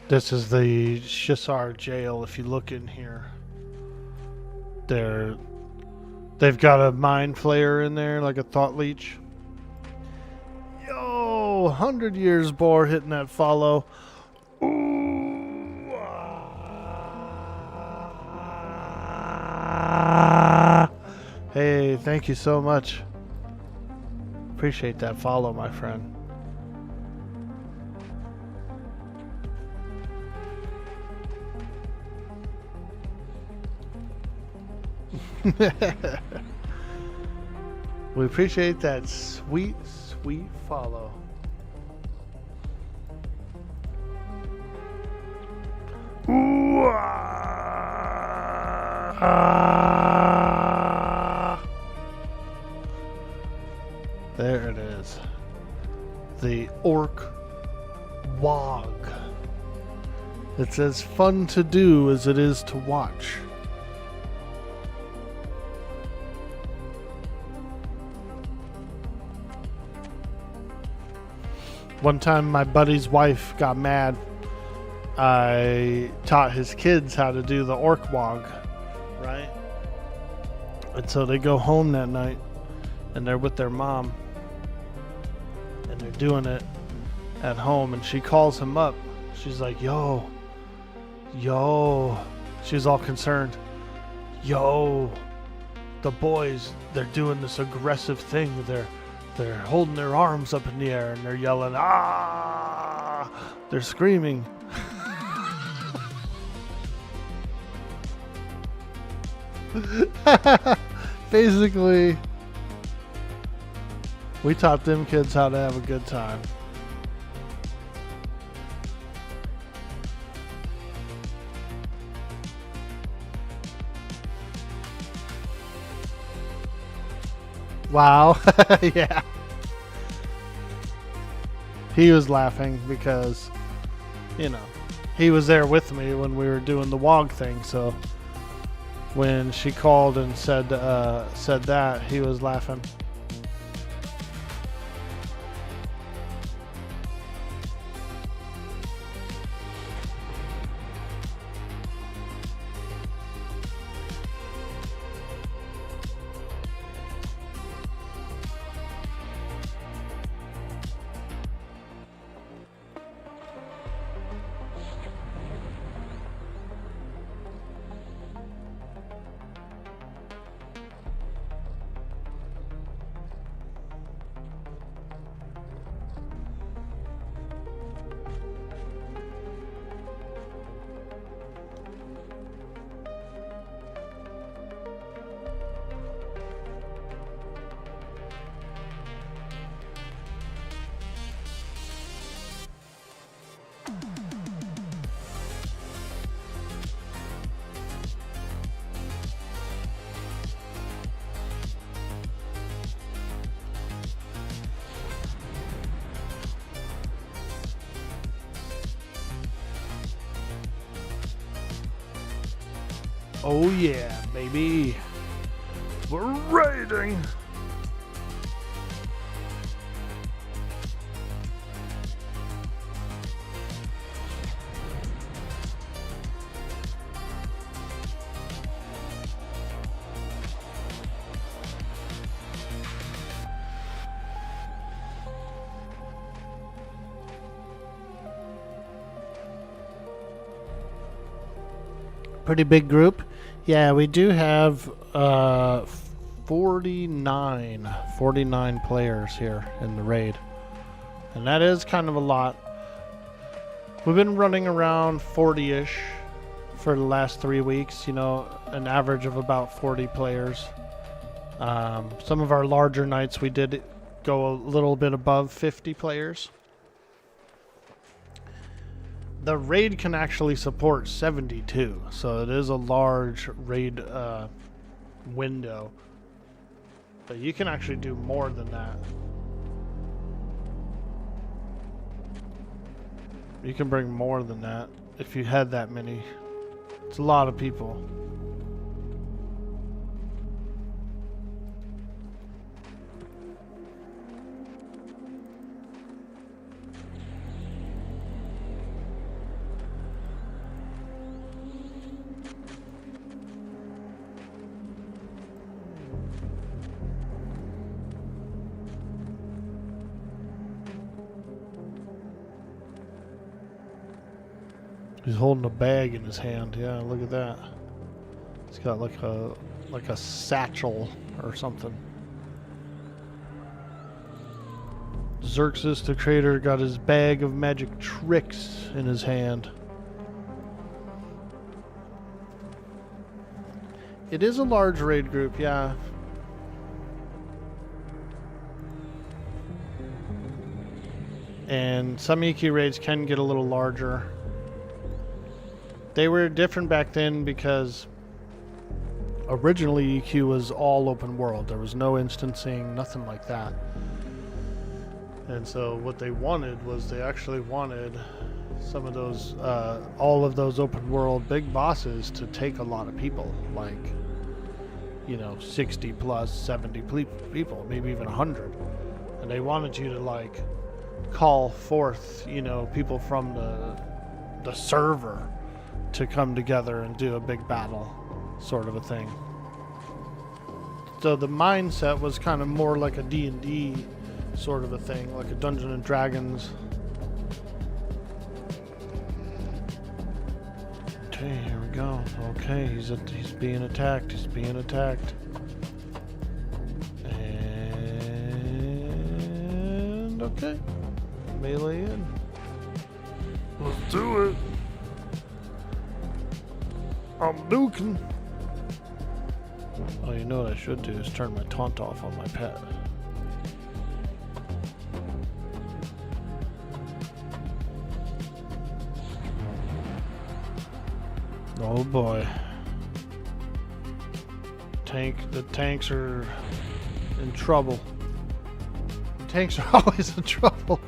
This is the Shisar jail. If you look in here, they've got a mind flayer in there, like a thought leech. Yo, 100 years boar hitting that follow. Ooh, Hey, thank you so much. Appreciate that follow, my friend. We appreciate that sweet, sweet follow. Ooh, There it is. The Ork Wog. It's as fun to do as it is to watch. One time my buddy's wife got mad. I taught his kids how to do the Ork Wog, right? And so they go home that night and they're with their mom and they're doing it at home, and she calls him up. She's like, yo, she was all concerned. Yo, the boys, they're doing this aggressive thing. They're holding their arms up in the air and they're yelling, ah! They're screaming. Basically, we taught them kids how to have a good time. Wow. Yeah. He was laughing because, you know, he was there with me when we were doing the WOG thing, so when she called and said that, he was laughing. Oh yeah, baby. We're raiding. Pretty big group. Yeah, we do have 49 players here in the raid. And that is kind of a lot. We've been running around 40-ish for the last 3 weeks, you know, an average of about 40 players. Some of our larger nights we did go a little bit above 50 players. The raid can actually support 72, so it is a large raid window. But you can actually do more than that. You can bring more than that if you had that many. It's a lot of people. He's holding a bag in his hand. Yeah, look at that. He's got like a satchel or something. Xerxes the Creator got his bag of magic tricks in his hand. It is a large raid group, yeah. And some EQ raids can get a little larger. They were different back then because originally EQ was all open world. There was no instancing, nothing like that. And so what they wanted was they actually wanted some of those, all of those open world big bosses to take a lot of people, like, you know, 60 plus 70 people, maybe even 100. And they wanted you to like call forth, you know, people from the server to come together and do a big battle, sort of a thing. So the mindset was kind of more like a D&D sort of a thing, like a Dungeons and Dragons. Okay, here we go. Okay, he's being attacked. He's being attacked. And okay, melee in. Let's do it. I'm duking. Oh, you know what I should do is turn my taunt off on my pet. Oh boy. The tanks are in trouble. Tanks are always in trouble.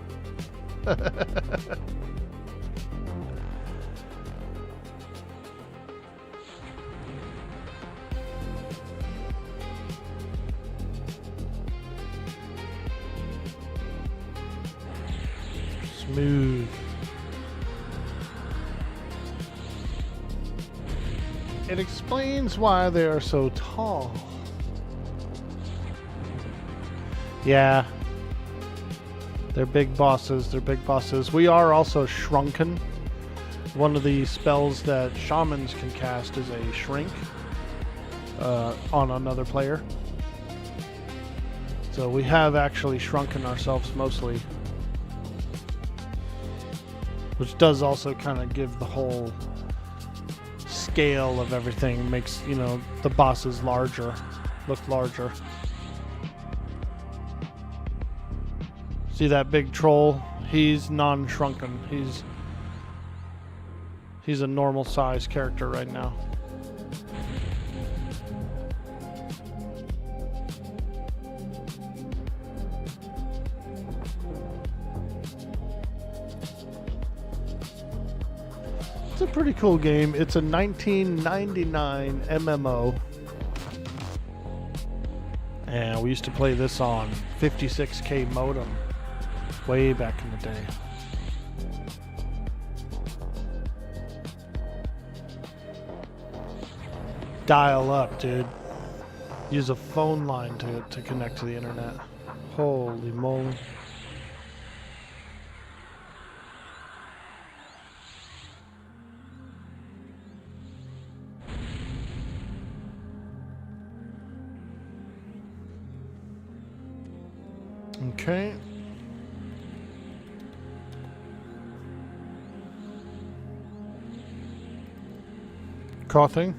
Smooth. It explains why they are so tall. Yeah. They're big bosses. They're big bosses. We are also shrunken. One of the spells that shamans can cast is a shrink on another player. So we have actually shrunken ourselves mostly. Which does also kind of give the whole scale of everything, makes, you know, the bosses larger, look larger. See that big troll? He's non-shrunken. He's a normal size character right now. It's a pretty cool game. It's a 1999 MMO. And we used to play this on 56K modem way back in the day. Dial up, dude. Use a phone line to connect to the internet. Holy moly. Okay. Coughing.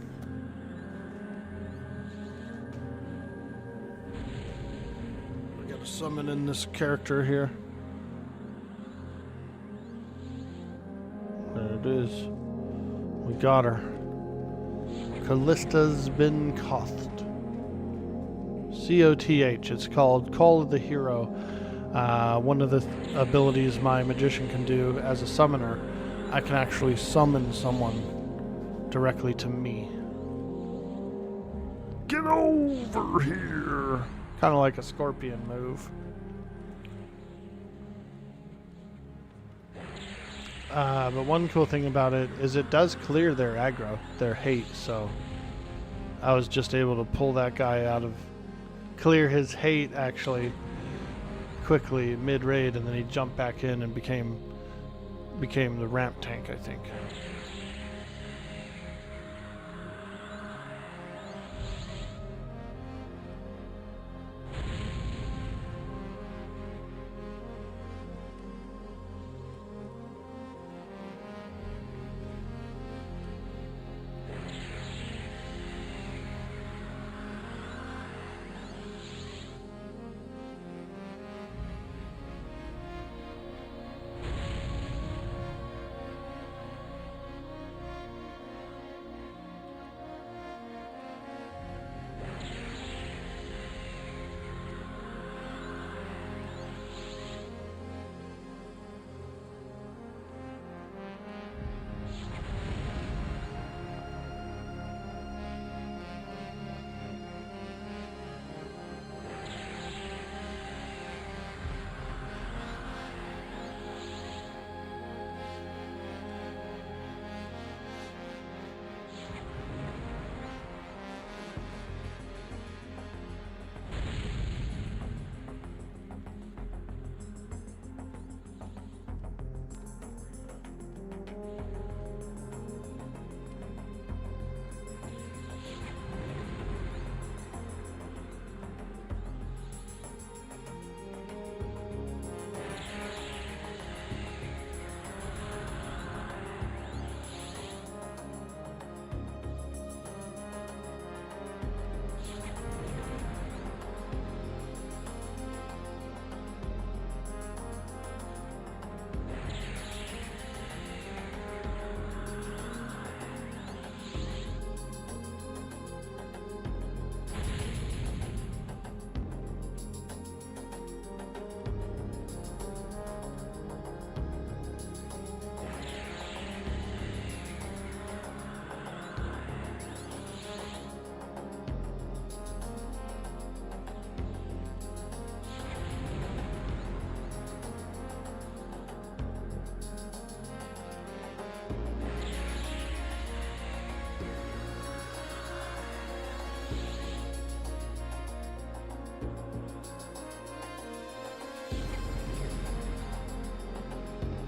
We gotta summon in this character here. There it is. We got her. Callista's been cothed. COTH. It's called Call of the Hero. One of the abilities my magician can do as a summoner. I can actually summon someone directly to me. Get over here! Kind of like a scorpion move. But one cool thing about it is it does clear their aggro, their hate, so I was just able to pull that guy out of, clear his hate actually quickly mid-raid, and then he jumped back in and became the ramp tank, I think.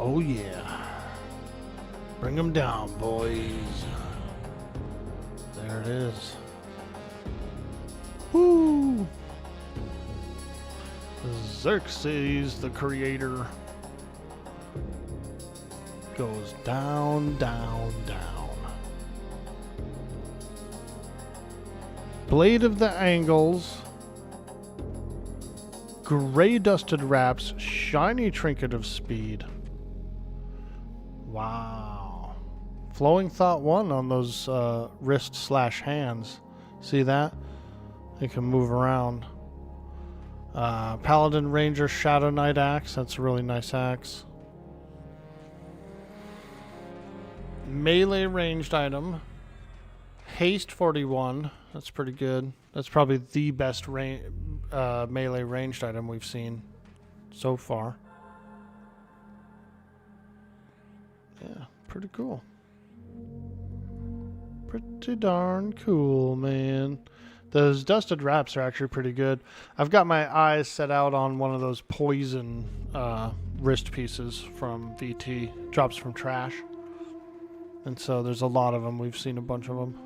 Oh yeah. Bring them down, boys. There it is. Woo! Xerxes, the creator, goes down, down, down. Blade of the Angles, Gray Dusted Wraps, Shiny Trinket of Speed. Wow. Flowing Thought 1 on those wrist/hands. See that? They can move around. Paladin Ranger Shadow Knight Axe. That's a really nice axe. Melee ranged item. Haste 41. That's pretty good. That's probably the best melee ranged item we've seen so far. Yeah, pretty cool. Pretty darn cool, man. Those dusted wraps are actually pretty good. I've got my eyes set out on one of those poison wrist pieces from VT. Drops from trash. And so there's a lot of them. We've seen a bunch of them.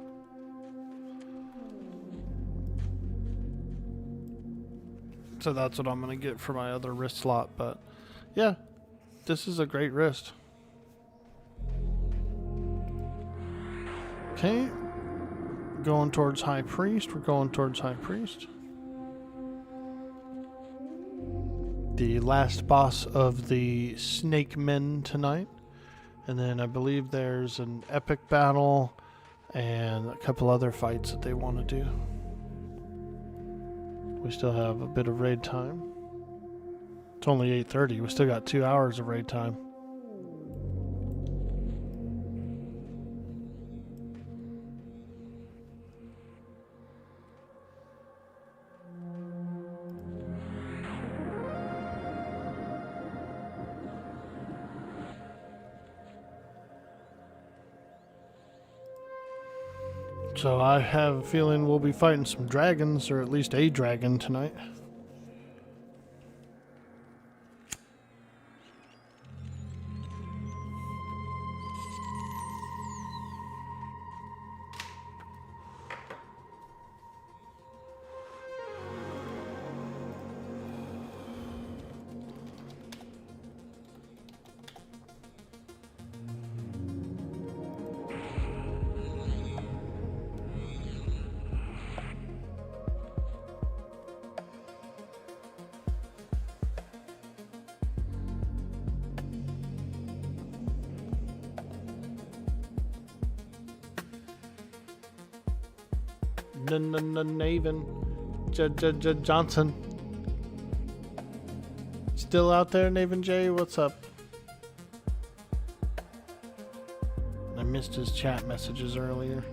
So that's what I'm going to get for my other wrist slot. But yeah, this is a great wrist. Okay. Going towards High Priest. We're going towards High Priest. The last boss of the Snake Men tonight. And then I believe there's an epic battle and a couple other fights that they want to do. We still have a bit of raid time. It's only 8:30. We still got 2 hours of raid time. So I have a feeling we'll be fighting some dragons, or at least a dragon tonight. Naven Johnson. Still out there, Naven J? What's up? I missed his chat messages earlier.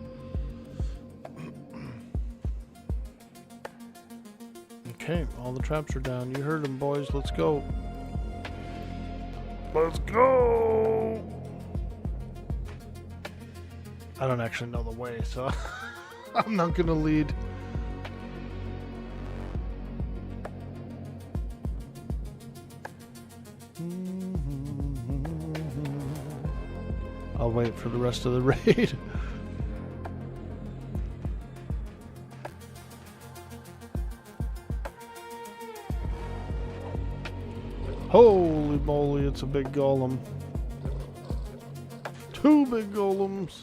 Okay, all the traps are down. You heard them, boys. Let's go. Let's go! I don't actually know the way, so I'm not gonna lead. I'll wait for the rest of the raid. Holy moly, it's a big golem. Two big golems.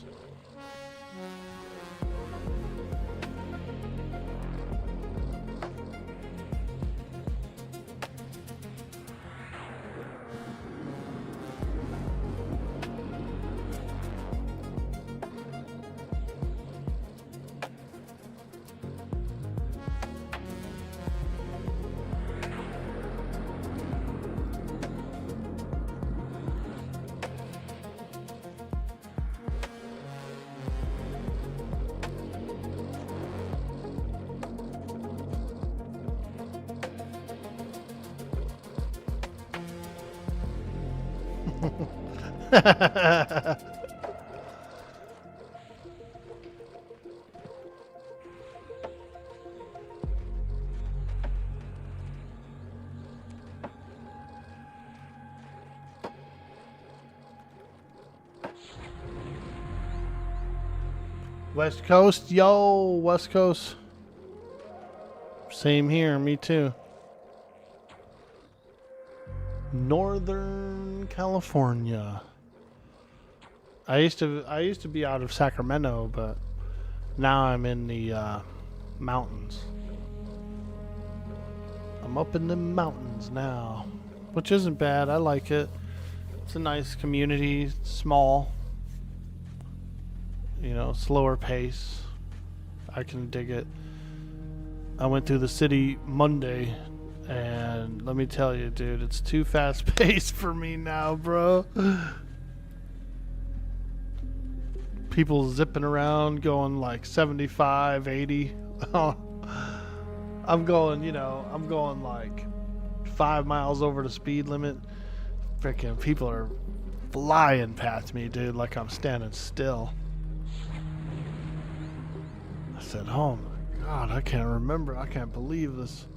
West Coast, yo, West Coast. Same here, me too. Northern California. I used to be out of Sacramento, but now I'm in the mountains. I'm up in the mountains now, which isn't bad. I like it. It's a nice community, small. You know, slower pace. I can dig it. I went through the city Monday, and let me tell you, dude, it's too fast paced for me now, bro. People zipping around going like 75, 80. I'm going like 5 miles over the speed limit. Freaking people are flying past me, dude, like I'm standing still. I said, oh my God, I can't remember. I can't believe this.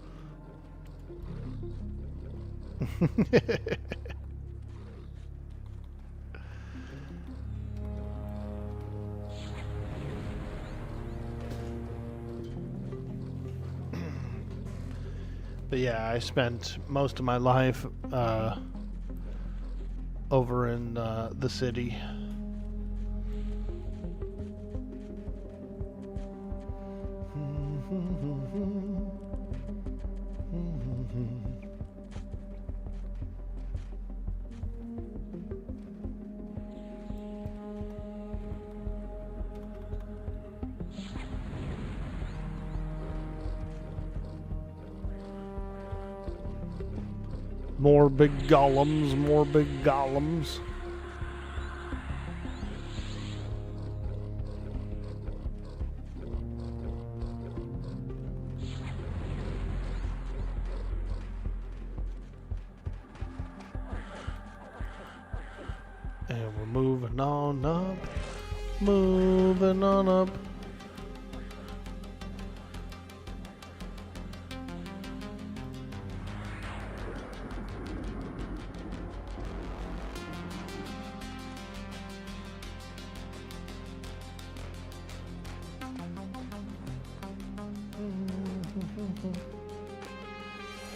But yeah, I spent most of my life over in the city. More big golems, more big golems. And we're moving on up, moving on up.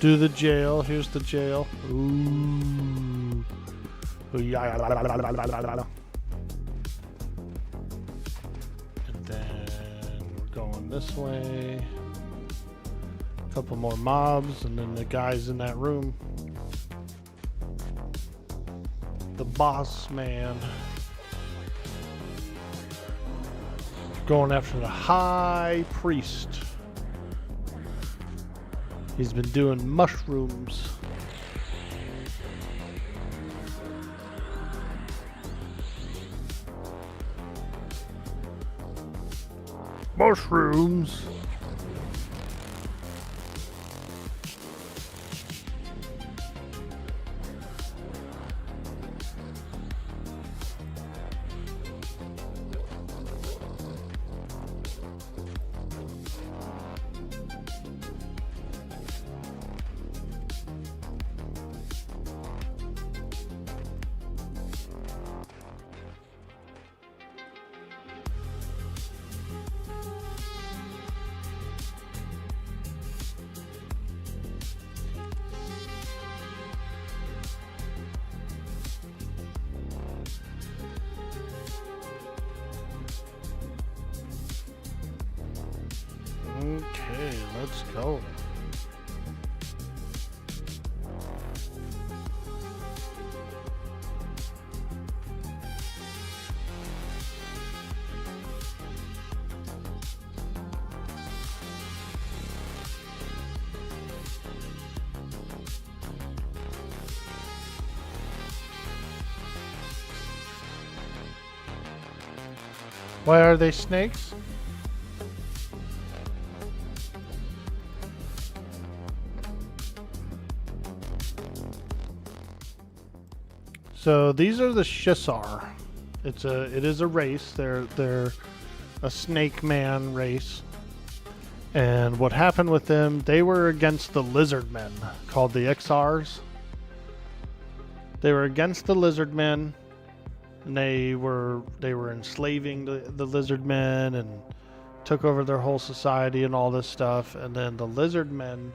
Do the jail. Here's the jail. Ooh. Ooh, yeah. And then we're going this way. A couple more mobs, and then the guys in that room. The boss man. Going after the high priest. He's been doing mushrooms. Mushrooms. Okay, let's go. Why are they snakes? So these are the Shissar. It is a race. They're a snake man race. And what happened with them? They were against the lizard men called the XRs. They were against the lizard men, and they were enslaving the lizard men and took over their whole society and all this stuff. And then the lizard men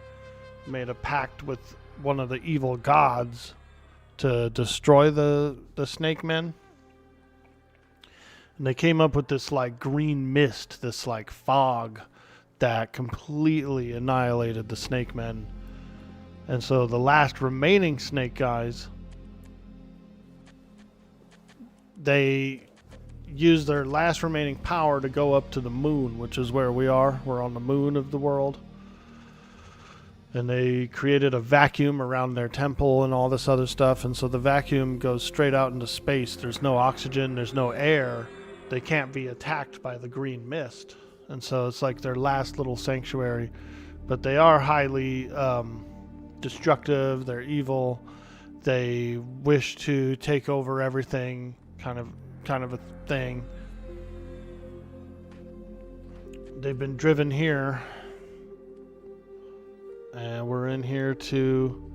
made a pact with one of the evil gods to destroy the snake men. And they came up with this like green mist, this like fog that completely annihilated the snake men. And so the last remaining snake guys, they used their last remaining power to go up to the moon, which is where we are. We're on the moon of the world. And they created a vacuum around their temple and all this other stuff. And so the vacuum goes straight out into space. There's no oxygen. There's no air. They can't be attacked by the green mist. And so it's like their last little sanctuary. But they are highly destructive. They're evil. They wish to take over everything, kind of a thing. They've been driven here. And we're in here to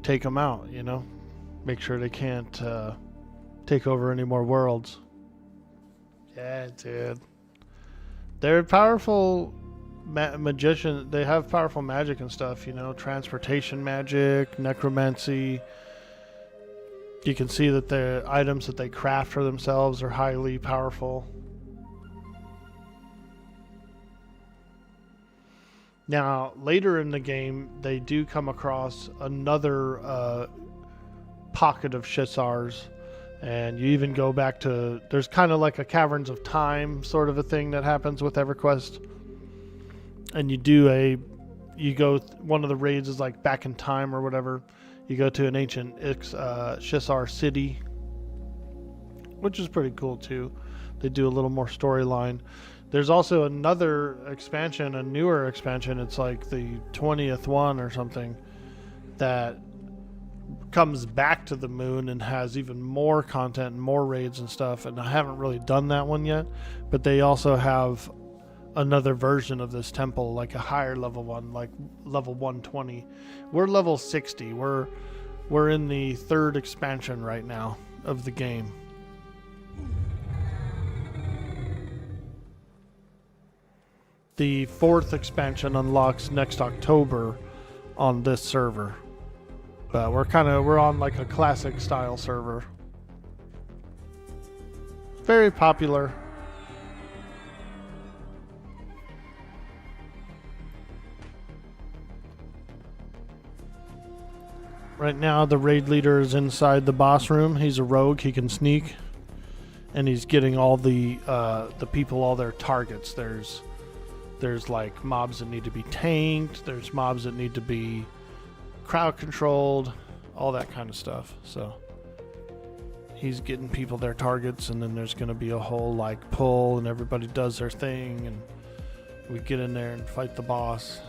take them out, you know? Make sure they can't take over any more worlds. Yeah, dude. They're powerful magician. They have powerful magic and stuff, you know? Transportation magic, necromancy. You can see that the items that they craft for themselves are highly powerful. Now, later in the game, they do come across another pocket of Shissars, and you even go back to... There's kind of like a Caverns of Time sort of a thing that happens with EverQuest. And you go... One of the raids is like back in time or whatever. You go to an ancient Shissar city, which is pretty cool too. They do a little more storyline. There's also another expansion, a newer expansion. It's like the 20th one or something that comes back to the moon and has even more content and more raids and stuff. And I haven't really done that one yet, but they also have another version of this temple, like a higher level one, like level 120. We're level 60. We're in the third expansion right now of the game. The fourth expansion unlocks next October, on this server. But we're on like a classic style server. Very popular. Right now the raid leader is inside the boss room. He's a rogue, he can sneak. And he's getting all the people all their targets. There's like mobs that need to be tanked, there's mobs that need to be crowd controlled, all that kind of stuff. So he's getting people their targets, and then there's going to be a whole like pull, and everybody does their thing, and we get in there and fight the boss.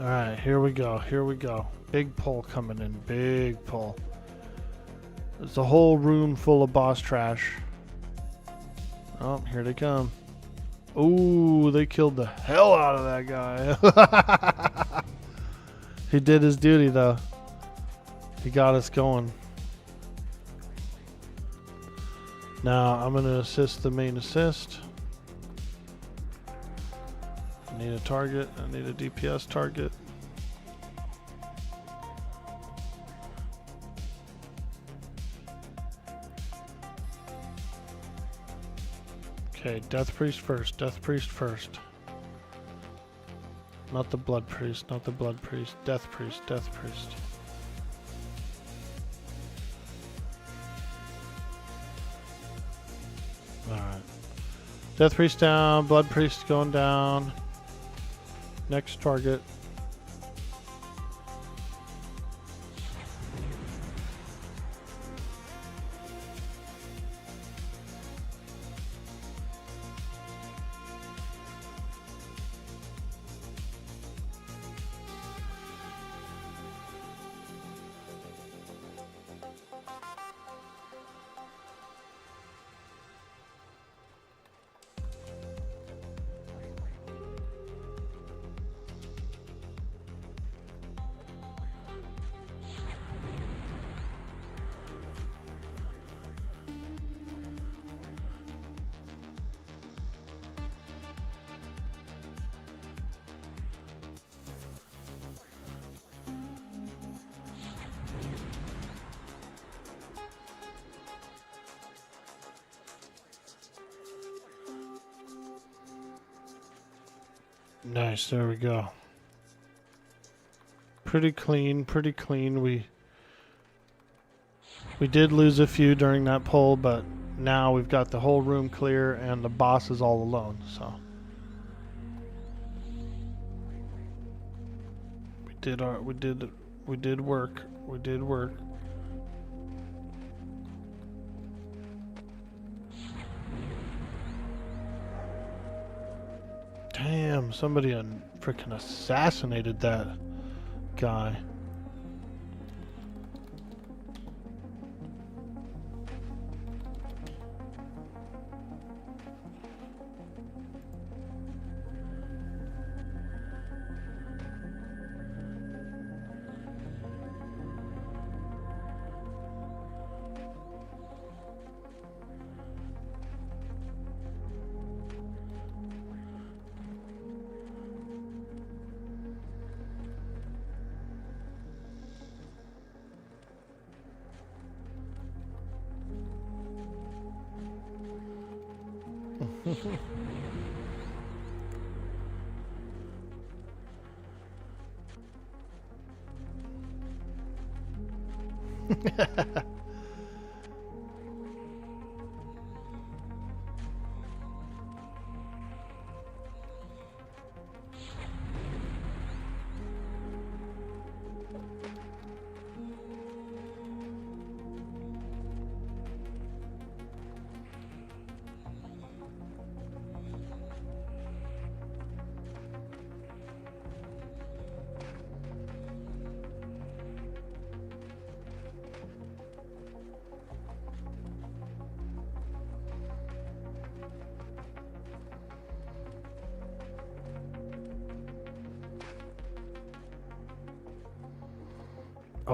Alright, here we go, here we go. Big pull coming in, big pull. There's a whole room full of boss trash. Oh, here they come. Ooh, they killed the hell out of that guy. He did his duty though. He got us going. Now I'm going to assist the main assist. I need a target. I need a DPS target. Okay, Death Priest first. Death Priest first. Not the Blood Priest. Not the Blood Priest. Death Priest. Death Priest. Alright. Death Priest down. Blood Priest going down. Next target. Nice, there we go. Pretty clean, pretty clean. We did lose a few during that pull, but now we've got the whole room clear and the boss is all alone, so. We did work. We did work. Damn, somebody freaking assassinated that guy.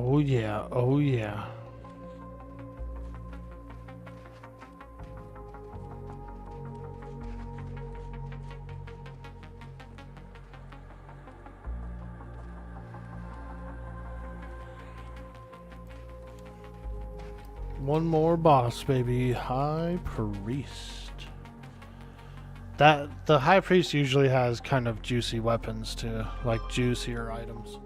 Oh yeah, oh yeah. One more boss, baby. High Priest. The High Priest usually has kind of juicy weapons too, like juicier items.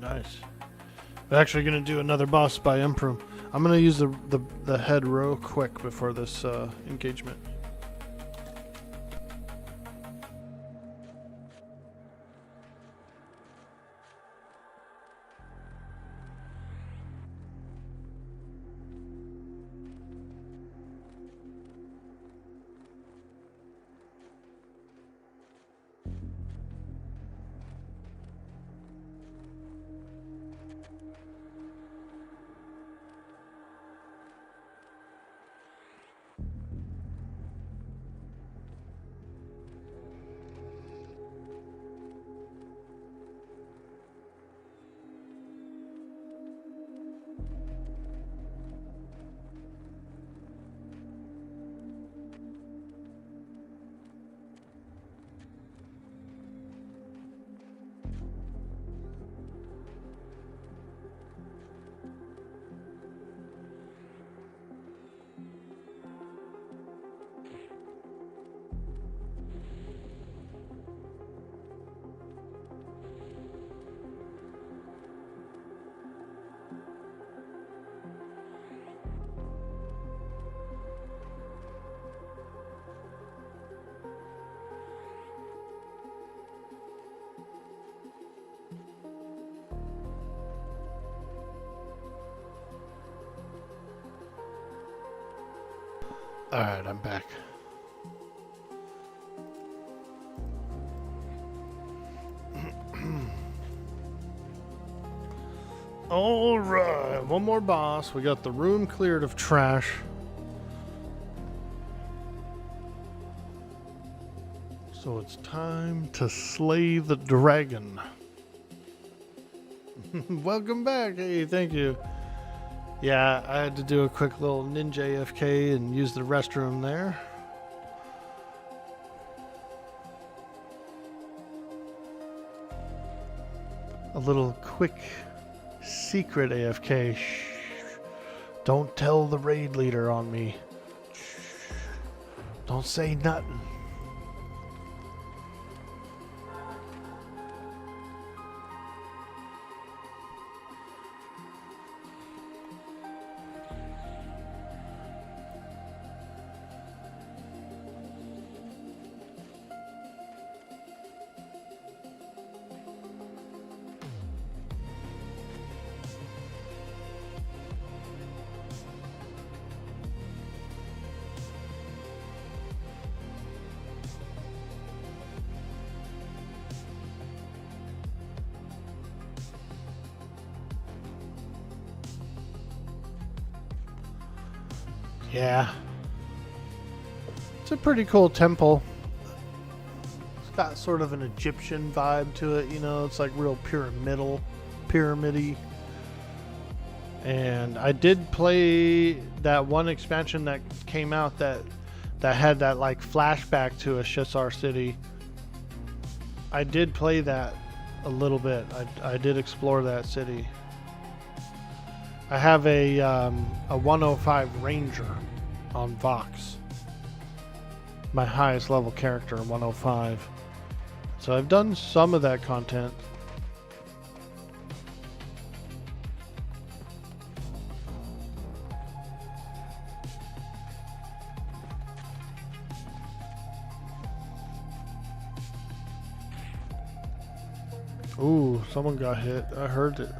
Nice. We're actually going to do another boss by Emperor. I'm going to use the head real quick before this engagement. Alright, I'm back. Alright, one more boss. We got the room cleared of trash. So it's time to slay the dragon. Welcome back. Hey, thank you. Yeah, I had to do a quick little ninja AFK and use the restroom there. A little quick secret AFK. Shh. Don't tell the raid leader on me. Shh. Don't say nothing. Yeah. It's a pretty cool temple. It's got sort of an Egyptian vibe to it, you know, it's like real pyramidy. And I did play that one expansion that came out that had that like flashback to a Shasar city. I did play that a little bit. I did explore that city. I have a 105 Ranger on Vox. My highest level character, 105. So I've done some of that content. Ooh, someone got hit. I heard it.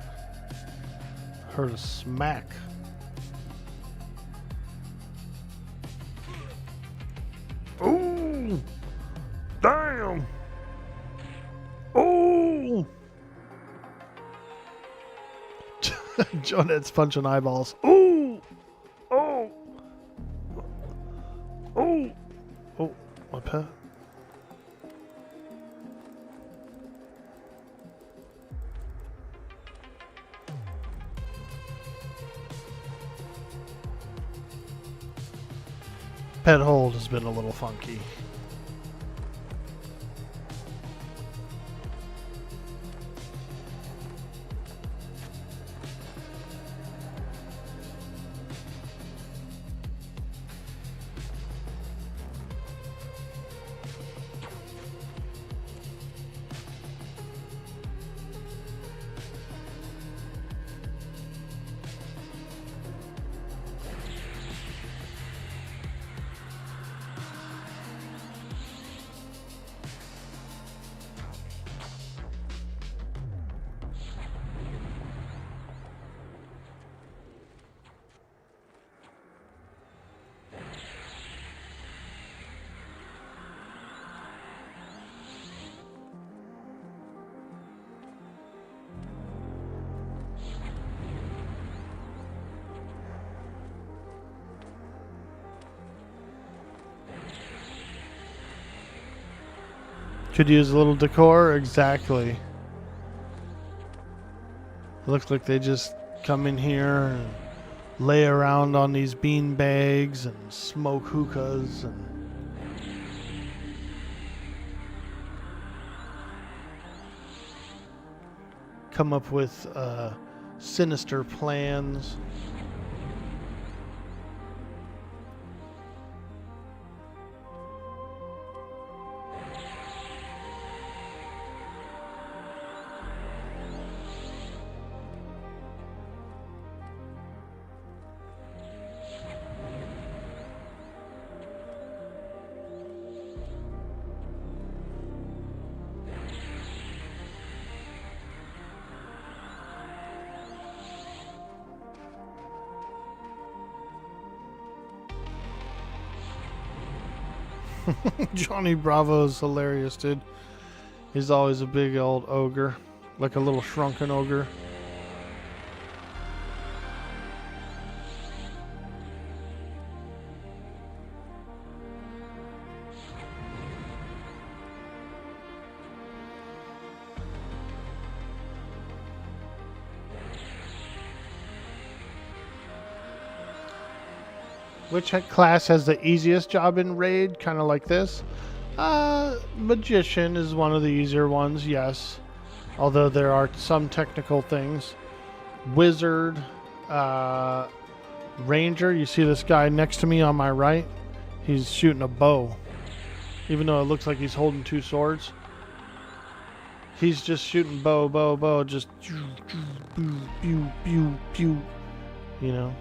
Heard a smack. Ooh! Damn! Ooh! Jonette's punching eyeballs. Ooh! Oh! Oh! Oh, my pet. Pet hold has been a little funky. Could use a little decor, exactly. It looks like they just come in here and lay around on these bean bags and smoke hookahs and come up with sinister plans. Johnny Bravo's hilarious, dude. He's always a big old ogre, like a little shrunken ogre. Which class has the easiest job in Raid? Kind of like this. Magician is one of the easier ones, yes. Although there are some technical things. Wizard, Ranger. You see this guy next to me on my right? He's shooting a bow. Even though it looks like he's holding two swords. He's just shooting bow. Just pew, pew, pew. You know.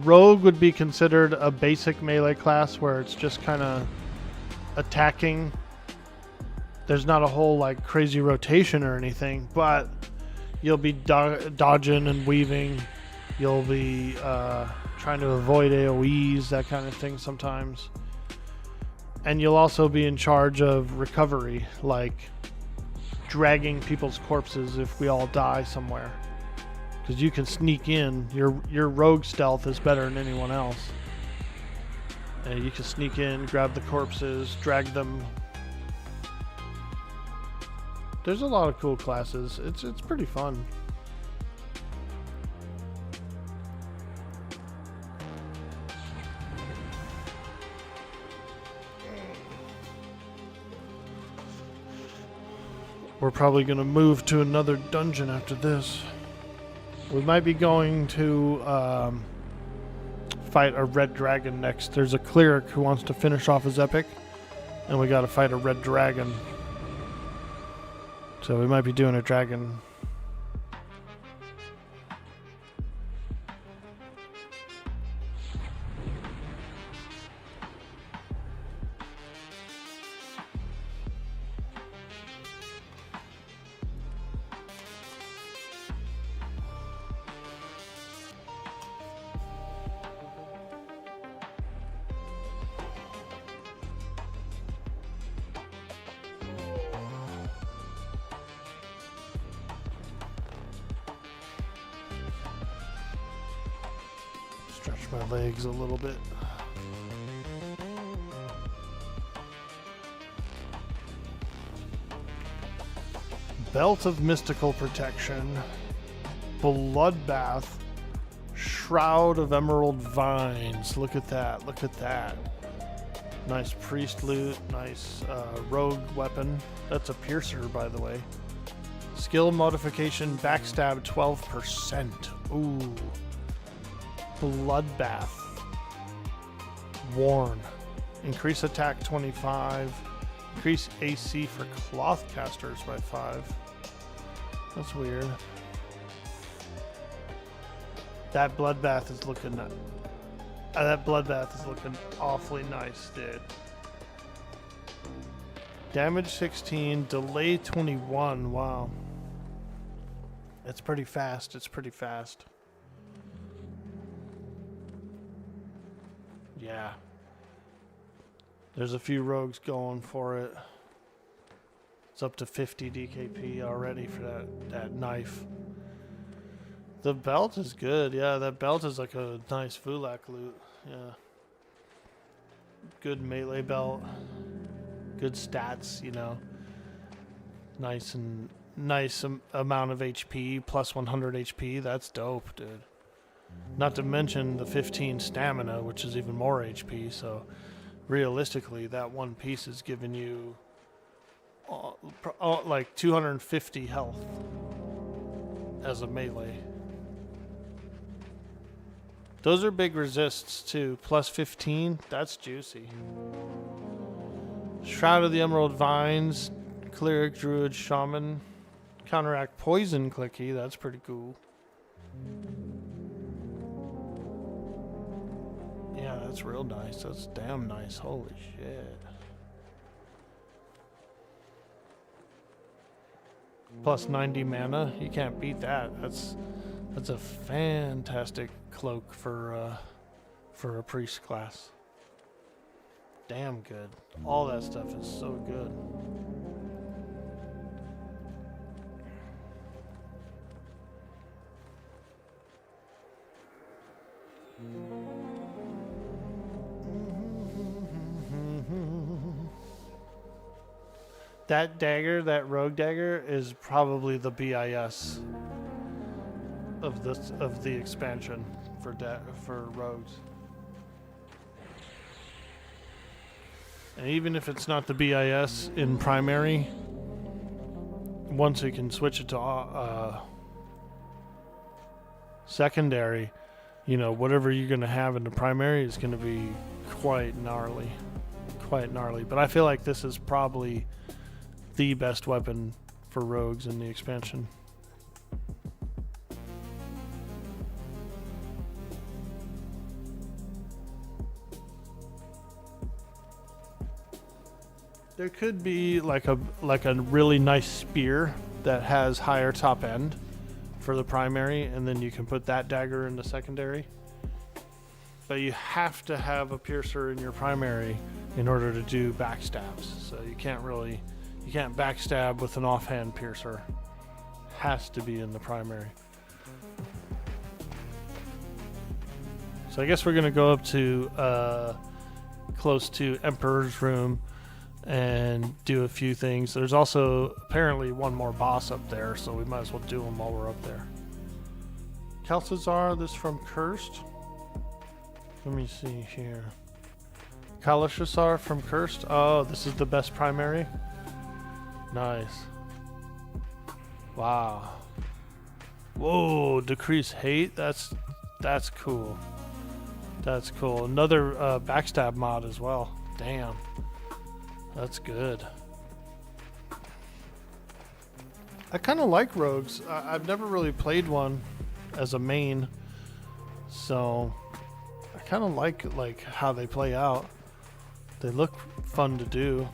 Rogue would be considered a basic melee class where it's just kind of attacking. There's not a whole like crazy rotation or anything, but you'll be dodging and weaving. You'll be trying to avoid AoEs, that kind of thing sometimes. And you'll also be in charge of recovery, like dragging people's corpses if we all die somewhere. Because you can sneak in. Your rogue stealth is better than anyone else. And you can sneak in, grab the corpses, drag them. There's a lot of cool classes. It's pretty fun. we're probably going to move to another dungeon after this. We might be going to fight a red dragon next. There's a cleric who wants to finish off his epic, and we got to fight a red dragon. So we might be doing a dragon. Stretch my legs a little bit. Belt of Mystical Protection, Bloodbath, Shroud of Emerald Vines. Look at that, look at that. Nice priest loot, nice rogue weapon. That's a piercer, by the way. Skill modification, backstab 12%. Ooh. Bloodbath. Worn. Increase attack 25. Increase AC for cloth casters by 5. That's weird. That bloodbath is looking awfully nice, dude. Damage 16, delay 21. Wow. It's pretty fast. It's pretty fast. Yeah. There's a few rogues going for it. It's up to 50 DKP already for that knife. The belt is good. Yeah, that belt is like a nice Fulak loot. Yeah. Good melee belt. Good stats, you know. Nice amount of HP, plus 100 HP. That's dope, dude. Not to mention the 15 stamina, which is even more HP. So realistically, that one piece is giving you like 250 health as a melee. Those are big resists too. Plus 15, that's juicy. Shroud of the Emerald Vines, Cleric, Druid, Shaman. Counteract Poison Clicky, that's pretty cool. Yeah, that's real nice. That's damn nice. Holy shit. Plus 90 mana. You can't beat that. That's a fantastic cloak for a priest class. Damn good. All that stuff is so good. That dagger, that rogue dagger, is probably the BIS of the expansion for rogues. And even if it's not the BIS in primary, once you can switch it to secondary, you know, whatever you're going to have in the primary is going to be quite gnarly. Quite gnarly. But I feel like this is probably the best weapon for rogues in the expansion. There could be like a really nice spear that has higher top end for the primary, and then you can put that dagger in the secondary. But you have to have a piercer in your primary in order to do backstabs. So you can't backstab with an offhand piercer. Has to be in the primary. So I guess we're gonna go up to close to Emperor's Room and do a few things. There's also apparently one more boss up there, so we might as well do them while we're up there. Kalsazar, this from Cursed. Let me see here. Kalashasar from Cursed. Oh, this is the best primary. Nice. Wow. Whoa, decrease hate? That's cool. That's cool. Another backstab mod as well. Damn. That's good. I kind of like rogues. I've never really played one as a main, so I kind of like how they play out. They look fun to do.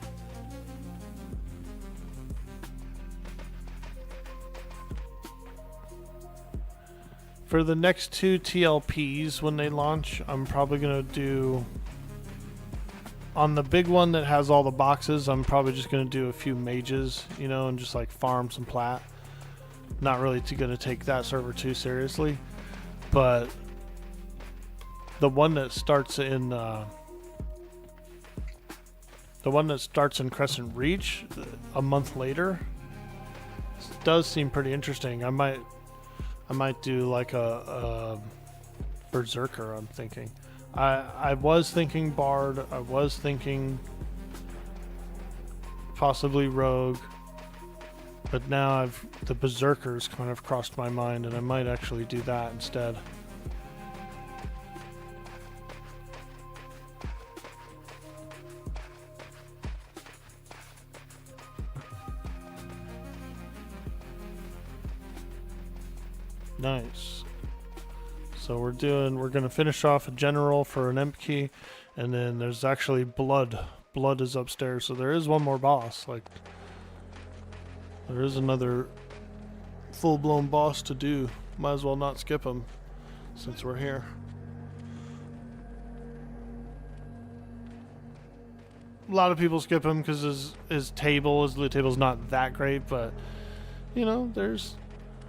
For the next 2 TLPs when they launch, I'm probably gonna do, on the big one that has all the boxes, I'm probably just gonna do a few mages, you know, and just like farm some plat. Not really gonna take that server too seriously, but the one that starts in Crescent Reach a month later does seem pretty interesting. I might do like a Berserker, I'm thinking. I was thinking Bard, I was thinking possibly Rogue, but now the Berserkers kind of crossed my mind, and I might actually do that instead. Nice. So we're gonna finish off a general for an imp key, and then there's actually blood. Blood is upstairs, so there is one more boss. Like, there is another full-blown boss to do. Might as well not skip him since we're here. A lot of people skip him because his loot table's not that great, but you know,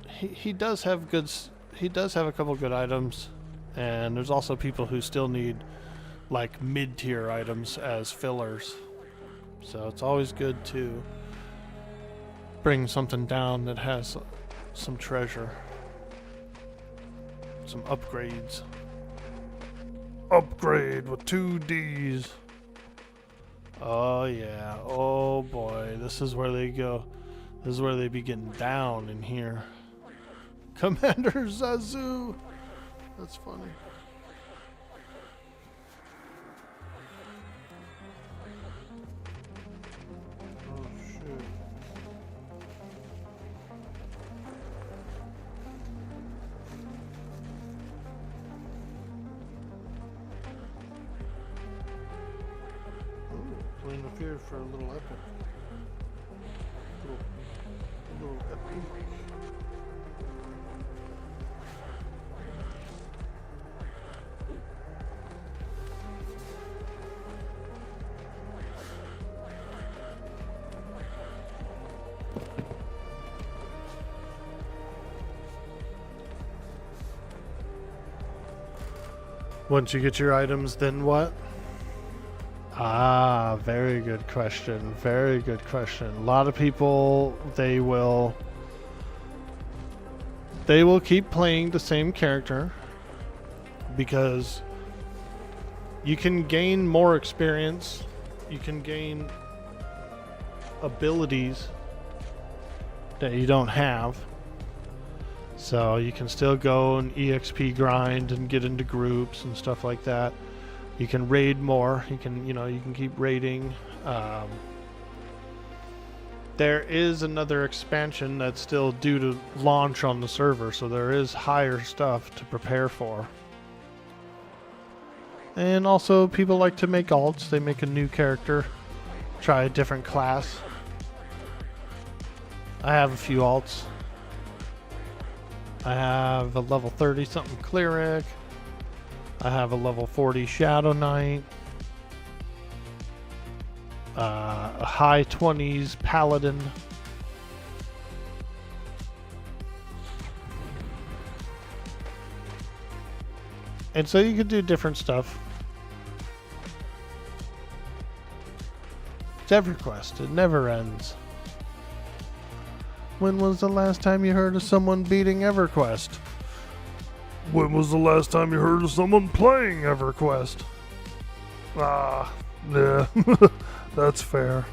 he does have a couple good items, and there's also people who still need like mid-tier items as fillers. So it's always good to bring something down that has some treasure, some upgrades. Upgrade with 2 Ds. Oh yeah. Oh boy. This is where they go. This is where they be getting down in here. Commander Zazu. That's funny. Oh shit. Ooh, playing the fear for a little epic. Little epic. Once you get your items, then what? Ah, very good question. Very good question. A lot of people, they will keep playing the same character because you can gain more experience, you can gain abilities that you don't have. So you can still go and EXP grind and get into groups and stuff like that. You can raid more. You can keep raiding. There is another expansion that's still due to launch on the server, so there is higher stuff to prepare for. And also, people like to make alts. They make a new character, try a different class. I have a few alts. I have a level 30 something cleric. I have a level 40 Shadow Knight. A high 20s Paladin. And so you can do different stuff. It's EverQuest. It never ends. When was the last time you heard of someone beating EverQuest? When was the last time you heard of someone playing EverQuest? Ah, yeah, that's fair.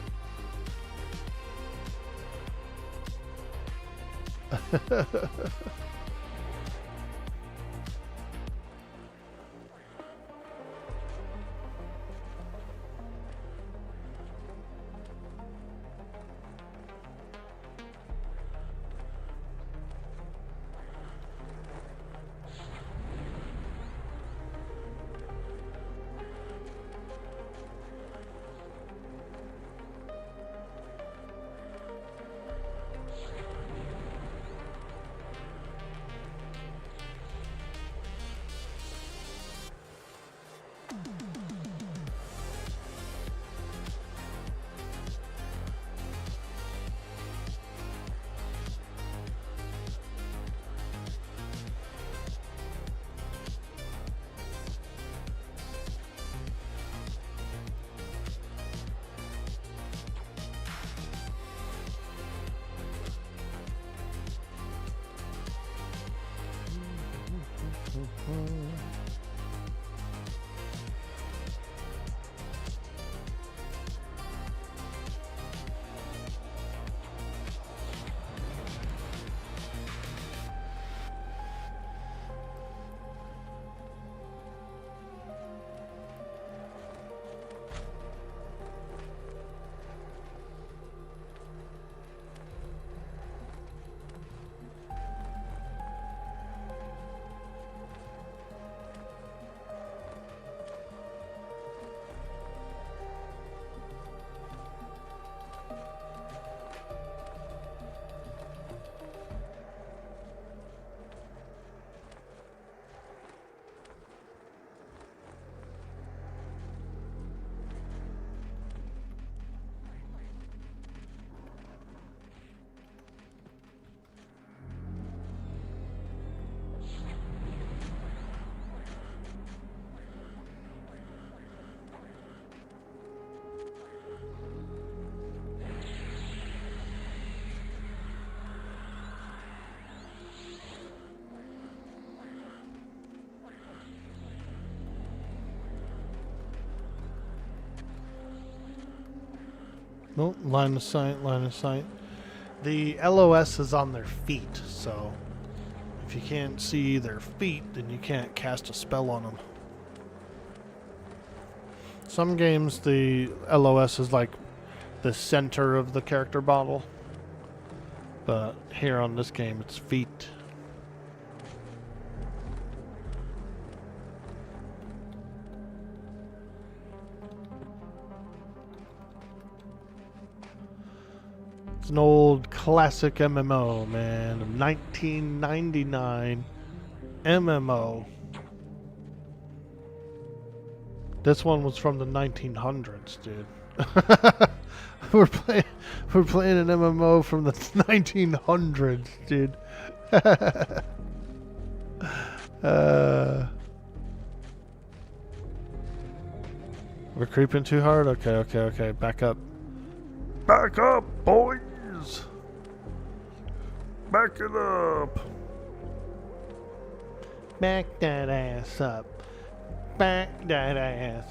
Nope, line of sight, line of sight. The LOS is on their feet, so if you can't see their feet, then you can't cast a spell on them. Some games, the LOS is like the center of the character model, but here on this game, it's feet. An old classic MMO, man. A 1999 MMO. This one was from the 1900s, dude. we're playing an MMO from the 1900s, dude. We're creeping too hard? Okay. Back up. Back up, boys! Back it up! Back that ass up. Back that ass.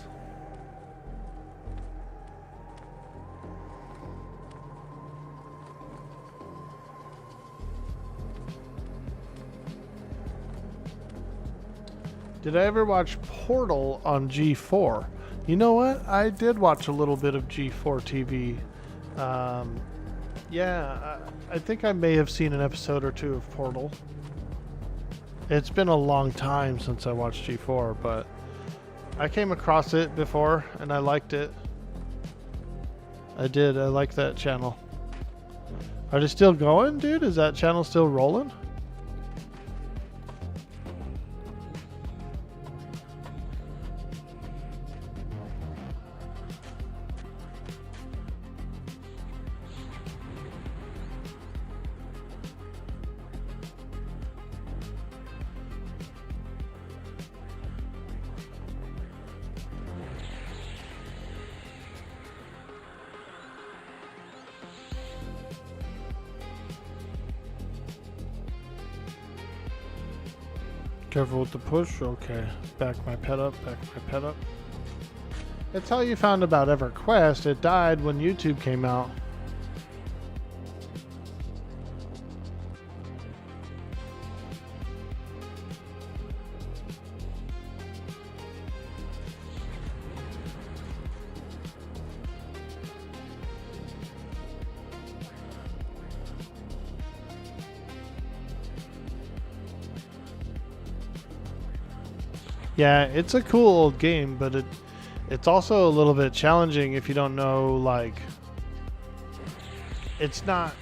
Did I ever watch Portal on G4? You know what? I did watch a little bit of G4 TV. Yeah, I think I may have seen an episode or two of Portal. It's been a long time since I watched G4, but I came across it before and I liked it. I did. I like that channel. Are they still going, dude? Is that channel still rolling? Careful with the push. Okay. Back my pet up. It's how you found about EverQuest. It died when YouTube came out. Yeah, it's a cool old game, but it's also a little bit challenging if you don't know, like, it's not,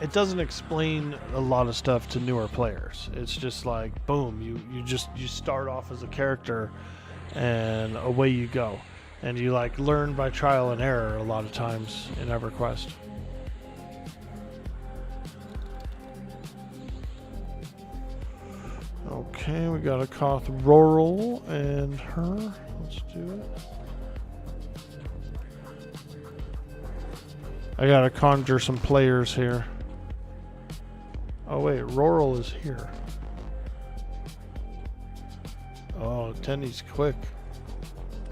it doesn't explain a lot of stuff to newer players. It's just like, boom, you start off as a character and away you go. And you like learn by trial and error a lot of times in EverQuest. Okay, we got a Koth Rural and her. Let's do it. I gotta conjure some players here. Oh wait, Rural is here. Oh, Tenny's quick.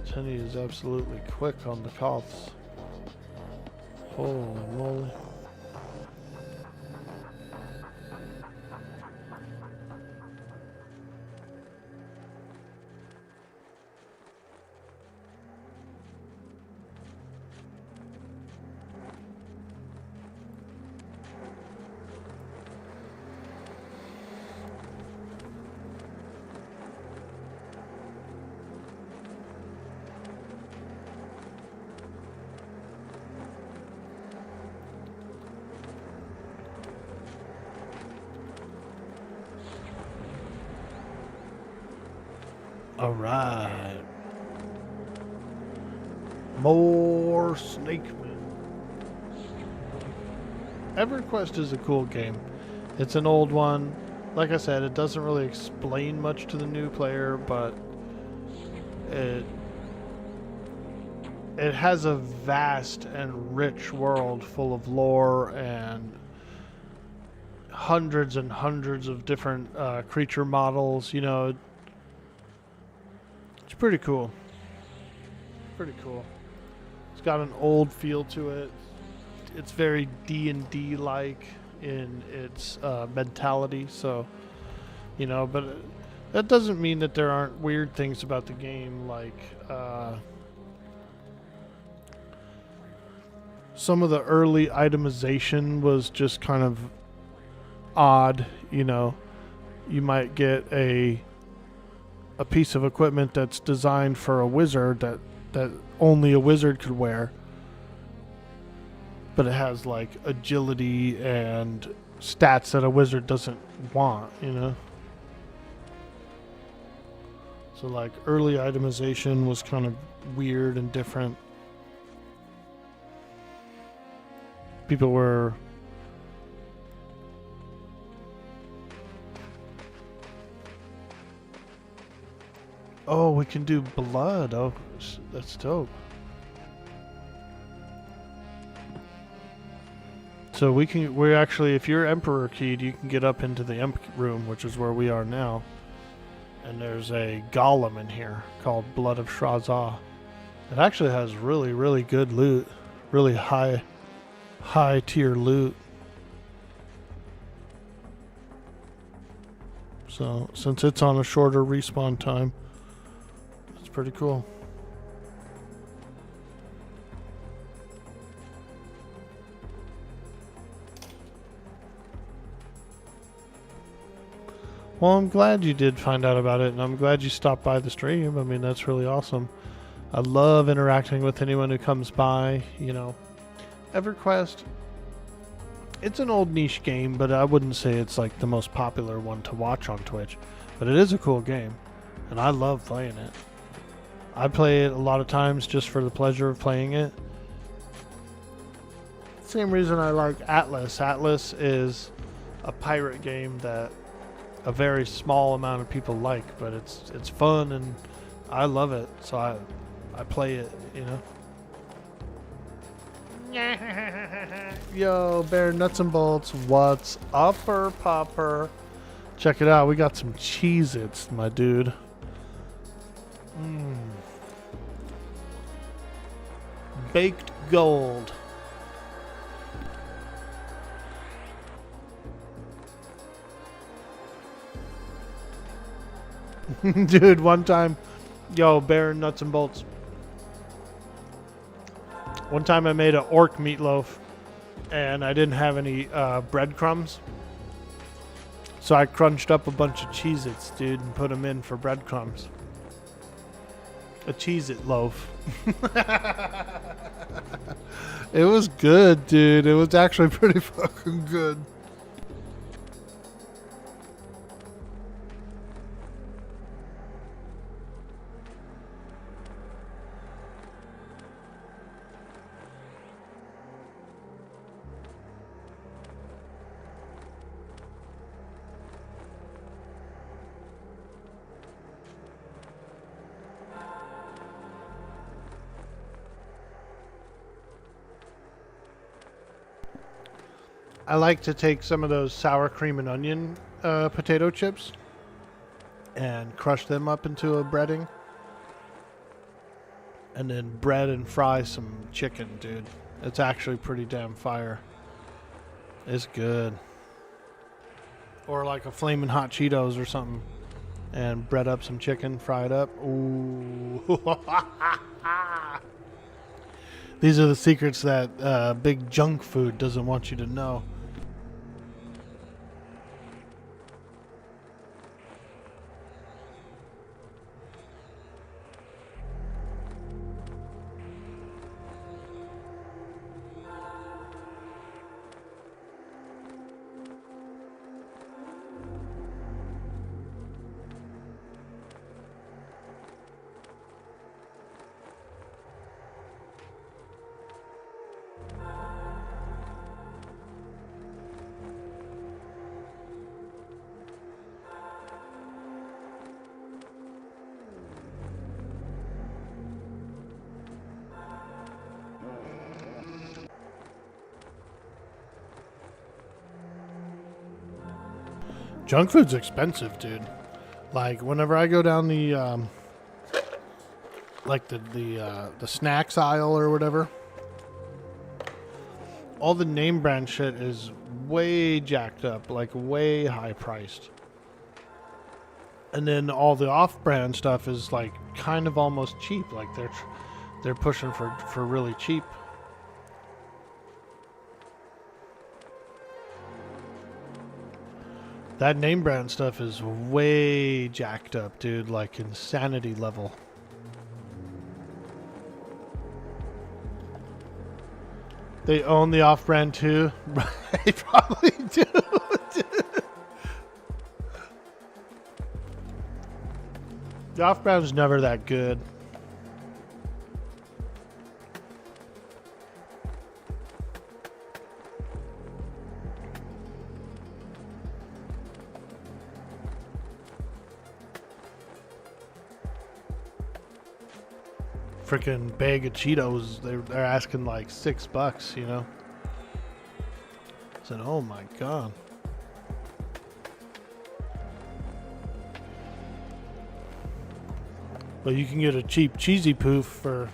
Tenny is absolutely quick on the Koths. Holy moly. Alright. More Snakemen. EverQuest is a cool game. It's an old one. Like I said, it doesn't really explain much to the new player, but it has a vast and rich world full of lore and hundreds and hundreds of different creature models. You know, it's pretty cool. Pretty cool. It's got an old feel to it. It's very D&D like in its mentality. So, you know, but that doesn't mean that there aren't weird things about the game, like some of the early itemization was just kind of odd. You know, you might get a piece of equipment that's designed for a wizard that only a wizard could wear, but it has like agility and stats that a wizard doesn't want, you know. So like early itemization was kind of weird and different. People were oh, we can do blood. Oh, that's dope. So we're actually, if you're Emperor keyed, you can get up into the Emp room, which is where we are now. And there's a golem in here called Blood of Shrazah. It actually has really, really good loot. Really high tier loot. So, since it's on a shorter respawn time, it's pretty cool. Well, I'm glad you did find out about it, and I'm glad you stopped by the stream. I mean, that's really awesome. I love interacting with anyone who comes by, you know. EverQuest, it's an old niche game, but I wouldn't say it's like the most popular one to watch on Twitch. But it is a cool game, and I love playing it. I play it a lot of times just for the pleasure of playing it. Same reason I like Atlas. Atlas is a pirate game that a very small amount of people like, but it's fun and I love it, so I play it, you know. Yo, Bear Nuts and Bolts, what's upper popper? Check it out, we got some Cheez-Its, my dude. Baked gold. Dude, one time, yo, Bear Nuts and Bolts. One time I made an orc meatloaf and I didn't have any breadcrumbs. So I crunched up a bunch of Cheez-Its, dude, and put them in for breadcrumbs. A Cheez-It loaf. It was good, dude. It was actually pretty fucking good. I like to take some of those sour cream and onion potato chips and crush them up into a breading. And then bread and fry some chicken, dude. It's actually pretty damn fire. It's good. Or like a flaming hot Cheetos or something. And bread up some chicken, fry it up. Ooh. These are the secrets that big junk food doesn't want you to know. Junk food's expensive, dude. Like whenever I go down the like the snacks aisle or whatever, all the name brand shit is way jacked up, like way high priced. And then all the off-brand stuff is like kind of almost cheap, like they're pushing for really cheap. That name brand stuff is way jacked up, dude, like insanity level. They own the off-brand too? They probably do. The off-brand's never that good. Freaking bag of Cheetos, they're asking like $6, you know? I said, oh my god. But you can get a cheap cheesy poof for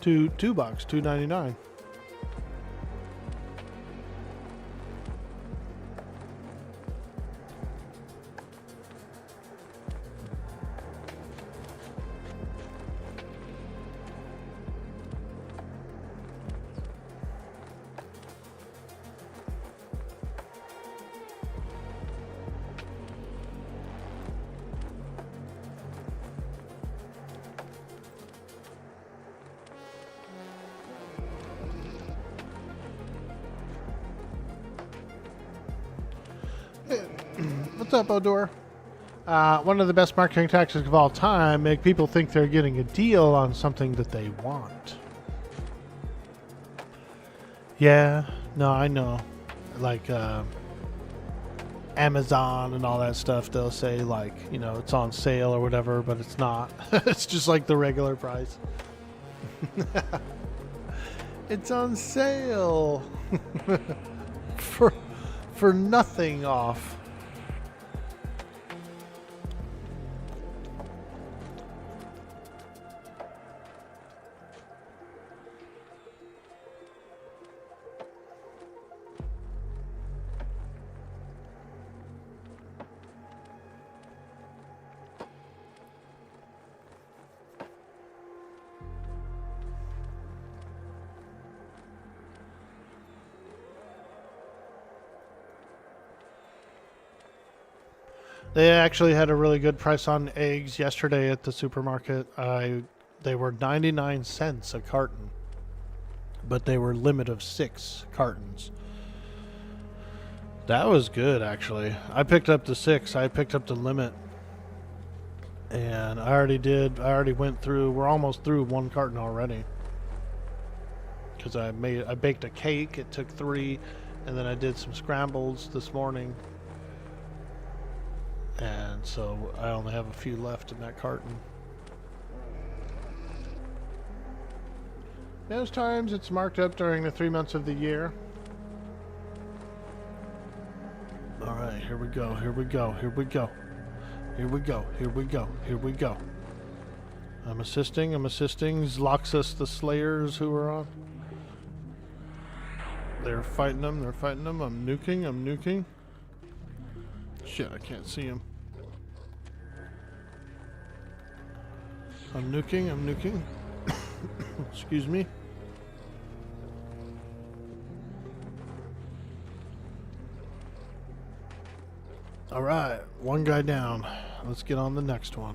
$2, $2.99. What's up, Odor? One of the best marketing tactics of all time, make people think they're getting a deal on something that they want. Yeah, no, I know. Like Amazon and all that stuff, they'll say like, you know, it's on sale or whatever, but it's not. It's just like the regular price. It's on sale for nothing off. They actually had a really good price on eggs yesterday at the supermarket. They were 99 cents a carton, but they were limit of 6 cartons. That was good, actually. I picked up the 6. I picked up the limit. And I already went through, we're almost through 1 carton already. Because I baked a cake, it took 3, and then I did some scrambles this morning. And so I only have a few left in that carton. Most times it's marked up during the 3 months of the year. Alright, here we go, here we go, here we go. Here we go, here we go, here we go. I'm assisting. Zloxus the Slayers who are on. They're fighting them, I'm nuking. Shit, I can't see him. I'm nuking. Excuse me. Alright, 1 guy down. Let's get on the next one.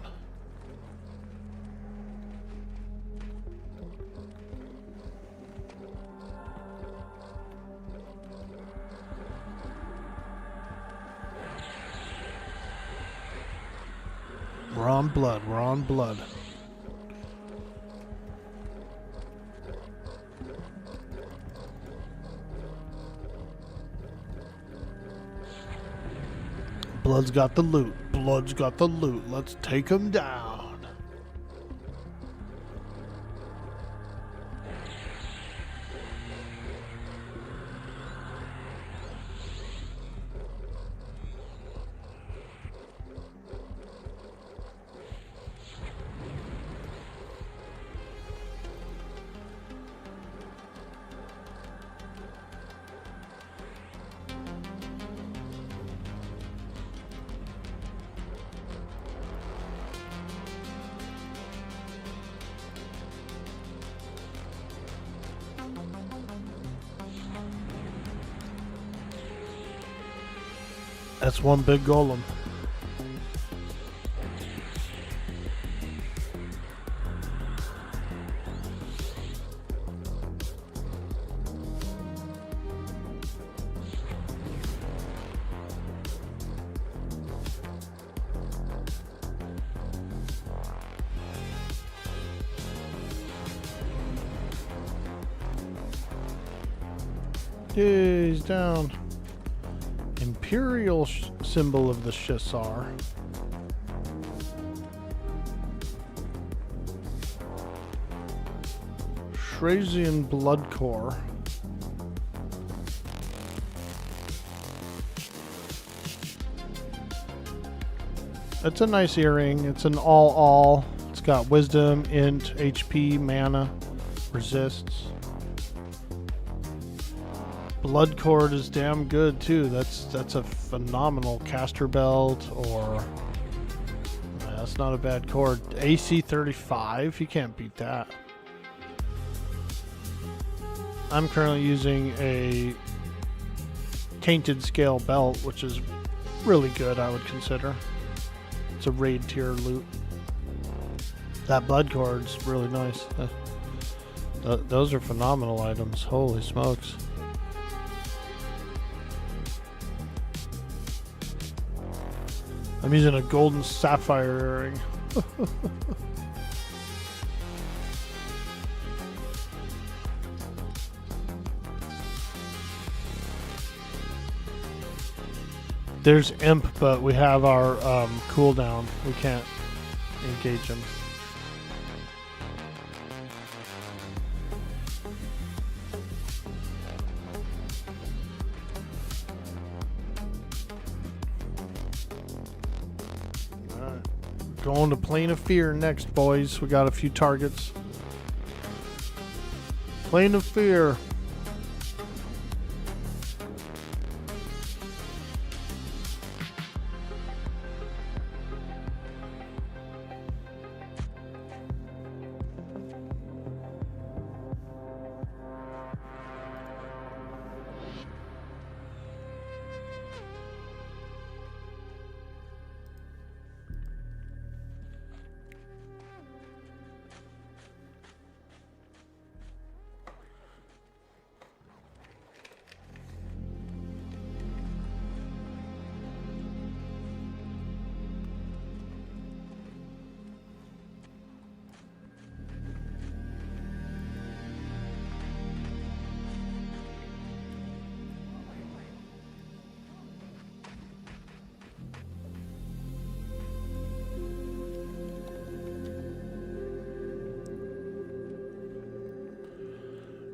We're on blood. Blood's got the loot. Let's take him down. That's 1 big golem. Yay, he's down. Imperial symbol of the Shasar. Shrasian blood core. It's a nice earring. It's an all. It's got wisdom, int, HP, mana, resists. Blood cord is damn good too. That's a phenomenal caster belt, or that's not a bad cord. AC 35, you can't beat that. I'm currently using a tainted scale belt, which is really good, I would consider. It's a raid tier loot. That blood cord's really nice. Those are phenomenal items. Holy smokes. I'm using a golden sapphire earring. There's imp, but we have our cooldown. We can't engage him. Going to Plane of Fear next, boys. We got a few targets. Plane of Fear.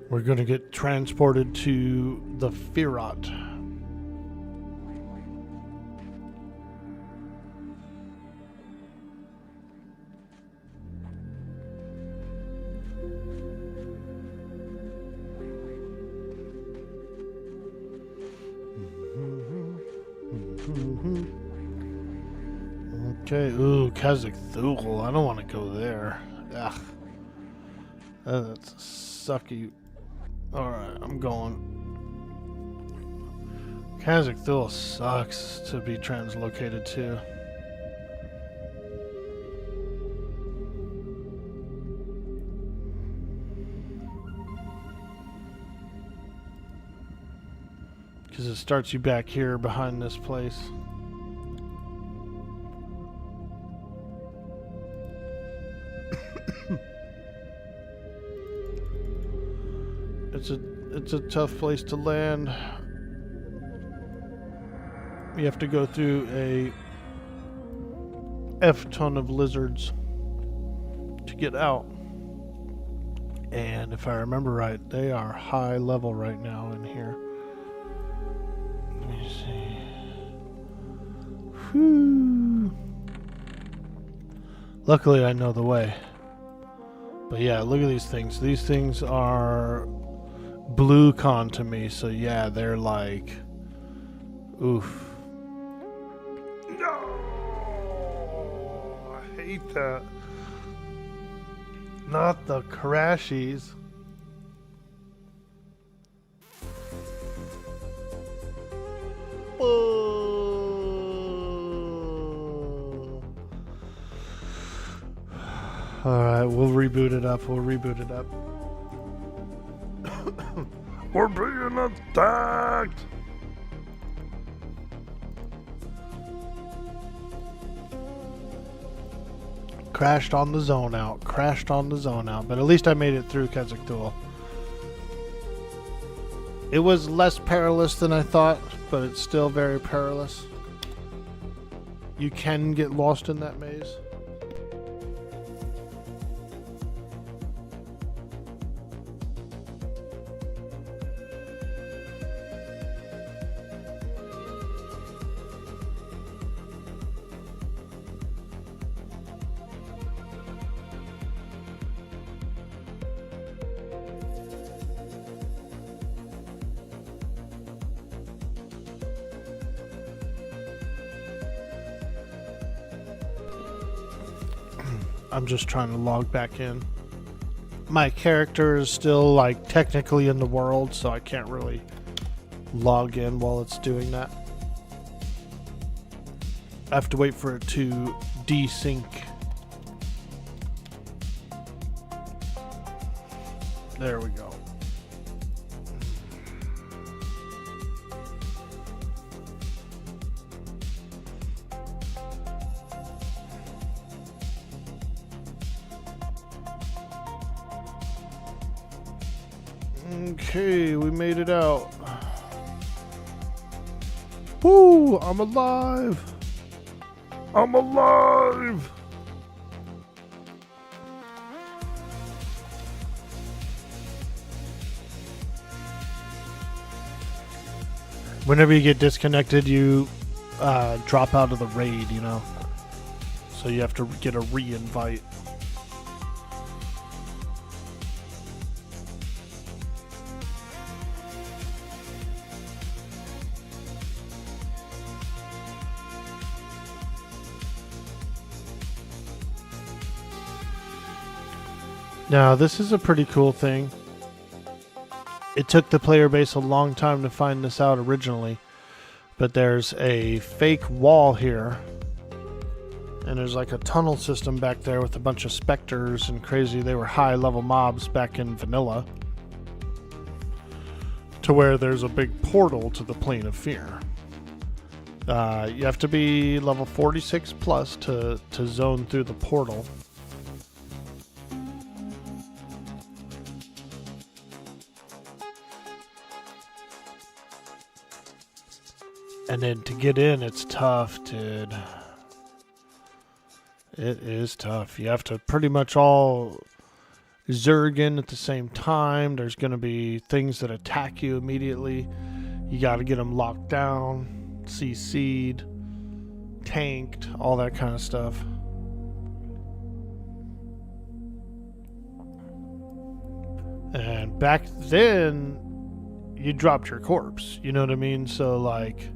We're going to get transported to the Firot. Okay, ooh, Kazakh-Thul. I don't want to go there. Ugh. That's sucky. Alright, I'm going. Kazakh-Thul sucks to be translocated to. Because it starts you back here behind this place. It's a tough place to land. You have to go through a F-ton of lizards to get out. And if I remember right, they are high level right now in here. Let me see. Whew. Luckily I know the way. But yeah, look at these things. These things are blue con to me, so yeah, they're like, oof. No, I hate that. Not the crashies. Oh. All right, we'll reboot it up. We're being attacked! Crashed on the zone out. But at least I made it through Kazakh-Thul. It was less perilous than I thought, but it's still very perilous. You can get lost in that maze. I'm just trying to log back in. My character is still like technically in the world, so I can't really log in while it's doing that. I have to wait for it to desync. There we go. Okay, we made it out. Woo! I'm alive! I'm alive! Whenever you get disconnected, you drop out of the raid, you know? So you have to get a re-invite. Now, this is a pretty cool thing. It took the player base a long time to find this out originally, but there's a fake wall here, and there's like a tunnel system back there with a bunch of specters and crazy. They were high-level mobs back in vanilla, to where there's a big portal to the Plane of Fear. You have to be level 46 plus to zone through the portal. And then to get in, it's tough, dude. It is tough. You have to pretty much all Zergen at the same time. There's going to be things that attack you immediately. You got to get them locked down, CC'd, tanked, all that kind of stuff. And back then, you dropped your corpse. You know what I mean? So like,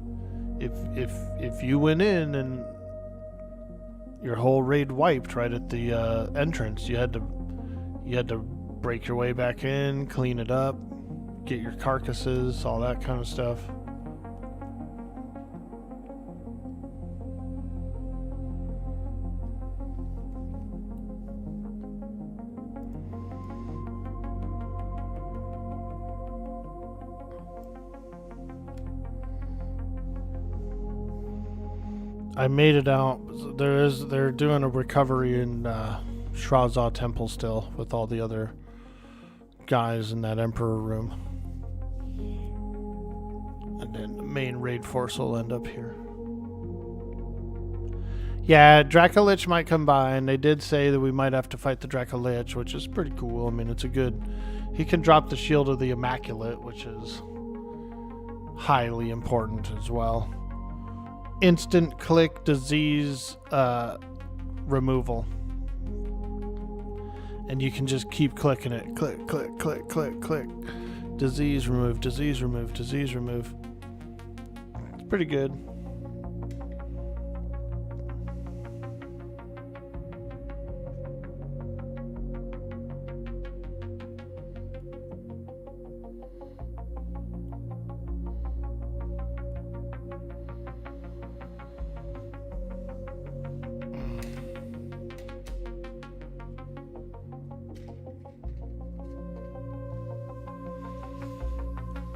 if you went in and your whole raid wiped right at the entrance, you had to break your way back in, clean it up, get your carcasses, all that kind of stuff. I made it out. They're doing a recovery in Shraza Temple still with all the other guys in that Emperor room. And then the main raid force will end up here. Yeah, Dracolich might come by, and they did say that we might have to fight the Dracolich, which is pretty cool. I mean, it's a good... He can drop the Shield of the Immaculate, which is highly important as well. Instant click disease removal. And you can just keep clicking it. Click, click, click, click, click. Disease remove, disease remove, disease remove. It's pretty good.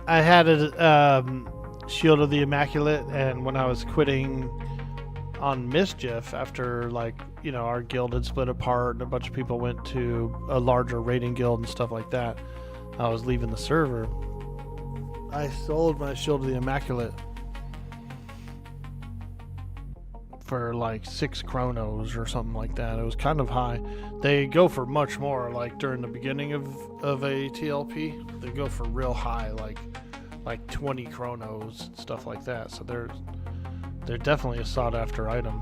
I had a Shield of the Immaculate, and when I was quitting on Mischief, after, like, you know, our guild had split apart and a bunch of people went to a larger raiding guild and stuff like that, I was leaving the server. I sold my Shield of the Immaculate for like 6 chronos or something like that. It was kind of high. They go for much more, like during the beginning of a TLP. They go for real high, like 20 chronos, stuff like that. So they're definitely a sought after item.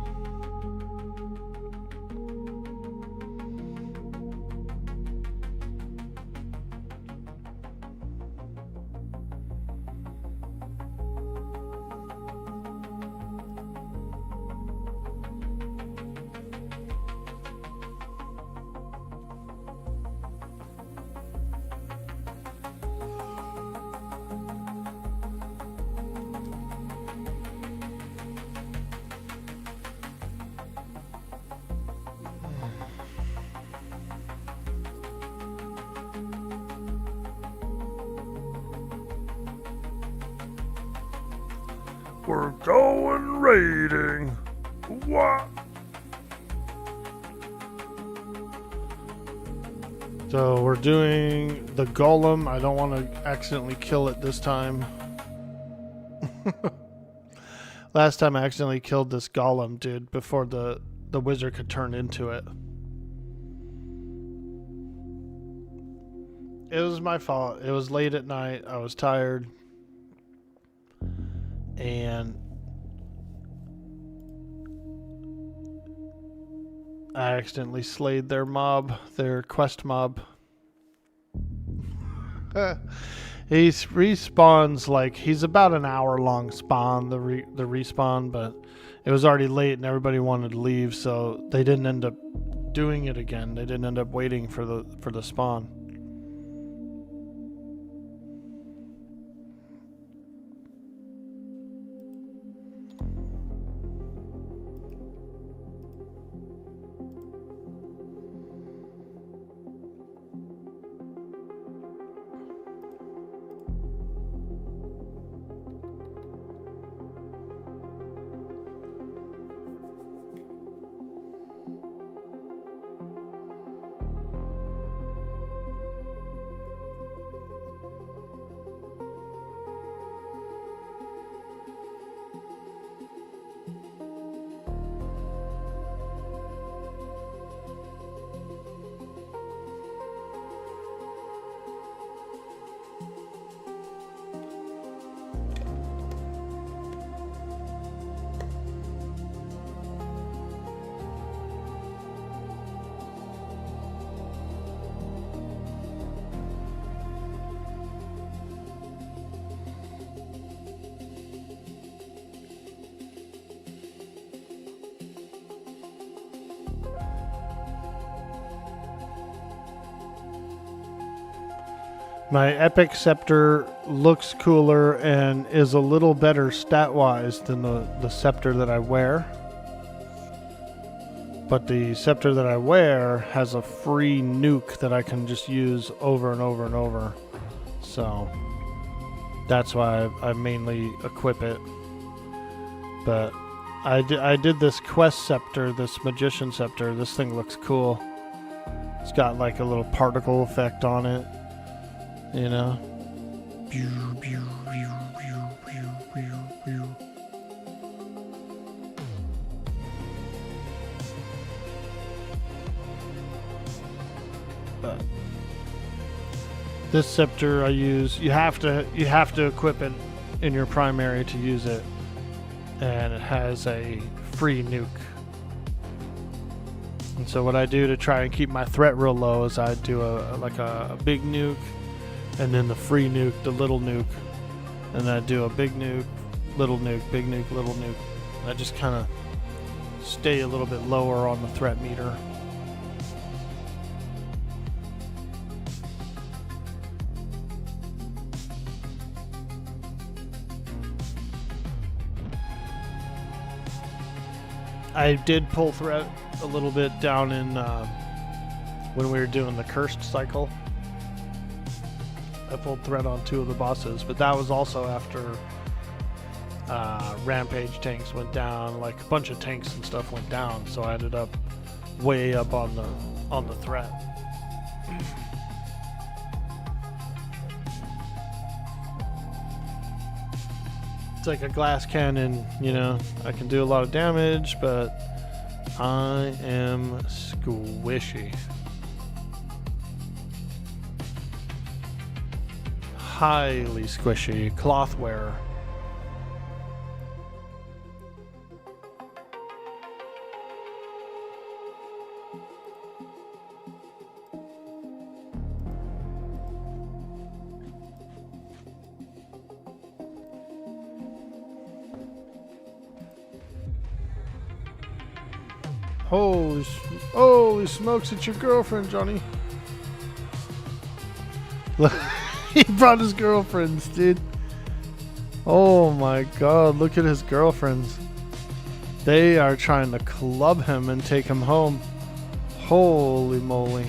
We're going raiding. What? So we're doing the golem. I don't want to accidentally kill it this time. Last time I accidentally killed this golem, dude, before the wizard could turn into it. It was my fault. It was late at night. I was tired. And I accidentally slayed their mob, their quest mob. He respawns like, he's about an hour long spawn, the respawn, but it was already late and everybody wanted to leave, so they didn't end up doing it again. They didn't end up waiting for the spawn. My Epic Scepter looks cooler and is a little better stat-wise than the Scepter that I wear. But the Scepter that I wear has a free nuke that I can just use over and over and over. So that's why I mainly equip it. But I did this Quest Scepter, this Magician Scepter. This thing looks cool. It's got like a little particle effect on it. You know? But this scepter I use, you have to equip it in your primary to use it, and it has a free nuke. And so what I do to try and keep my threat real low is I do a big nuke, and then the free nuke, the little nuke, and I do a big nuke, little nuke, big nuke, little nuke. I just kind of stay a little bit lower on the threat meter. I did pull threat a little bit down in when we were doing the cursed cycle. I pulled threat on 2 of the bosses, but that was also after rampage tanks went down, like a bunch of tanks and stuff went down, so I ended up way up on the threat. It's like a glass cannon, you know. I can do a lot of damage, but I am squishy. Highly squishy. Cloth wearer. Holy smokes, it's your girlfriend, Johnny. Look, he brought his girlfriends, dude. Oh my god, look at his girlfriends. They are trying to club him and take him home. Holy moly.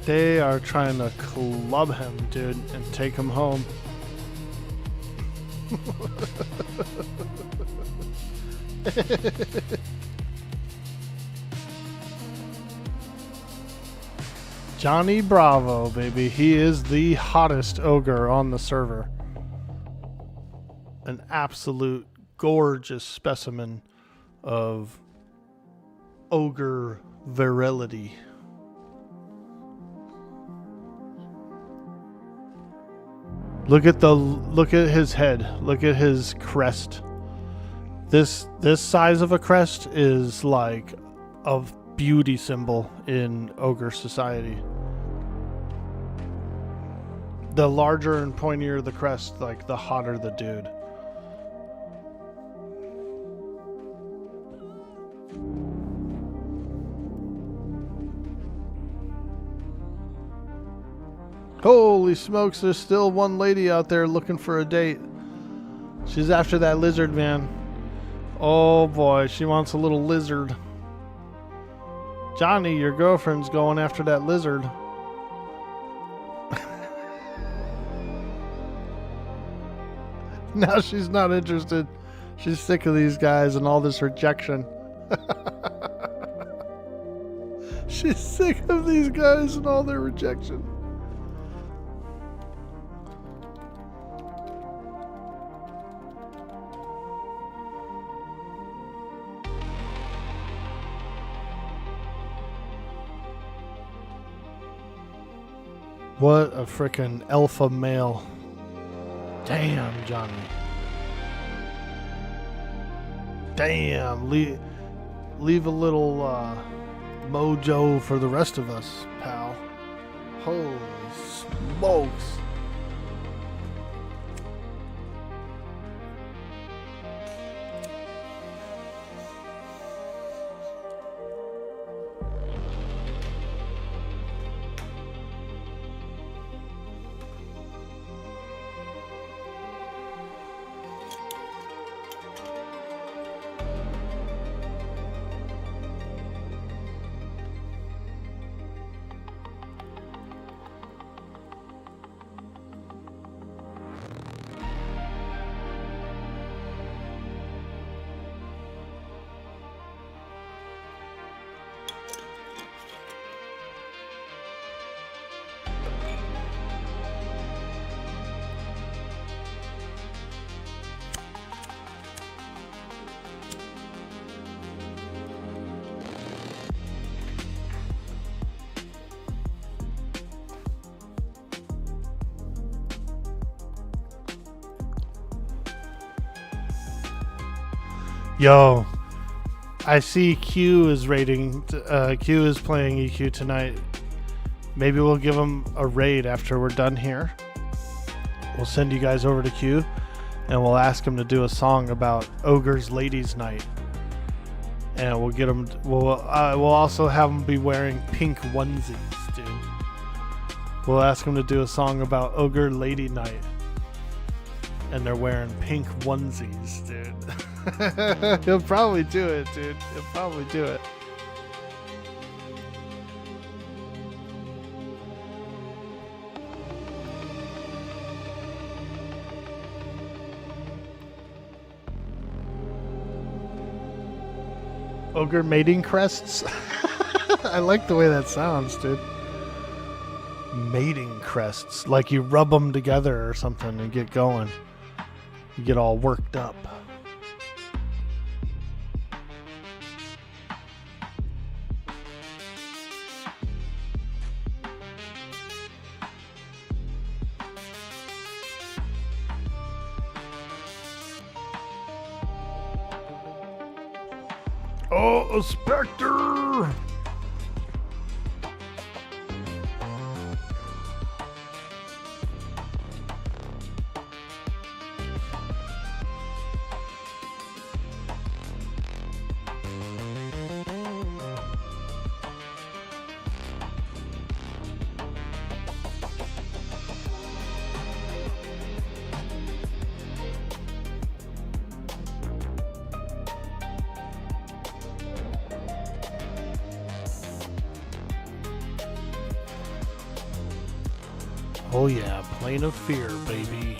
They are trying to club him, dude, and take him home. Johnny Bravo, baby. He is the hottest ogre on the server. An absolute gorgeous specimen of ogre virility. Look at his head. Look at his crest. This size of a crest is like a beauty symbol in ogre society. The larger and pointier the crest, like the hotter the dude. Holy smokes, there's still one lady out there looking for a date. She's after that lizard man. Oh boy, she wants a little lizard. Johnny, your girlfriend's going after that lizard. Now she's not interested. She's sick of these guys and all this rejection. She's sick of these guys and all their rejection. What a frickin' alpha male. Damn, Johnny. Damn, leave a little mojo for the rest of us, pal. Holy smokes. Yo, I see Q is Q is playing EQ tonight. Maybe we'll give him a raid after we're done here. We'll send you guys over to Q, and we'll ask him to do a song about Ogre's Ladies Night. And we'll get him. We'll also have him be wearing pink onesies, dude. We'll ask him to do a song about Ogre Lady Night, and they're wearing pink onesies, dude. He'll probably do it, dude. He'll probably do it. Ogre mating crests. I like the way that sounds, dude. Mating crests. Like you rub them together or something and get going. You get all worked up. Oh, a specter! Oh yeah, Plane of Fear, baby.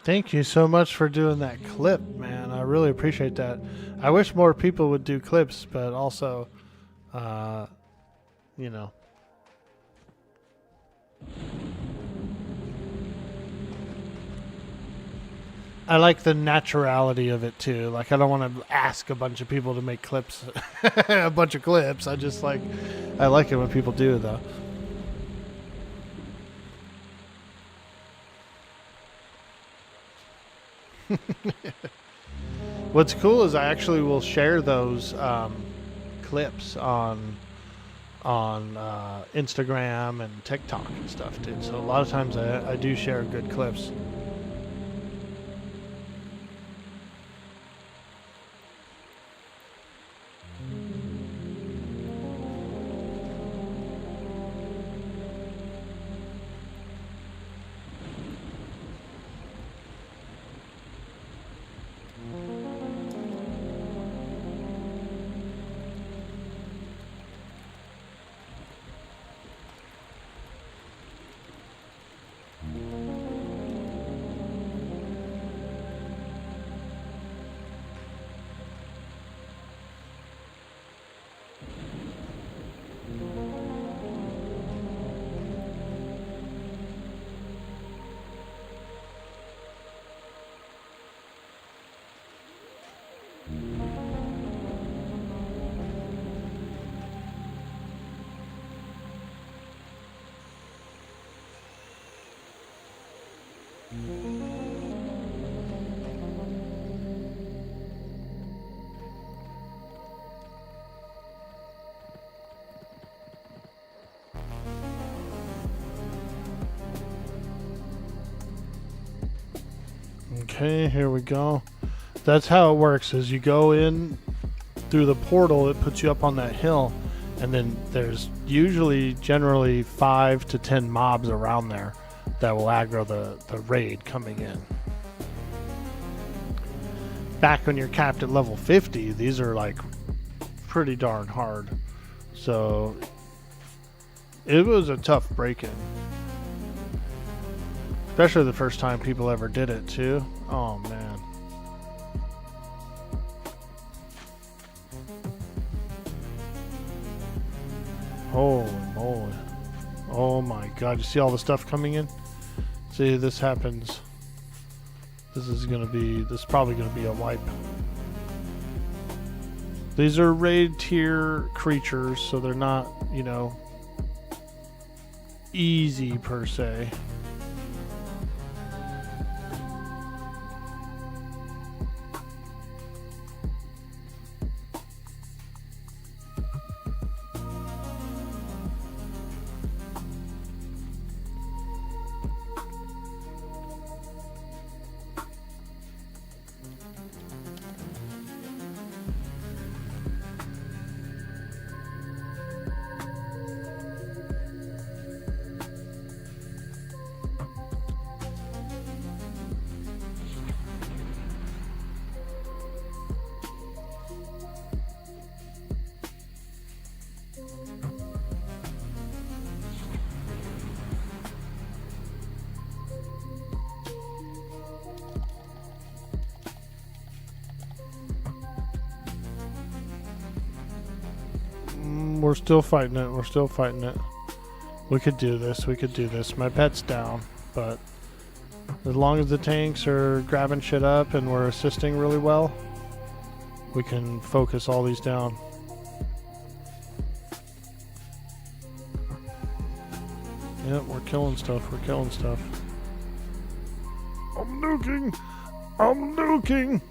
Thank you so much for doing that clip, man. I really appreciate that. I wish more people would do clips, but also, you know. I like the naturality of it too. Like I don't want to ask a bunch of people to make clips, a bunch of clips. I like it when people do though. What's cool is I actually will share those clips on Instagram and TikTok and stuff, dude. So a lot of times I do share good clips. Okay, here we go. That's how it works, is you go in through the portal, it puts you up on that hill, and then there's generally 5 to 10 mobs around there that will aggro the raid coming in. Back when you're capped at level 50, these are like pretty darn hard. So It was a tough break-in. Especially the first time people ever did it, too. Oh, man. Holy moly. Oh my god. You see all the stuff coming in? See, this happens. This is probably gonna be a wipe. These are raid tier creatures, so they're not, you know, easy per se. We're still fighting it. We're still fighting it. We could do this. We could do this. My pet's down, but as long as the tanks are grabbing shit up and we're assisting really well, we can focus all these down. Yep, we're killing stuff. We're killing stuff. I'm nuking! I'm nuking!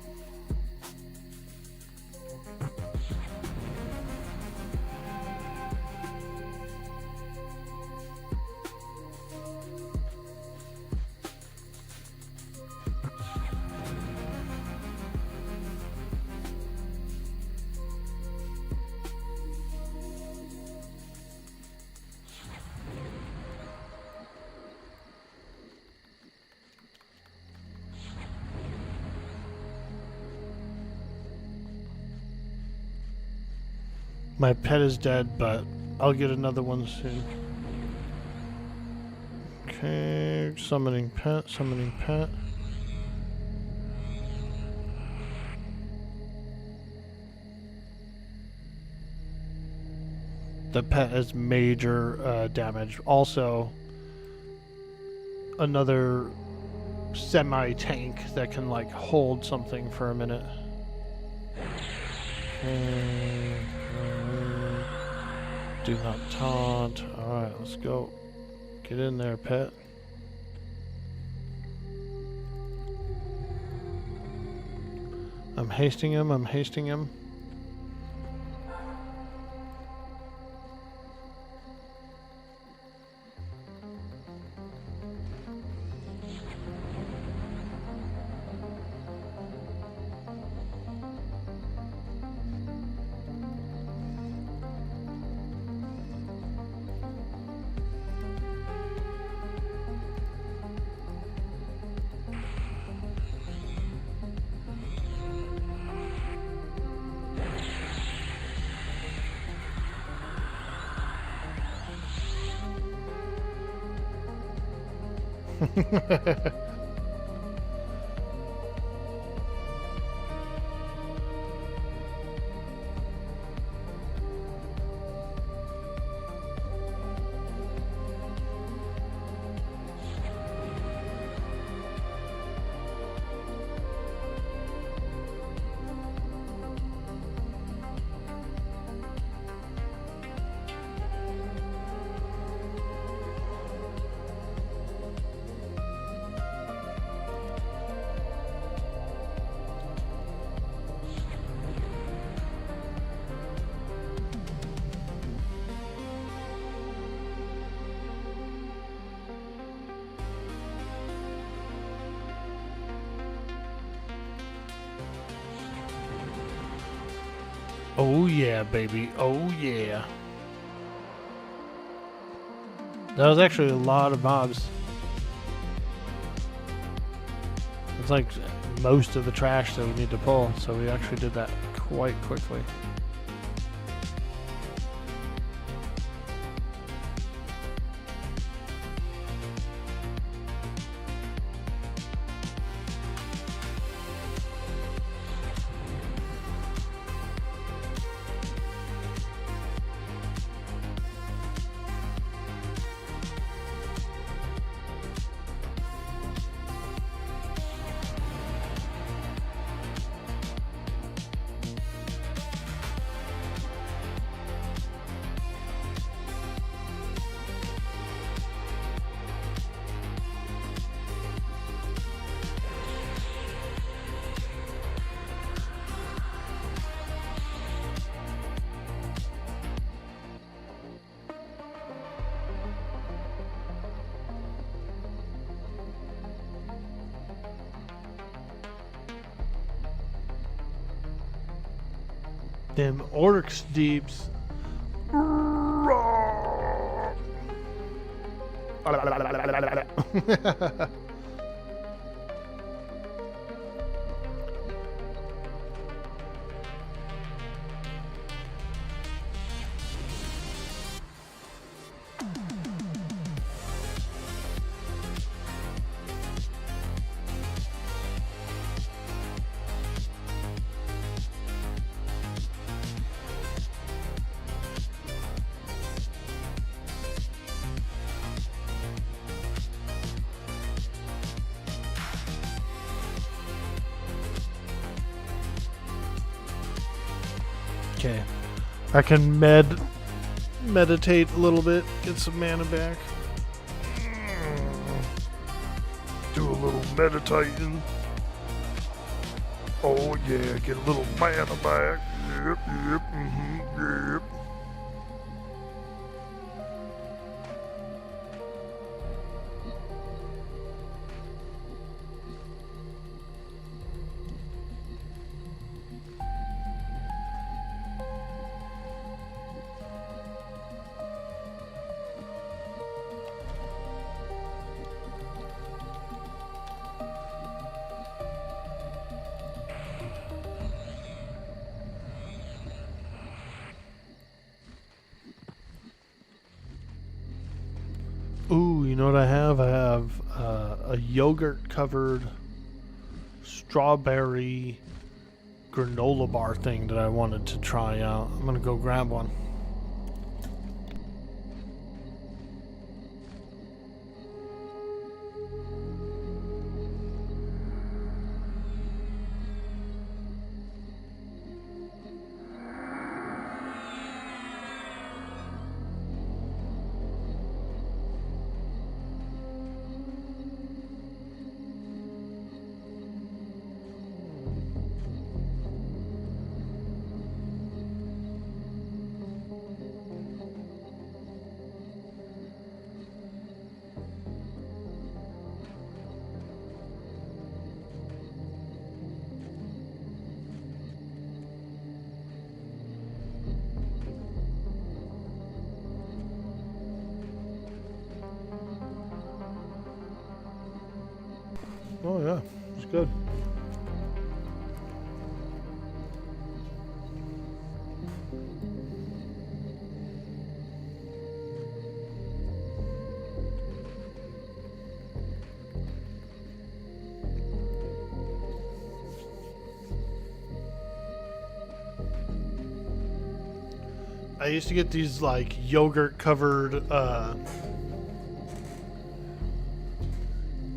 My pet is dead, but I'll get another one soon. Okay, summoning pet, summoning pet. The pet has major damage. Also, another semi-tank that can like hold something for a minute. Okay. Do not taunt. Alright, let's go. Get in there, pet. I'm hasting him, I'm hasting him. Oh yeah, baby. Oh yeah. That was actually a lot of mobs. It's like most of the trash that we need to pull, so we actually did that quite quickly. Them orcs deeps. Okay, I can meditate a little bit, get some mana back. Do a little meditating. Oh yeah, get a little mana back. Yep, yep. Ooh, you know what I have? I have a yogurt covered strawberry granola bar thing that I wanted to try out. I'm gonna go grab one. Oh yeah, it's good. I used to get these like yogurt covered I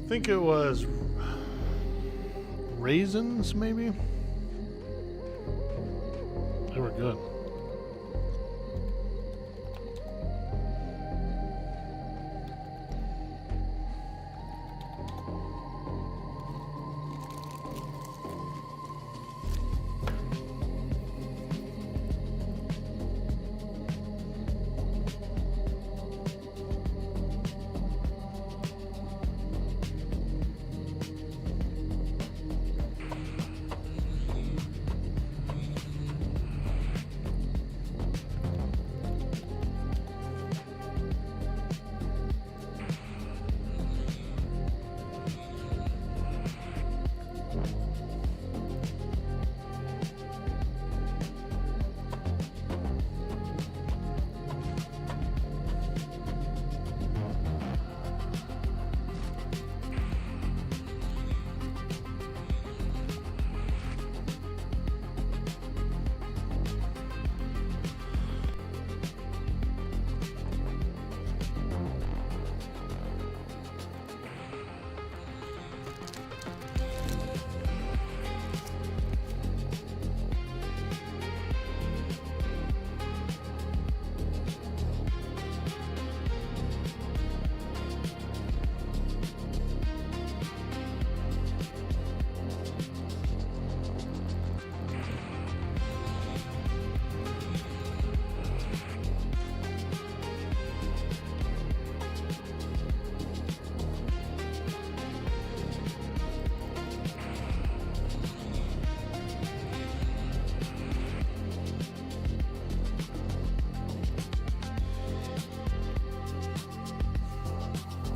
think it was raisins, maybe? They were good.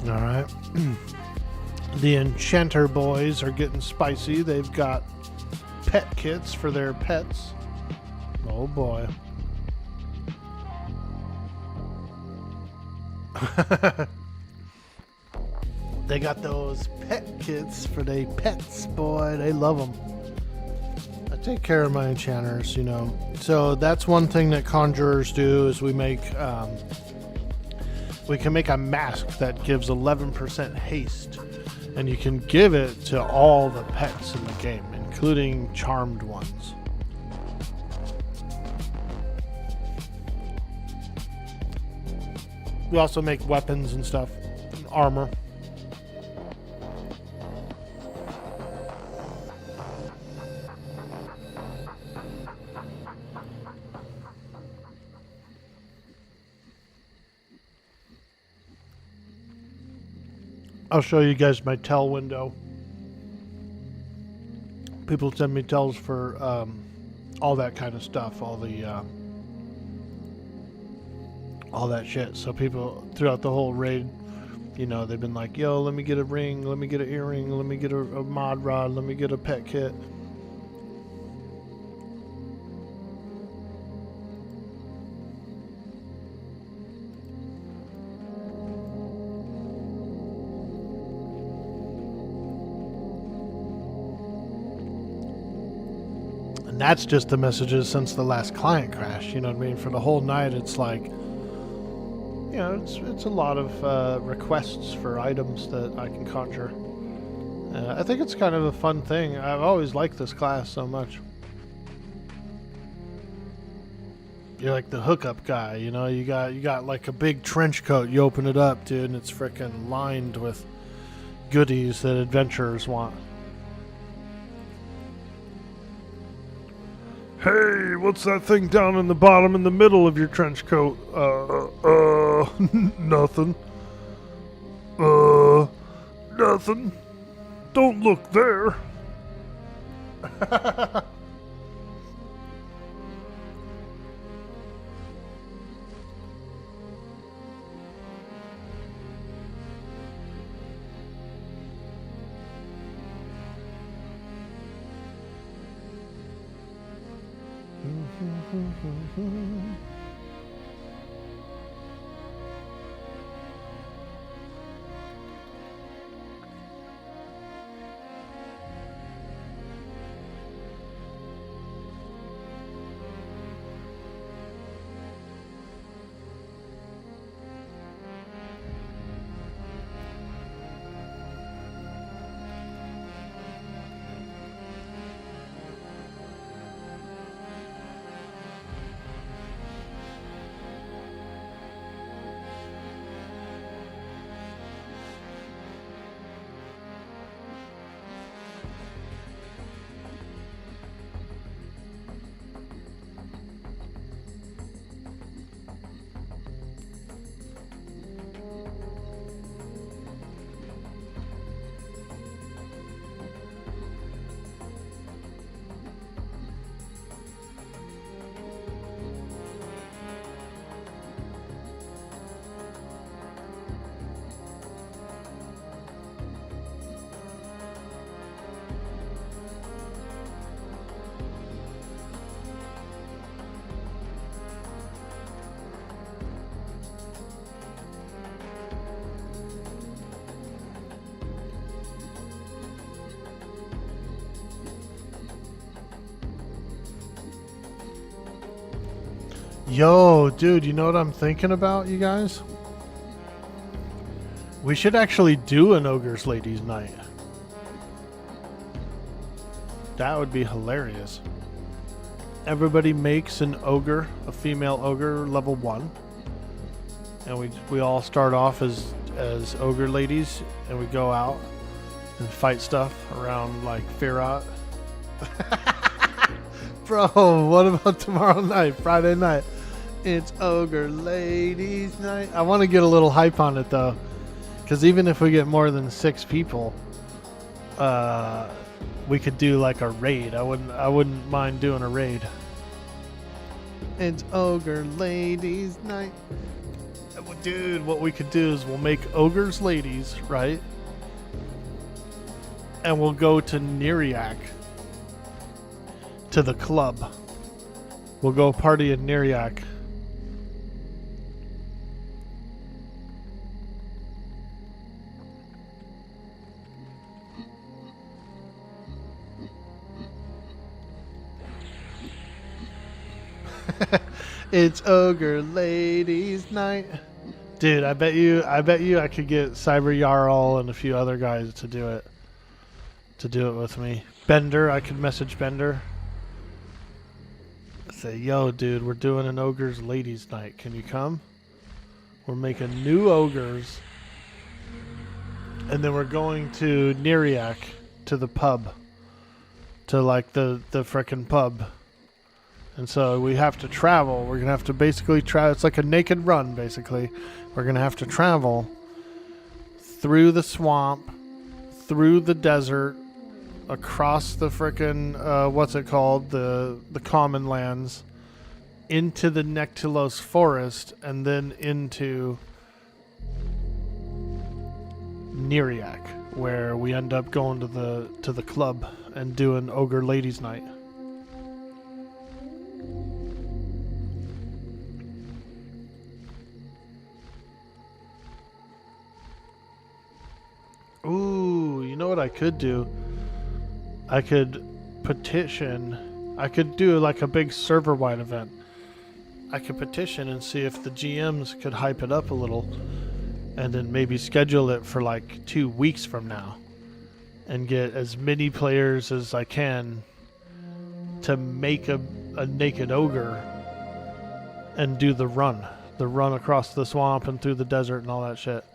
All right. The Enchanter boys are getting spicy. They've got pet kits for their pets. Oh boy. They got those pet kits for their pets, boy. They love them. I take care of my enchanters, you know. So that's one thing that conjurers do is we can make a mask that gives 11% haste, and you can give it to all the pets in the game, including charmed ones. We also make weapons and stuff, and armor. I'll show you guys my tell window. People send me tells for all that kind of stuff, all that shit. So people throughout the whole raid, you know, they've been like, yo, let me get a ring, let me get an earring, let me get a mod rod, let me get a pet kit. And that's just the messages since the last client crash. You know what I mean? For the whole night, it's like, you know, it's a lot of requests for items that I can conjure. I think it's kind of a fun thing. I've always liked this class so much. You're like the hookup guy, you know. You got like a big trench coat. You open it up, dude, and it's freaking lined with goodies that adventurers want. Hey, what's that thing down in the bottom in the middle of your trench coat? Nothing. Nothing. Don't look there. Yo, dude, you know what I'm thinking about, you guys? We should actually do an Ogre's Ladies Night. That would be hilarious. Everybody makes an ogre, a female ogre, level 1. And we all start off as ogre ladies, and we go out and fight stuff around, like, Firot. Bro, what about tomorrow night, Friday night? It's Ogre Ladies Night. I want to get a little hype on it, though. Because even if we get more than 6 people, we could do like a raid. I wouldn't mind doing a raid. It's Ogre Ladies Night. Dude, what we could do is we'll make ogres ladies, right? And we'll go to Neriak, to the club. We'll go party in Neriak. It's ogre ladies night. Dude, I bet you I could get Cyber Jarl and a few other guys to do it. To do it with me. Bender, I could message Bender. Say, yo, dude, we're doing an ogres ladies night. Can you come? We're making new ogres. And then we're going to Neriak, to the pub. To like the frickin' pub. And so we have to travel. We're going to have to basically travel. It's like a naked run, basically. We're going to have to travel through the swamp, through the desert, across the frickin', what's it called? The common lands, into the Nectilos forest, and then into Neriak, where we end up going to the club and doing Ogre Ladies Night. Ooh, you know what I could do? I could petition. I could do like a big server-wide event. I could petition and see if the GMs could hype it up a little, and then maybe schedule it for like 2 weeks from now, and get as many players as I can to make a naked ogre and do the run across the swamp and through the desert and all that shit.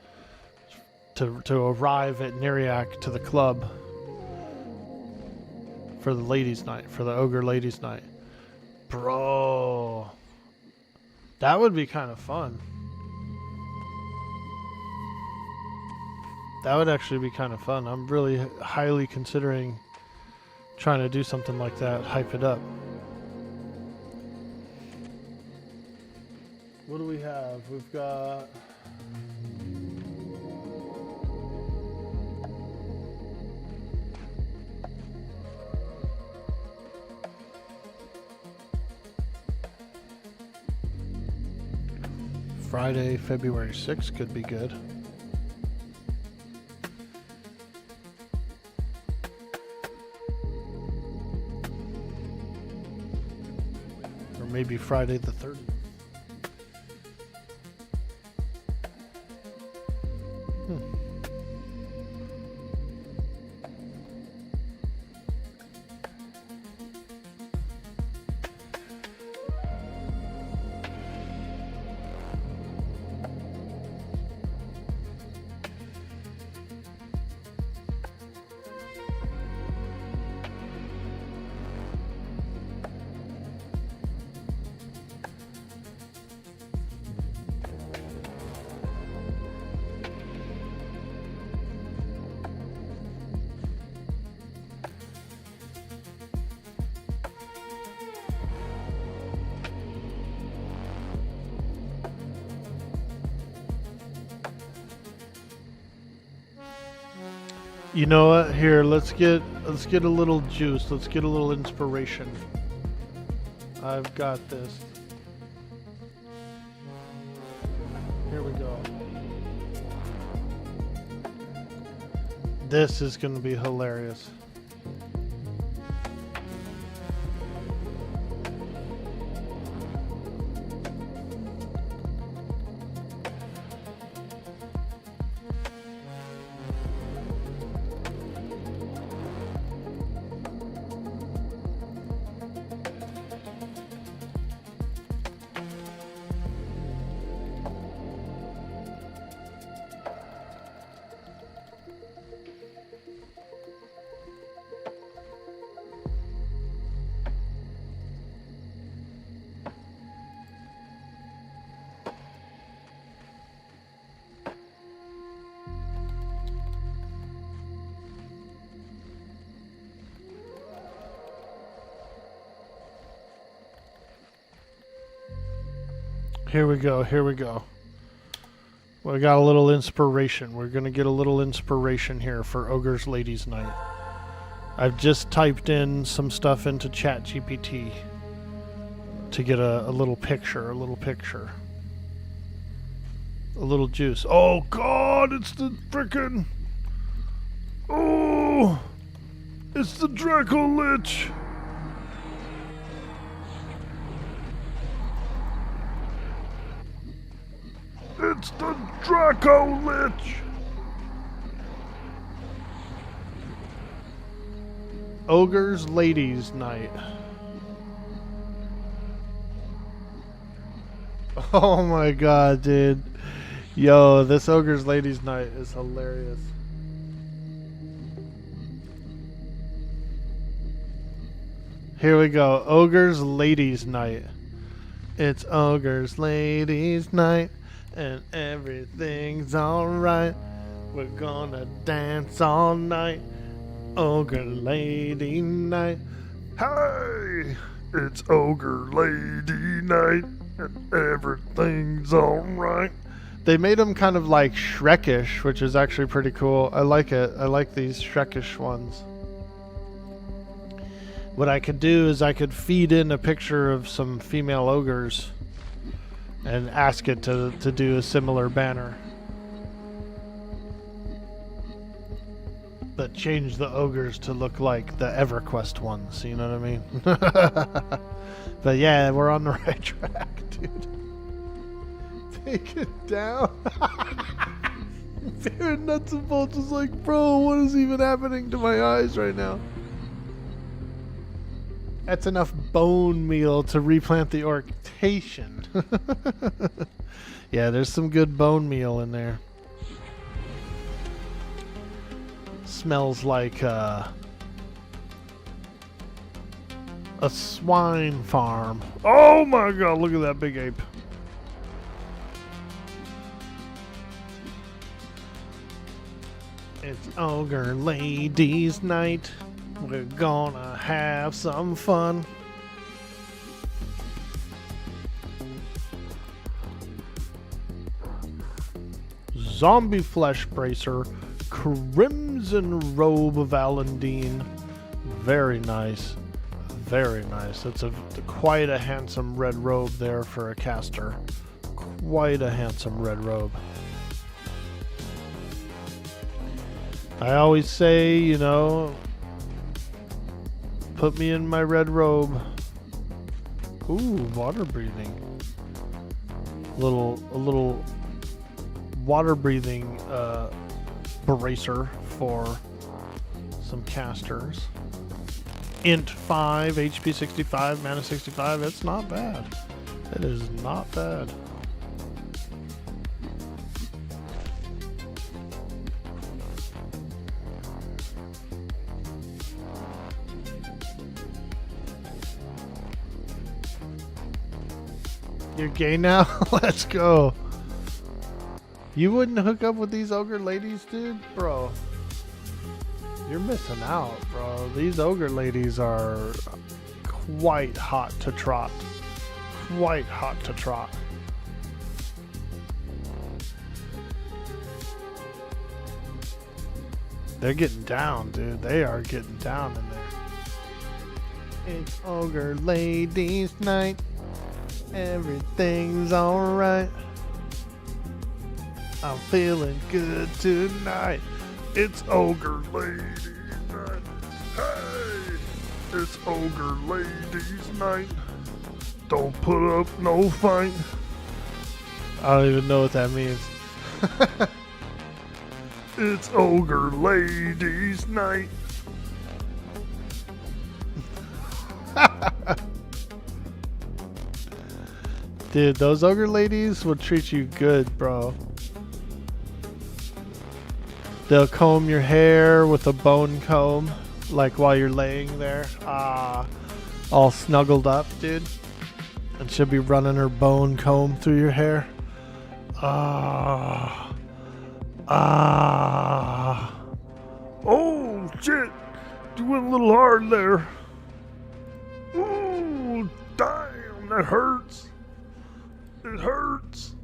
To arrive at Neriak to the club for the ladies' night, for the ogre ladies' night. Bro, that would be kind of fun. That would actually be kind of fun. I'm really highly considering trying to do something like that, hype it up. What do we have? We've got... Friday, February 6th could be good. Or maybe Friday the 30th. You know what? Here, let's get a little juice. Let's get a little inspiration. I've got this. Here we go. This is going to be hilarious. Here we go, here we go. We got a little inspiration. We're going to get a little inspiration here for Ogre's Ladies Night. I've just typed in some stuff into ChatGPT to get a little picture, a little juice. Oh God, it's the frickin'... Oh, it's the Draco Lich. It's the Draco Lich. Ogre's Ladies Night. Oh my God, dude. Yo, this Ogre's Ladies Night is hilarious. Here we go. Ogre's Ladies Night. It's Ogre's Ladies Night, and everything's alright. We're gonna dance all night. Ogre Lady Night. Hey! It's Ogre Lady Night, and everything's alright. They made them kind of like Shrekish, which is actually pretty cool. I like it. I like these Shrekish ones. What I could do is I could feed in a picture of some female ogres and ask it to do a similar banner. But change the ogres to look like the EverQuest ones, you know what I mean? But yeah, we're on the right track, dude. Take it down. Dude, Nuts and Bolts is like, bro, what is even happening to my eyes right now? That's enough bone meal to replant the orcation. Yeah, there's some good bone meal in there. Smells like a swine farm. Oh my God, look at that big ape. It's Ogre Ladies Night. We're gonna have some fun. Zombie Flesh Bracer, Crimson Robe of Alandine. Very nice. Very nice. That's quite a handsome red robe there for a caster. Quite a handsome red robe. I always say, you know, put me in my red robe. Ooh, water breathing. A little water breathing bracer for some casters. Int 5, HP 65, mana 65. That's not bad. It is not bad. You're gay now? Let's go. You wouldn't hook up with these ogre ladies, dude? Bro. You're missing out, bro. These ogre ladies are quite hot to trot. Quite hot to trot. They're getting down, dude. They are getting down in there. It's Ogre Ladies Night. Everything's alright. I'm feeling good tonight. It's Ogre Ladies Night. Hey! It's Ogre Ladies Night. Don't put up no fight. I don't even know what that means. It's Ogre Ladies Night. Dude, those ogre ladies will treat you good, bro. They'll comb your hair with a bone comb, like while you're laying there. All snuggled up, dude. And she'll be running her bone comb through your hair. Oh, shit. You went a little hard there. Ooh, damn, that hurts. It hurts.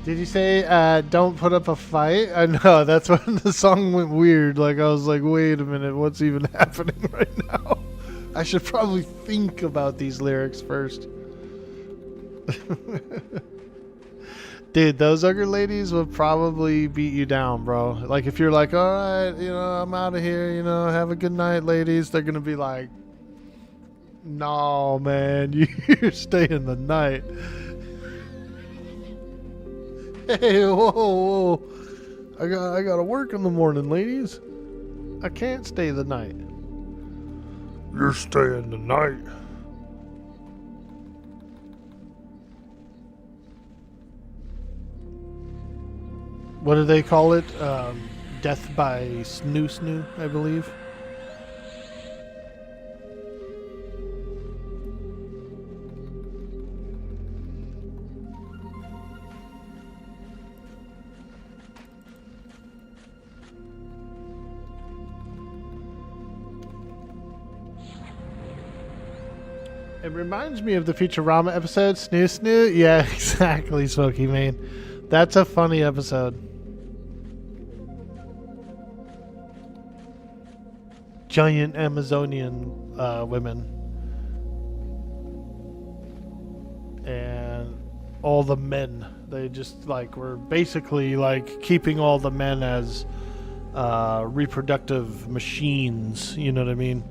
Did you say don't put up a fight? I know, that's when the song went weird. Like, I was like, wait a minute, what's even happening right now? I should probably think about these lyrics first. Dude, those other ladies will probably beat you down, bro. Like, if you're like, all right, I'm out of here, have a good night, ladies. They're going to be like, no, man, you're staying the night. Hey, whoa. I got to work in the morning, ladies. I can't stay the night. You're staying the night. What do they call it? Death by snoo, I believe. It reminds me of the Futurama episode, Snoo. Yeah, exactly, Smokey Man. That's a funny episode. Giant Amazonian women. And all the men. They just were basically keeping all the men as reproductive machines. You know what I mean?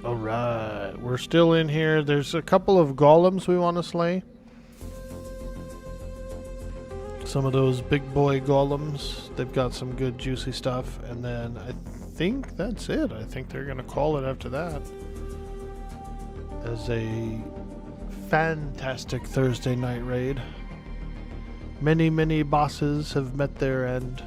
Alright, we're still in here. There's a couple of golems we want to slay. Some of those big boy golems. They've got some good juicy stuff. And then I think that's it. I think they're going to call it after that. As a fantastic Thursday night raid. Many, many bosses have met their end.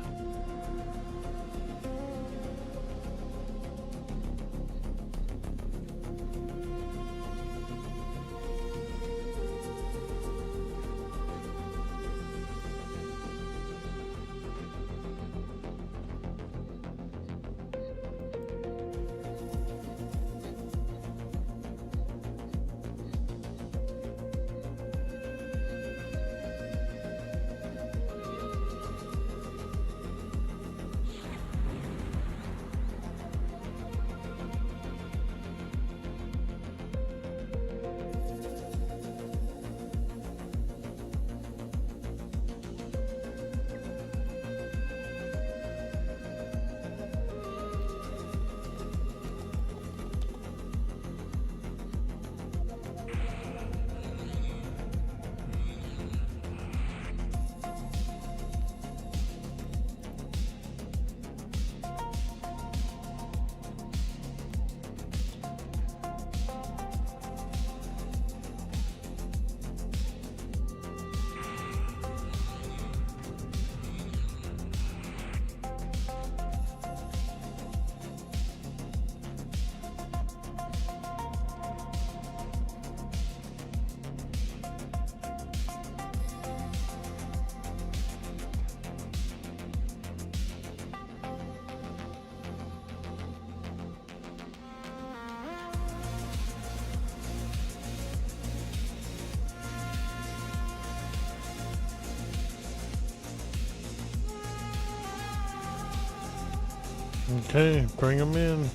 Okay, bring them in.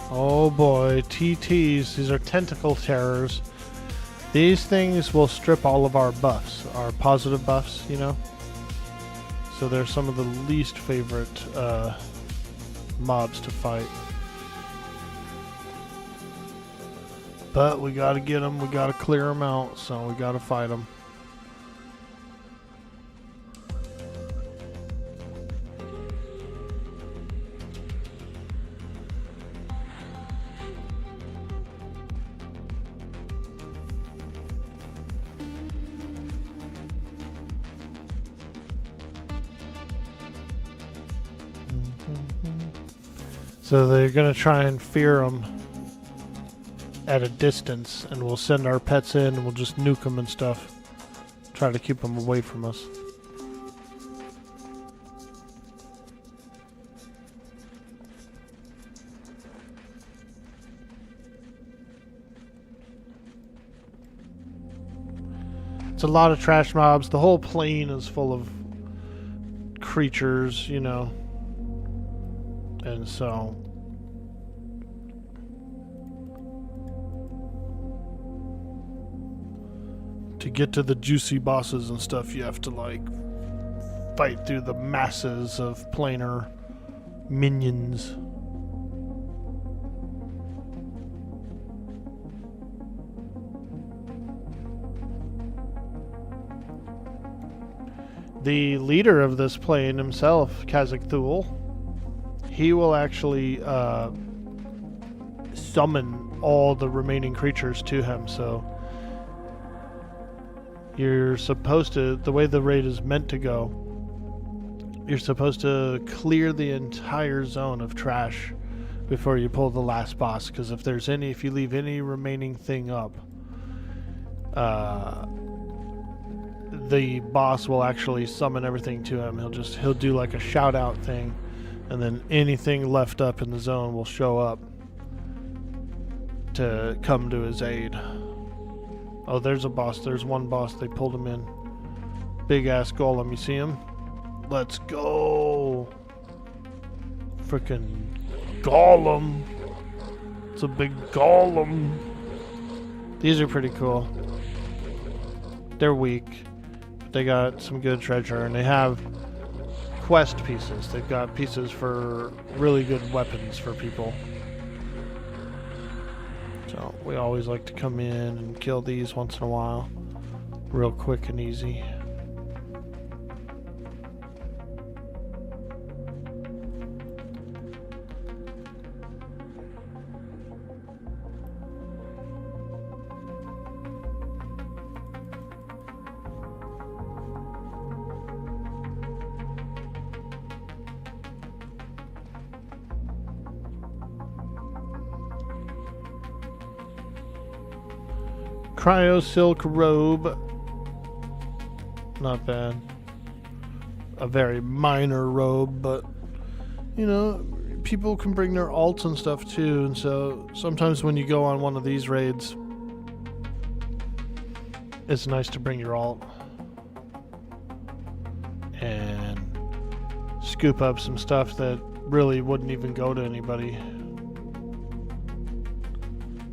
Oh boy, TTs. These are tentacle terrors. These things will strip all of our buffs, our positive buffs, So they're some of the least favorite mobs to fight. But we gotta get them, we gotta clear them out, so we gotta fight them. So they're gonna try and fear them at a distance, and we'll send our pets in and we'll just nuke them and stuff. Try to keep them away from us. It's a lot of trash mobs. The whole plane is full of creatures, you know. And so to get to the juicy bosses and stuff, you have to like fight through the masses of planar minions. The leader of this plane himself, Kazakh Thule, he will actually summon all the remaining creatures to him. So you're supposed to, the way the raid is meant to go, you're supposed to clear the entire zone of trash before you pull the last boss, because if you leave any remaining thing up, the boss will actually summon everything to him. He'll do like a shout out thing, and then anything left up in the zone will show up to come to his aid. Oh, there's a boss. There's one boss. They pulled him in. Big ass golem. You see him? Let's go. Freaking golem. It's a big golem. These are pretty cool. They're weak. They got some good treasure, and they have quest pieces. They've got pieces for really good weapons for people. So we always like to come in and kill these once in a while. Real quick and easy. Cryo silk robe. Not bad. A very minor robe, but you know, people can bring their alts and stuff too, and so sometimes when you go on one of these raids, it's nice to bring your alt and scoop up some stuff that really wouldn't even go to anybody.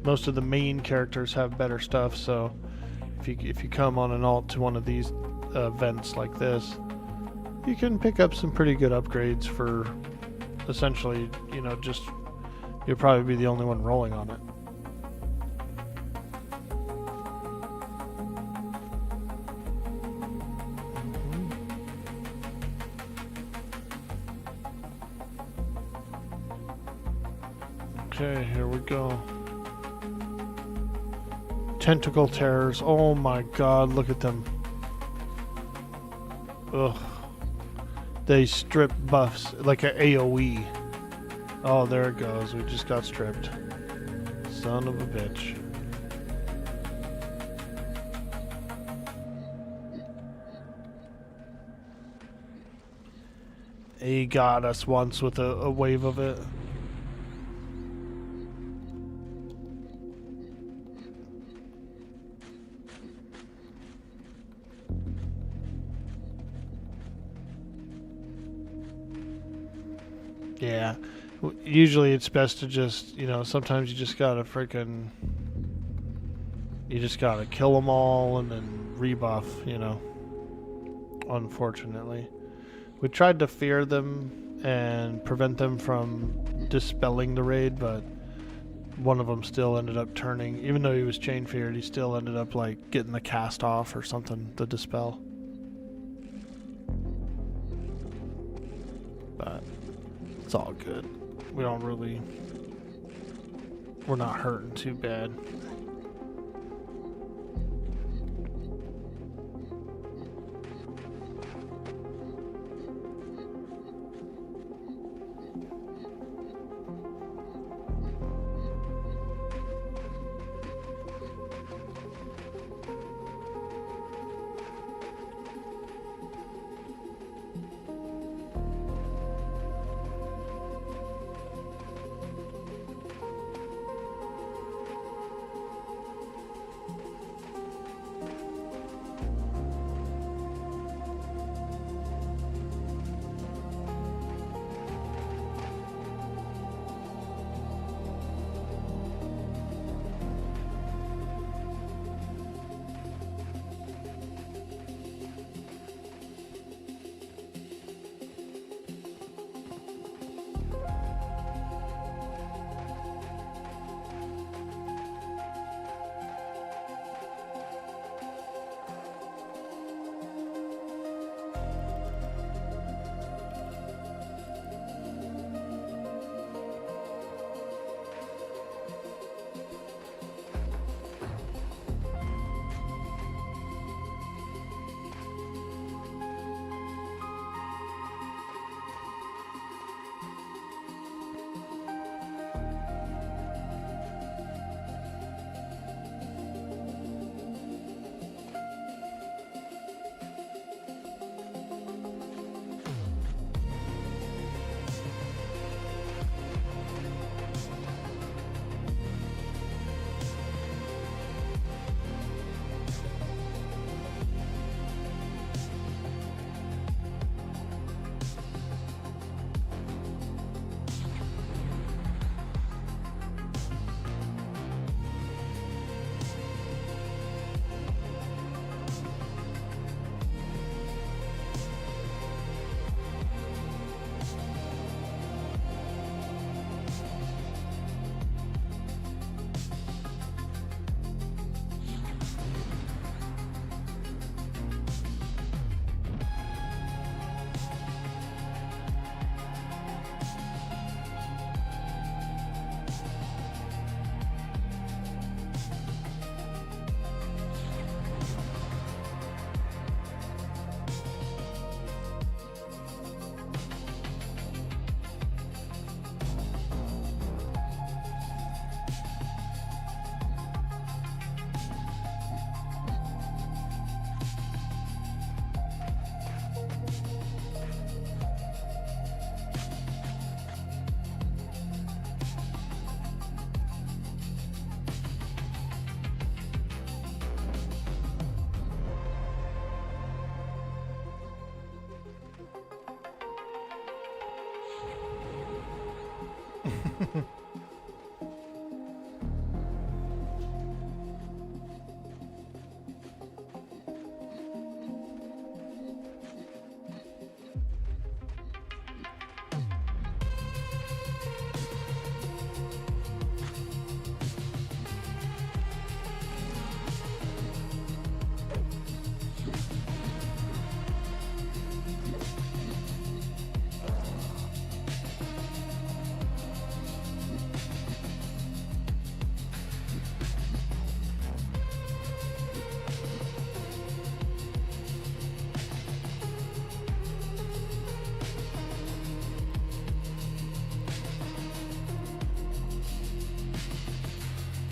Most of the main characters have better stuff, so if you come on an alt to one of these events like this, you can pick up some pretty good upgrades for essentially, you know, just you'll probably be the only one rolling on it. Okay, here we go. Tentacle terrors. Oh my god, look at them. Ugh. They strip buffs like an AoE. Oh, there it goes. We just got stripped. Son of a bitch. He got us once with a wave of it. Yeah, usually it's best to just, you know, sometimes you just gotta kill them all and then rebuff, you know, unfortunately. We tried to fear them and prevent them from dispelling the raid, but one of them still ended up turning, even though he was chain feared, he still ended up like getting the cast off or something, the dispel. But it's all good. We're not hurting too bad.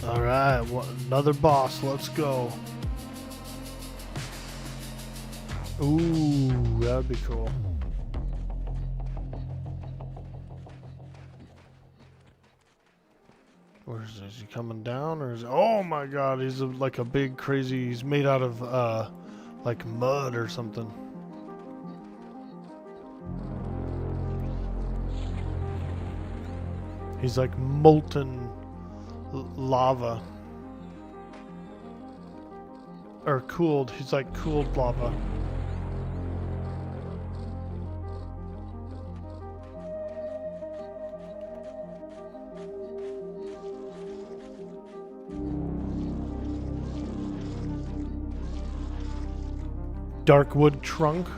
Alright, another boss. Let's go. Ooh, that'd be cool. Where is he coming down, or is oh my god, he's like a big crazy, he's made out of like mud or something. He's like molten lava. Or cooled, he's like cooled lava. Dark wood trunk.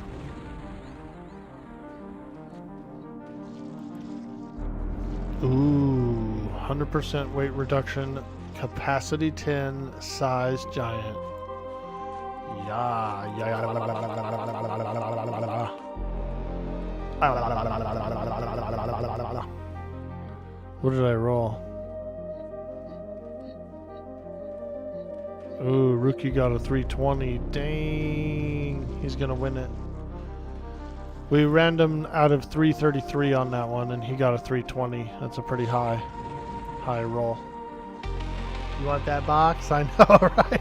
Ooh, 100% weight reduction, capacity 10, size giant. Yeah, yeah. What did I roll? Ooh, rookie got a 320. Dang, he's gonna win it. We random out of 333 on that one, and he got a 320. That's a pretty high roll. You want that box? I know, right?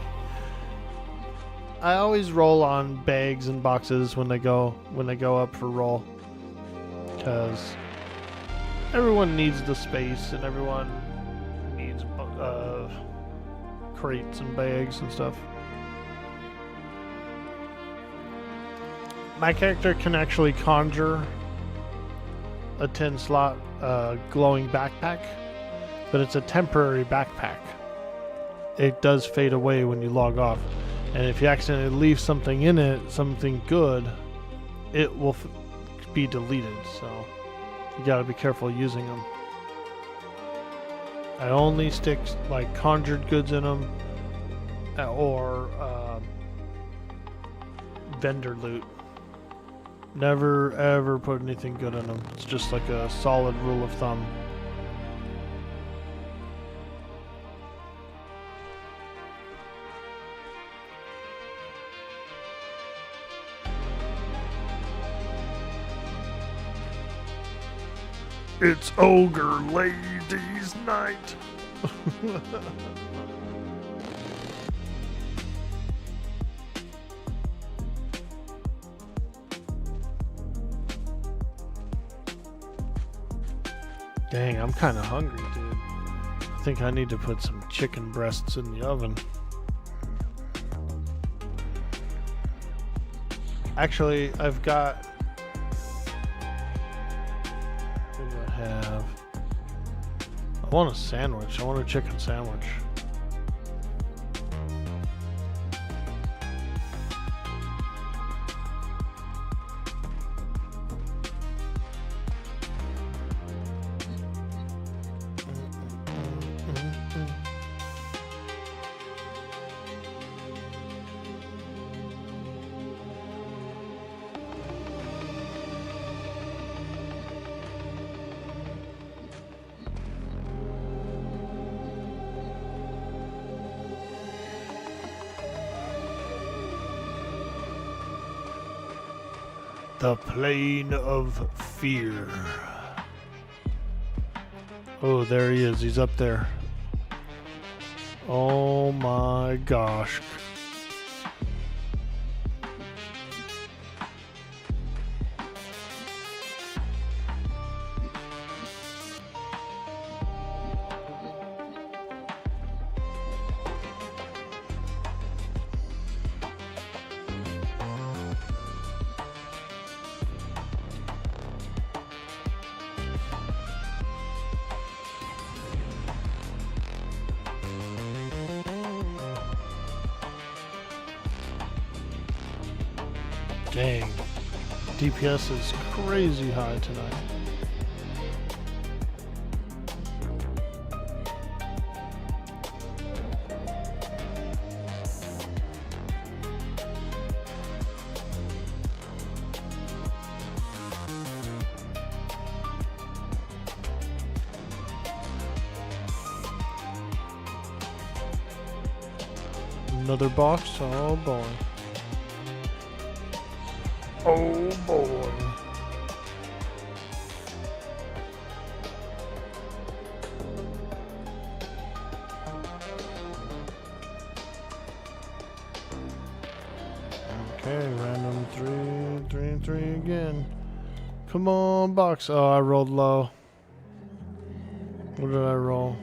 I always roll on bags and boxes when they go up for roll, because everyone needs the space and everyone needs crates and bags and stuff. My character can actually conjure a 10 slot glowing backpack, but it's a temporary backpack. It does fade away when you log off, and if you accidentally leave something in it, something good, it will be deleted, so you gotta be careful using them. I only stick like conjured goods in them, or vendor loot. Never ever put anything good in them. It's just like a solid rule of thumb. It's Ogre Ladies Night. Dang, I'm kind of hungry, dude. I think I need to put some chicken breasts in the oven. Actually, I've got... What do I have? I want a sandwich. I want a chicken sandwich. The Plane of Fear. Oh, there he is. He's up there. Oh my gosh. Dang. DPS is crazy high tonight. Another box? Oh boy. Oh boy. Okay, random 3 and 3 again. Come on, box. Oh, I rolled low. What did I roll?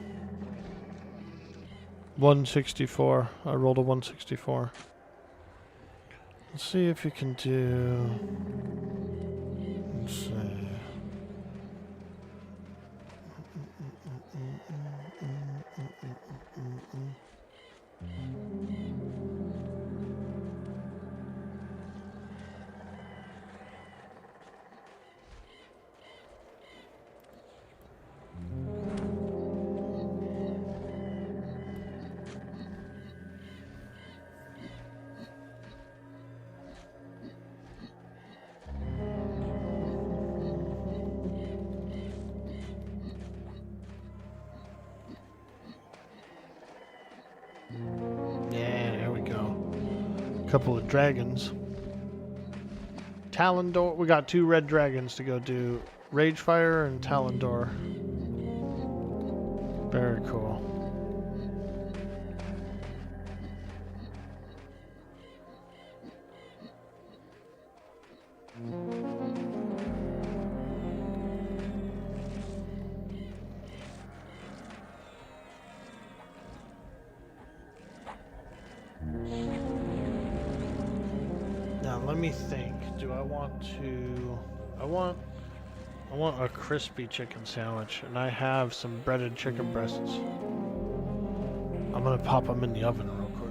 164. I rolled a 164. Let's see if you can do. Let's see. Yeah, there we go. Couple of dragons. Talondor. We got 2 red dragons to go do. Ragefire and Talondor. Very cool. Now let me think. Do I want to? I want a crispy chicken sandwich, and I have some breaded chicken breasts. I'm gonna pop them in the oven real quick.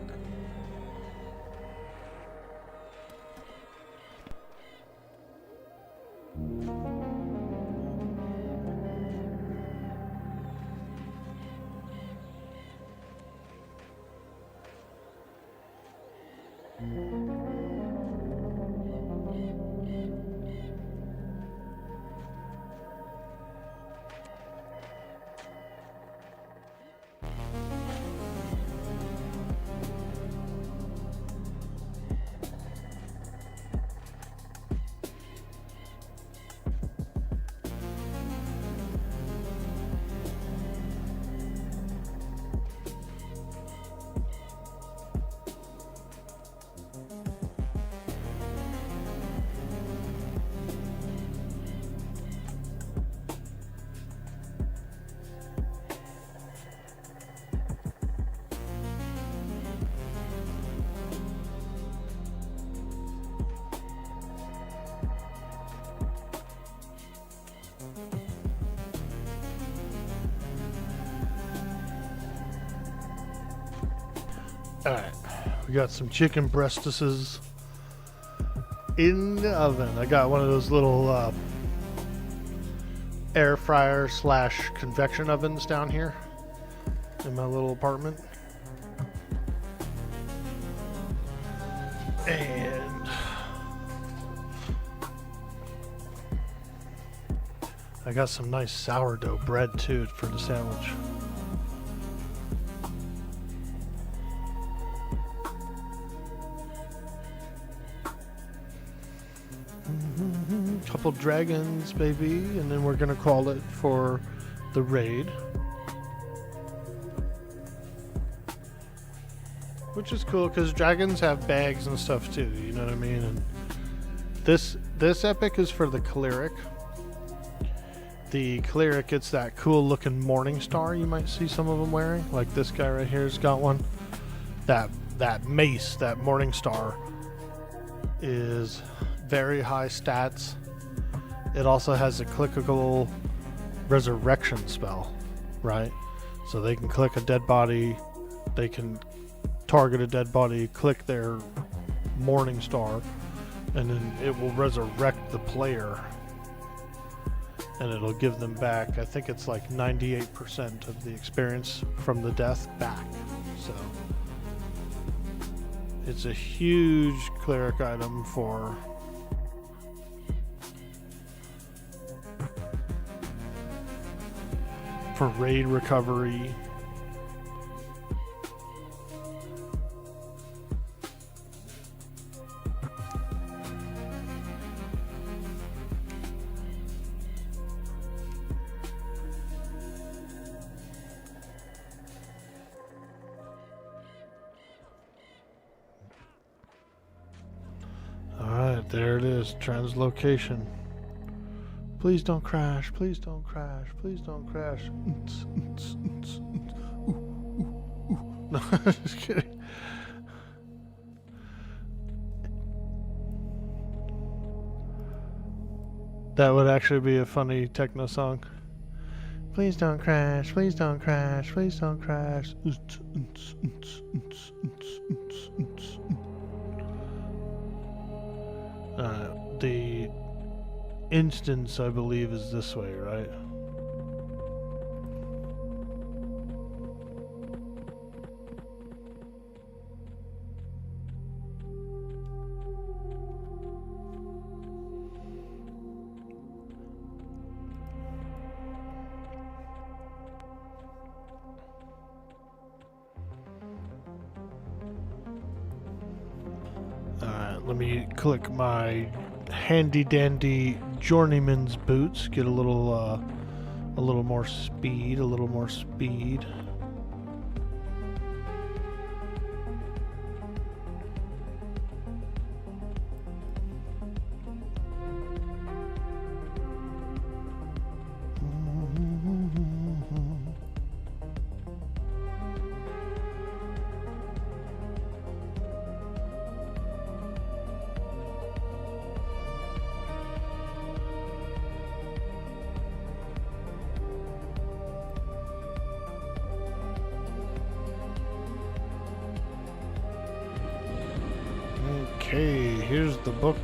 Alright, we got some chicken breastises in the oven. I got one of those little air fryer / convection ovens down here in my little apartment. And I got some nice sourdough bread too for the sandwich. Couple dragons, baby, and then we're gonna call it for the raid, which is cool because dragons have bags and stuff too. You know what I mean? And this epic is for the cleric. The cleric gets that cool looking morning star. You might see some of them wearing, like this guy right here's got one. That mace, that morning star, is very high stats. It also has a clickable resurrection spell, right? So they can click a dead body, they can target a dead body, click their morning star, and then it will resurrect the player, and it'll give them back, I think it's like 98% of the experience from the death back. So it's a huge cleric item for raid recovery. Alright, there it is, translocation. Please don't crash, please don't crash, please don't crash. No, just kidding. That would actually be a funny techno song. Please don't crash, please don't crash, please don't crash. The instance, I believe, is this way, right? Alright, let me click my handy dandy journeyman's boots, get a little more speed, Okay, here's the book.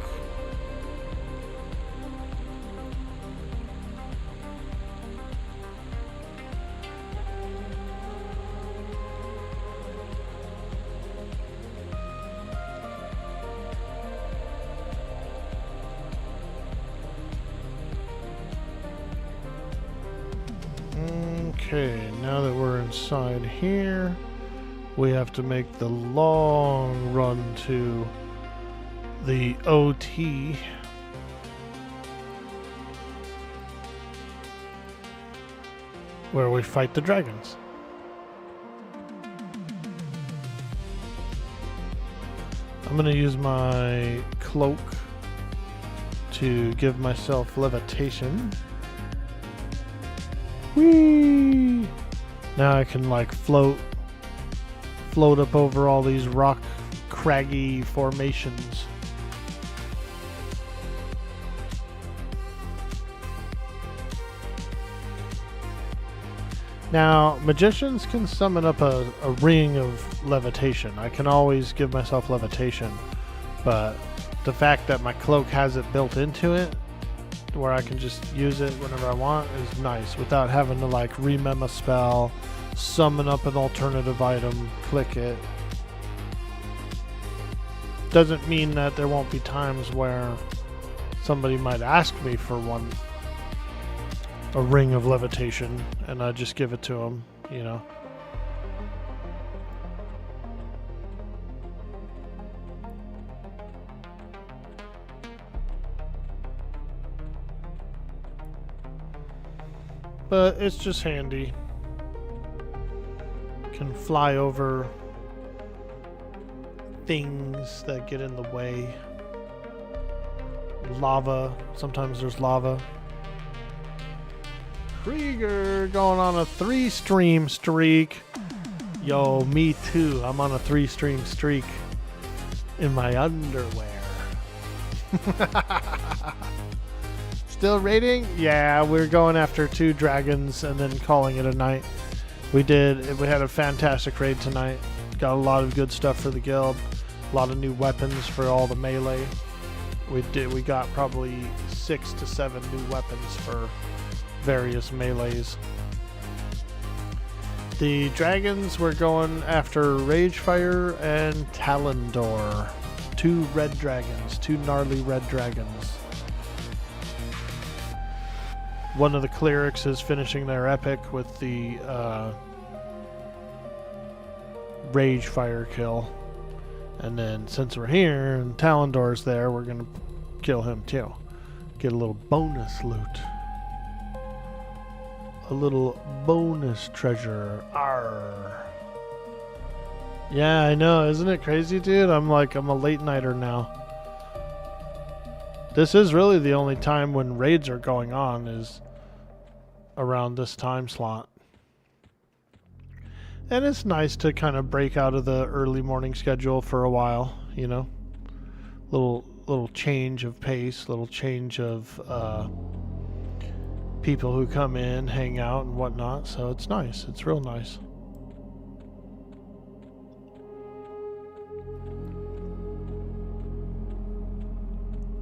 Okay, now that we're inside here, we have to make the long run to the OT. Where we fight the dragons. I'm gonna use my cloak to give myself levitation. Whee! Now I can like float up over all these rock craggy formations. Now, magicians can summon up a ring of levitation. I can always give myself levitation, but the fact that my cloak has it built into it, where I can just use it whenever I want, is nice, without having to like remem a spell, summon up an alternative item, click it. Doesn't mean that there won't be times where somebody might ask me for a ring of levitation, and I just give it to them, you know. But it's just handy. Can fly over things that get in the way. Lava. Sometimes there's lava. Krieger going on a 3-stream streak. Yo, me too. I'm on a 3-stream streak in my underwear. Still raiding? Yeah, we're going after 2 dragons and then calling it a night. We had a fantastic raid tonight. Got a lot of good stuff for the guild. A lot of new weapons for all the melee. We got probably 6 to 7 new weapons for various melees. The dragons were going after Ragefire and Talendor. 2 red dragons, 2 gnarly red dragons. One of the clerics is finishing their epic with the Ragefire kill. And then since we're here and Talendor's there, we're going to kill him too. Get a little bonus loot. A little bonus treasure. Arr. Yeah, I know. Isn't it crazy, dude? I'm a late nighter now. This is really the only time when raids are going on is around this time slot. And it's nice to kind of break out of the early morning schedule for a while, you know. Little change of pace, little change of people who come in, hang out and whatnot. So it's nice. It's real nice.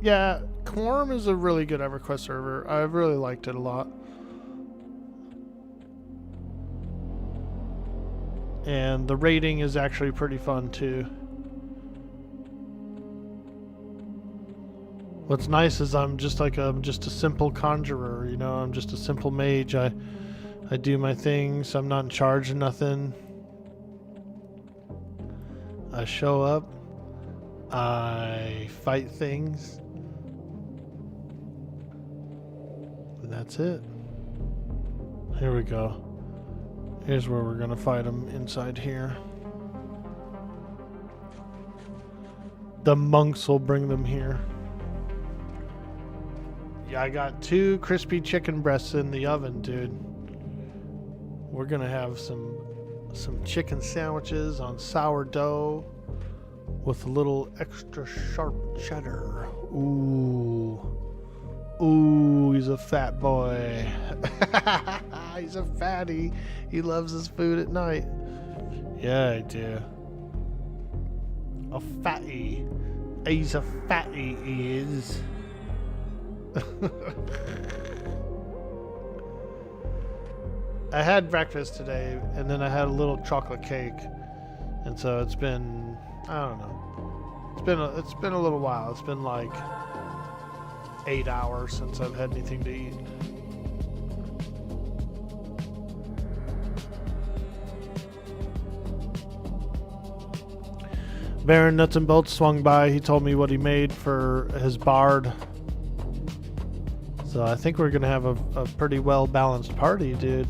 Yeah, Quarm is a really good EverQuest server. I've really liked it a lot. And the rating is actually pretty fun too. What's nice is I'm just a simple conjurer, you know. I'm just a simple mage. I do my things. I'm not in charge of nothing. I show up. I fight things. And that's it. Here we go. Here's where we're gonna fight them, inside here. The monks will bring them here. Yeah, I got 2 crispy chicken breasts in the oven, dude. We're gonna have some chicken sandwiches on sourdough with a little extra sharp cheddar. Ooh. Ooh, he's a fat boy. He's a fatty. He loves his food at night. Yeah, I do. A fatty. He's a fatty, he is. I had breakfast today, and then I had a little chocolate cake, and so it's been, I don't know, it's been a little while. It's been like 8 hours since I've had anything to eat. Baron Nuts and Bolts swung by. He told me what he made for his bard. So I think we're going to have a pretty well-balanced party, dude.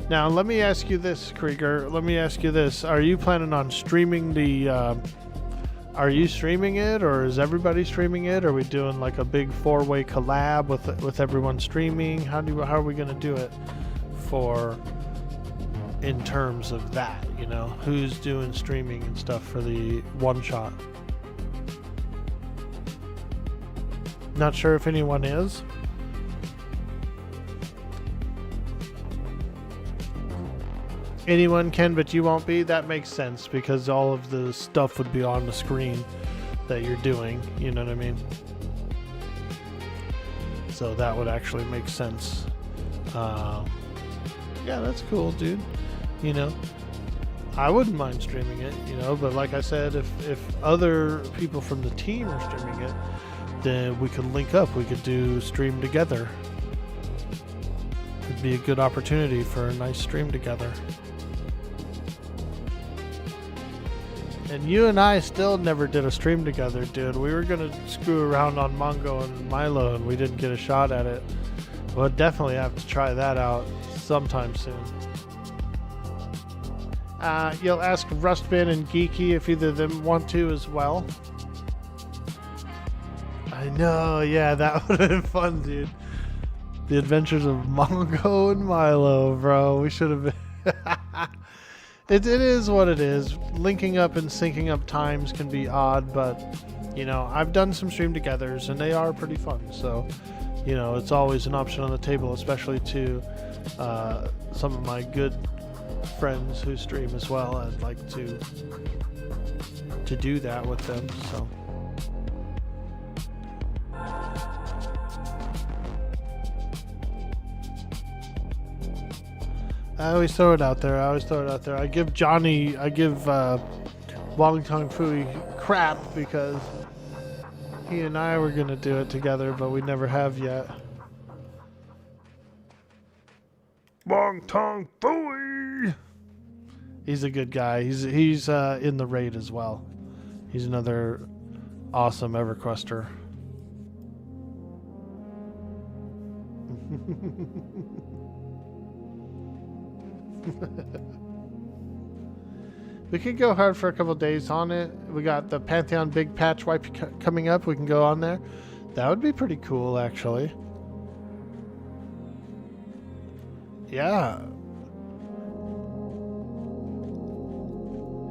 Now, let me ask you this, Krieger. Let me ask you this. Are you planning on streaming the... are you streaming it, or is everybody streaming it? Are we doing like a big 4-way collab with everyone streaming? How are we going to do it for... in terms of that, you know? Who's doing streaming and stuff for the one-shot? Not sure if anyone is. Anyone can, but you won't be? That makes sense, because all of the stuff would be on the screen that you're doing, you know what I mean? So that would actually make sense. Yeah, that's cool, dude. You know, I wouldn't mind streaming it, you know, but like I said, if other people from the team are streaming it, then we could link up. We could do stream together. It'd be a good opportunity for a nice stream together. And you and I still never did a stream together, dude. We were gonna screw around on Mongo and Milo, and we didn't get a shot at it. We'll definitely have to try that out sometime soon. You'll ask Rustbin and Geeky if either of them want to as well. I know, yeah, that would have been fun, dude. The Adventures of Mongo and Milo, bro. We should have been... It is what it is. Linking up and syncing up times can be odd, but, you know, I've done some stream togethers, and they are pretty fun. So, you know, it's always an option on the table, especially to some of my good friends who stream as well. I'd like to do that with them, so... I always throw it out there. I give Wong Tong Fui crap because he and I were gonna do it together, but we never have yet. Wong Tong Fui. He's a good guy. He's in the raid as well. He's another awesome EverQuester. We could go hard for a couple days on it. We got the Pantheon Big Patch Wipe coming up. We can go on there. That would be pretty cool, actually. Yeah.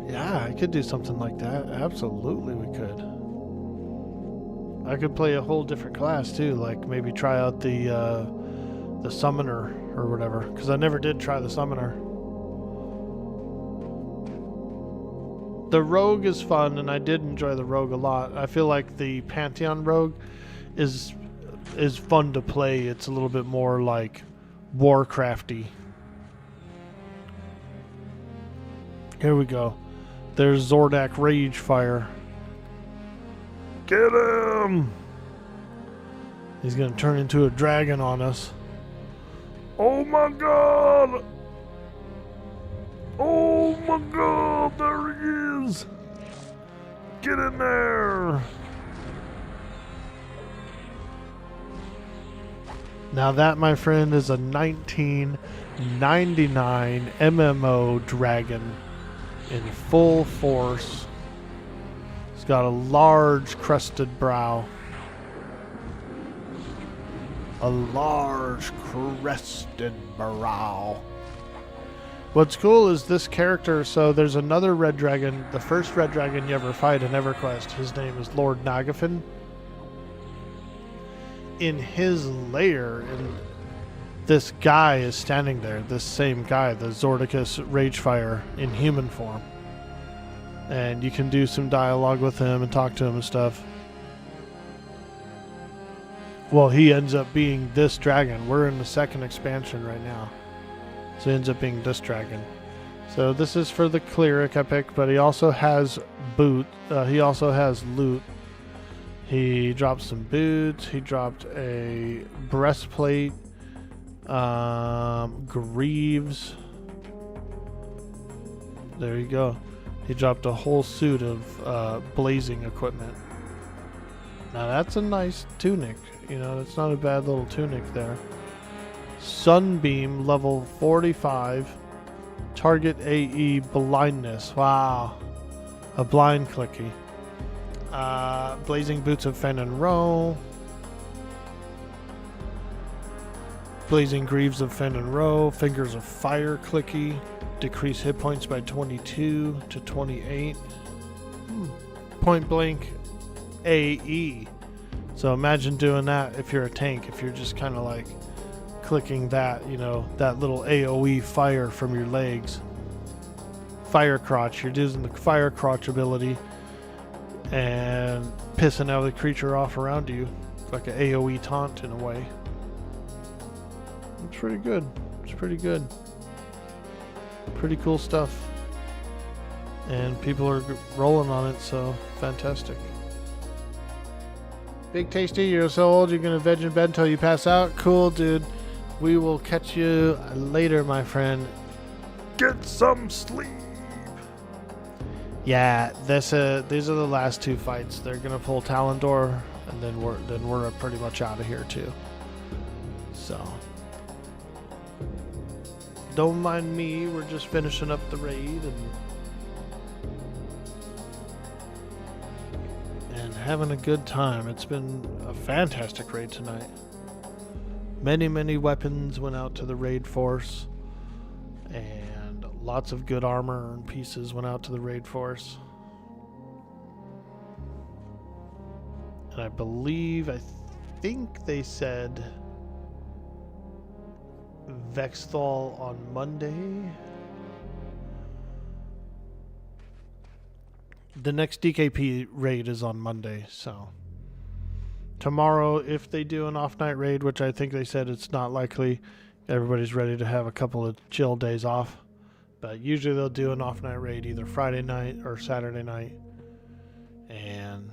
Yeah, I could do something like that. Absolutely, we could. I could play a whole different class too, like maybe try out the Summoner or whatever, because I never did try the Summoner. The Rogue is fun, and I did enjoy the Rogue a lot. I feel like the Pantheon Rogue is fun to play. It's a little bit more like Warcrafty. Here we go. There's Zordak Ragefire. Get him! He's gonna turn into a dragon on us. Oh my god! Oh my god, there he is! Get in there! Now that, my friend, is a 1999 MMO dragon in full force. He's got a large crested brow. A large crested brow. What's cool is this character, so there's another red dragon, the first red dragon you ever fight in EverQuest. His name is Lord Nagafin. In his lair, this guy is standing there, this same guy, the Zordicus Ragefire in human form. And you can do some dialogue with him and talk to him and stuff. Well, he ends up being this dragon. We're in the second expansion right now. So he ends up being this dragon. So this is for the cleric epic, but he also has he also has loot. He dropped some boots. He dropped a breastplate, greaves. There you go. He dropped a whole suit of blazing equipment. Now that's a nice tunic. You know, it's not a bad little tunic there. Sunbeam level 45. Target AE blindness. Wow. A blind clicky. Blazing boots of Fen and Row. Blazing greaves of Fen and Row. Fingers of fire clicky. Decrease hit points by 22 to 28. Point blank AE. So imagine doing that if you're a tank, if you're just kind of like clicking that, you know, that little AoE fire from your legs. Fire crotch. You're using the fire crotch ability and pissing every creature off around you. It's like an AoE taunt in a way. It's pretty good. It's pretty good. Pretty cool stuff. And people are rolling on it, so fantastic. Big Tasty, you're so old you're gonna veg in bed until you pass out. Cool, dude. We will catch you later, my friend. Get some sleep. Yeah, these are the last two fights. They're gonna pull Talendor, and then we're pretty much out of here too. So don't mind me. We're just finishing up the raid and having a good time. It's been a fantastic raid tonight. Many weapons went out to the raid force, and lots of good armor and pieces went out to the raid force. And I think they said Vexthal on Monday. The next DKP raid is on Monday, so tomorrow, if they do an off-night raid, which I think they said it's not likely, everybody's ready to have a couple of chill days off. But usually they'll do an off night raid either Friday night or Saturday night. And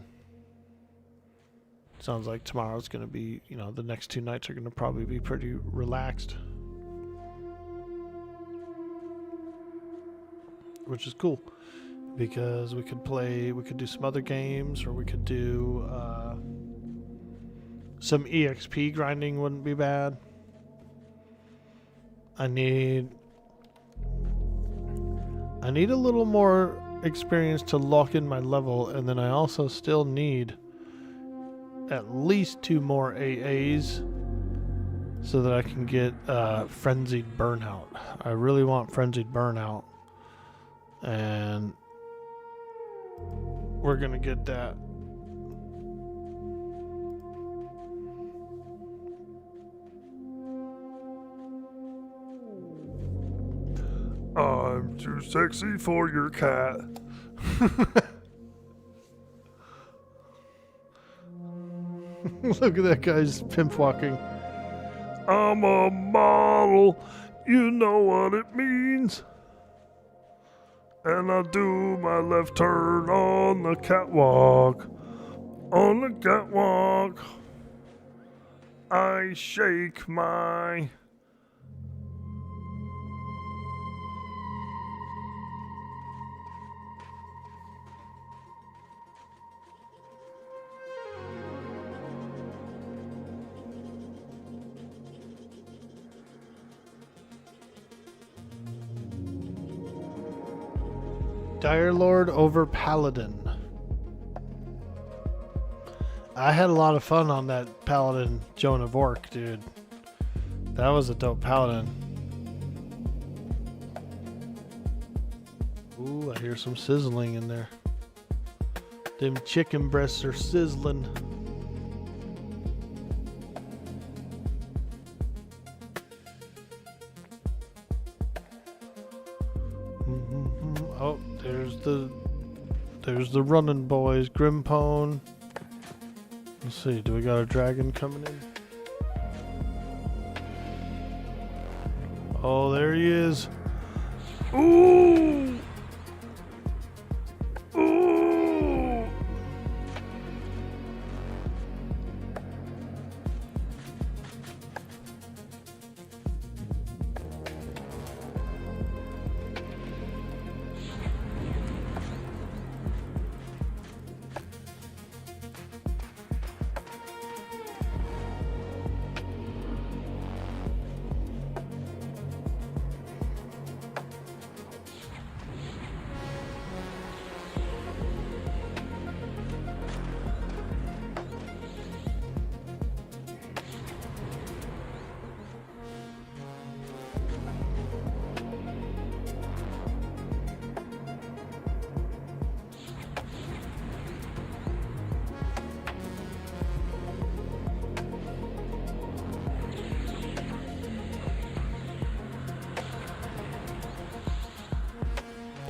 sounds like tomorrow's going to be, the next 2 nights are going to probably be pretty relaxed. Which is cool. Because we could do some other games, or we could do some EXP grinding wouldn't be bad. I need a little more experience to lock in my level, and then I also still need at least 2 more AAs so that I can get Frenzied Burnout. I really want Frenzied Burnout, and we're gonna get that. I'm too sexy for your cat. Look at that guy's pimp walking. I'm a model, you know what it means. And I do my left turn on the catwalk. On the catwalk, I shake my... Dire Lord over Paladin. I had a lot of fun on that Paladin Joan of Arc, dude. That was a dope Paladin. Ooh, I hear some sizzling in there. Them chicken breasts are sizzling. Oh, there's the running boys, Grimpone. Let's see, do we got a dragon coming in? Oh, there he is. Ooh! Ooh!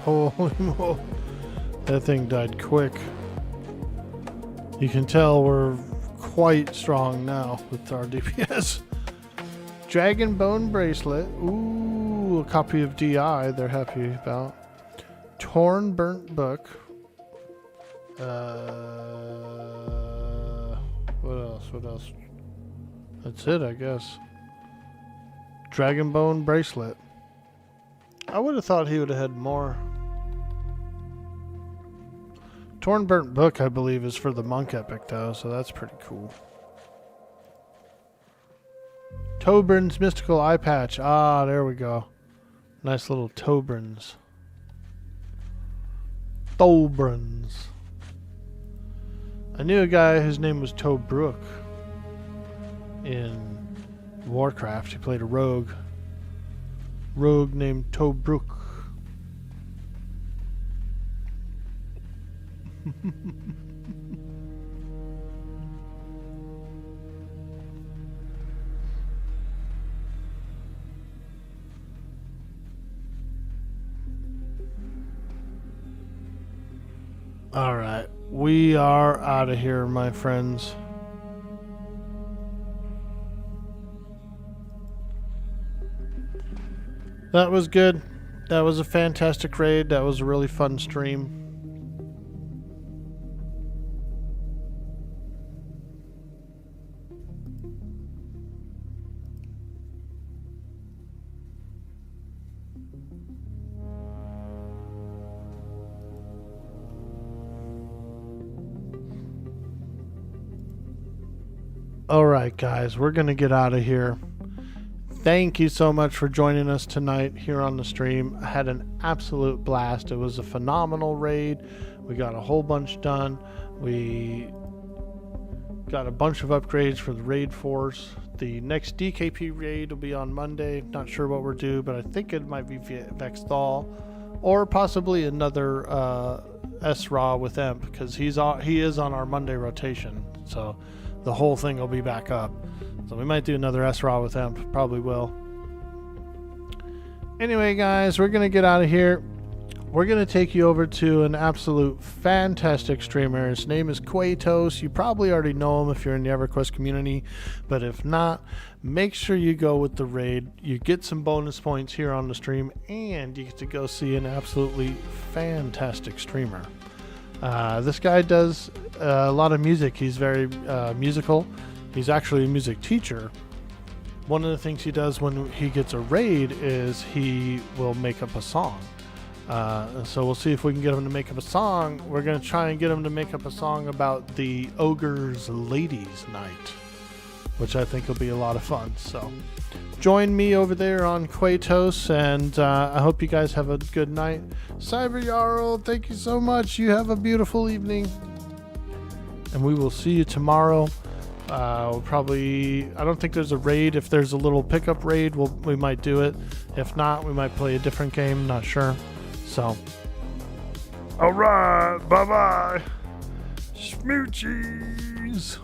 Holy moly. That thing died quick. You can tell we're quite strong now with our DPS. Dragon Bone Bracelet. Ooh, a copy of DI they're happy about. Torn Burnt Book. What else? That's it, I guess. Dragon Bone Bracelet. I would have thought he would have had more. Torn Burnt Book, I believe, is for the Monk Epic, though, so that's pretty cool. Tobrin's Mystical Eye Patch. Ah, there we go. Nice little Tobrins. Tobrins. I knew a guy whose name was Tobruk in Warcraft. He played a rogue. Rogue named Tobruk. All right, we are out of here, my friends. That was good. That was a fantastic raid. That was a really fun stream. Alright guys, we're going to get out of here. Thank you so much for joining us tonight here on the stream. I had an absolute blast. It was a phenomenal raid. We got a whole bunch done. We got a bunch of upgrades for the raid force. The next DKP raid will be on Monday. Not sure what we're due, but I think it might be Vexthal or possibly another SRA with Emp, because he is on our Monday rotation. So the whole thing will be back up. So we might do another SRA with Emp. Probably will. Anyway, guys, we're going to get out of here. We're going to take you over to an absolute fantastic streamer. His name is Quatos. You probably already know him if you're in the EverQuest community. But if not, make sure you go with the raid. You get some bonus points here on the stream. And you get to go see an absolutely fantastic streamer. This guy does a lot of music. He's very musical. He's actually a music teacher. One of the things he does when he gets a raid is he will make up a song. So we'll see if we can get him to make up a song. We're going to try and get him to make up a song about the Ogre's Ladies Night, which I think will be a lot of fun. So join me over there on Quatos, and I hope you guys have a good night. Cyber Jarl, thank you so much. You have a beautiful evening. And we will see you tomorrow. We'll probably, I don't think there's a raid. If there's a little pickup raid, we might do it. If not, we might play a different game. Not sure. So, all right, bye-bye. Smoochies.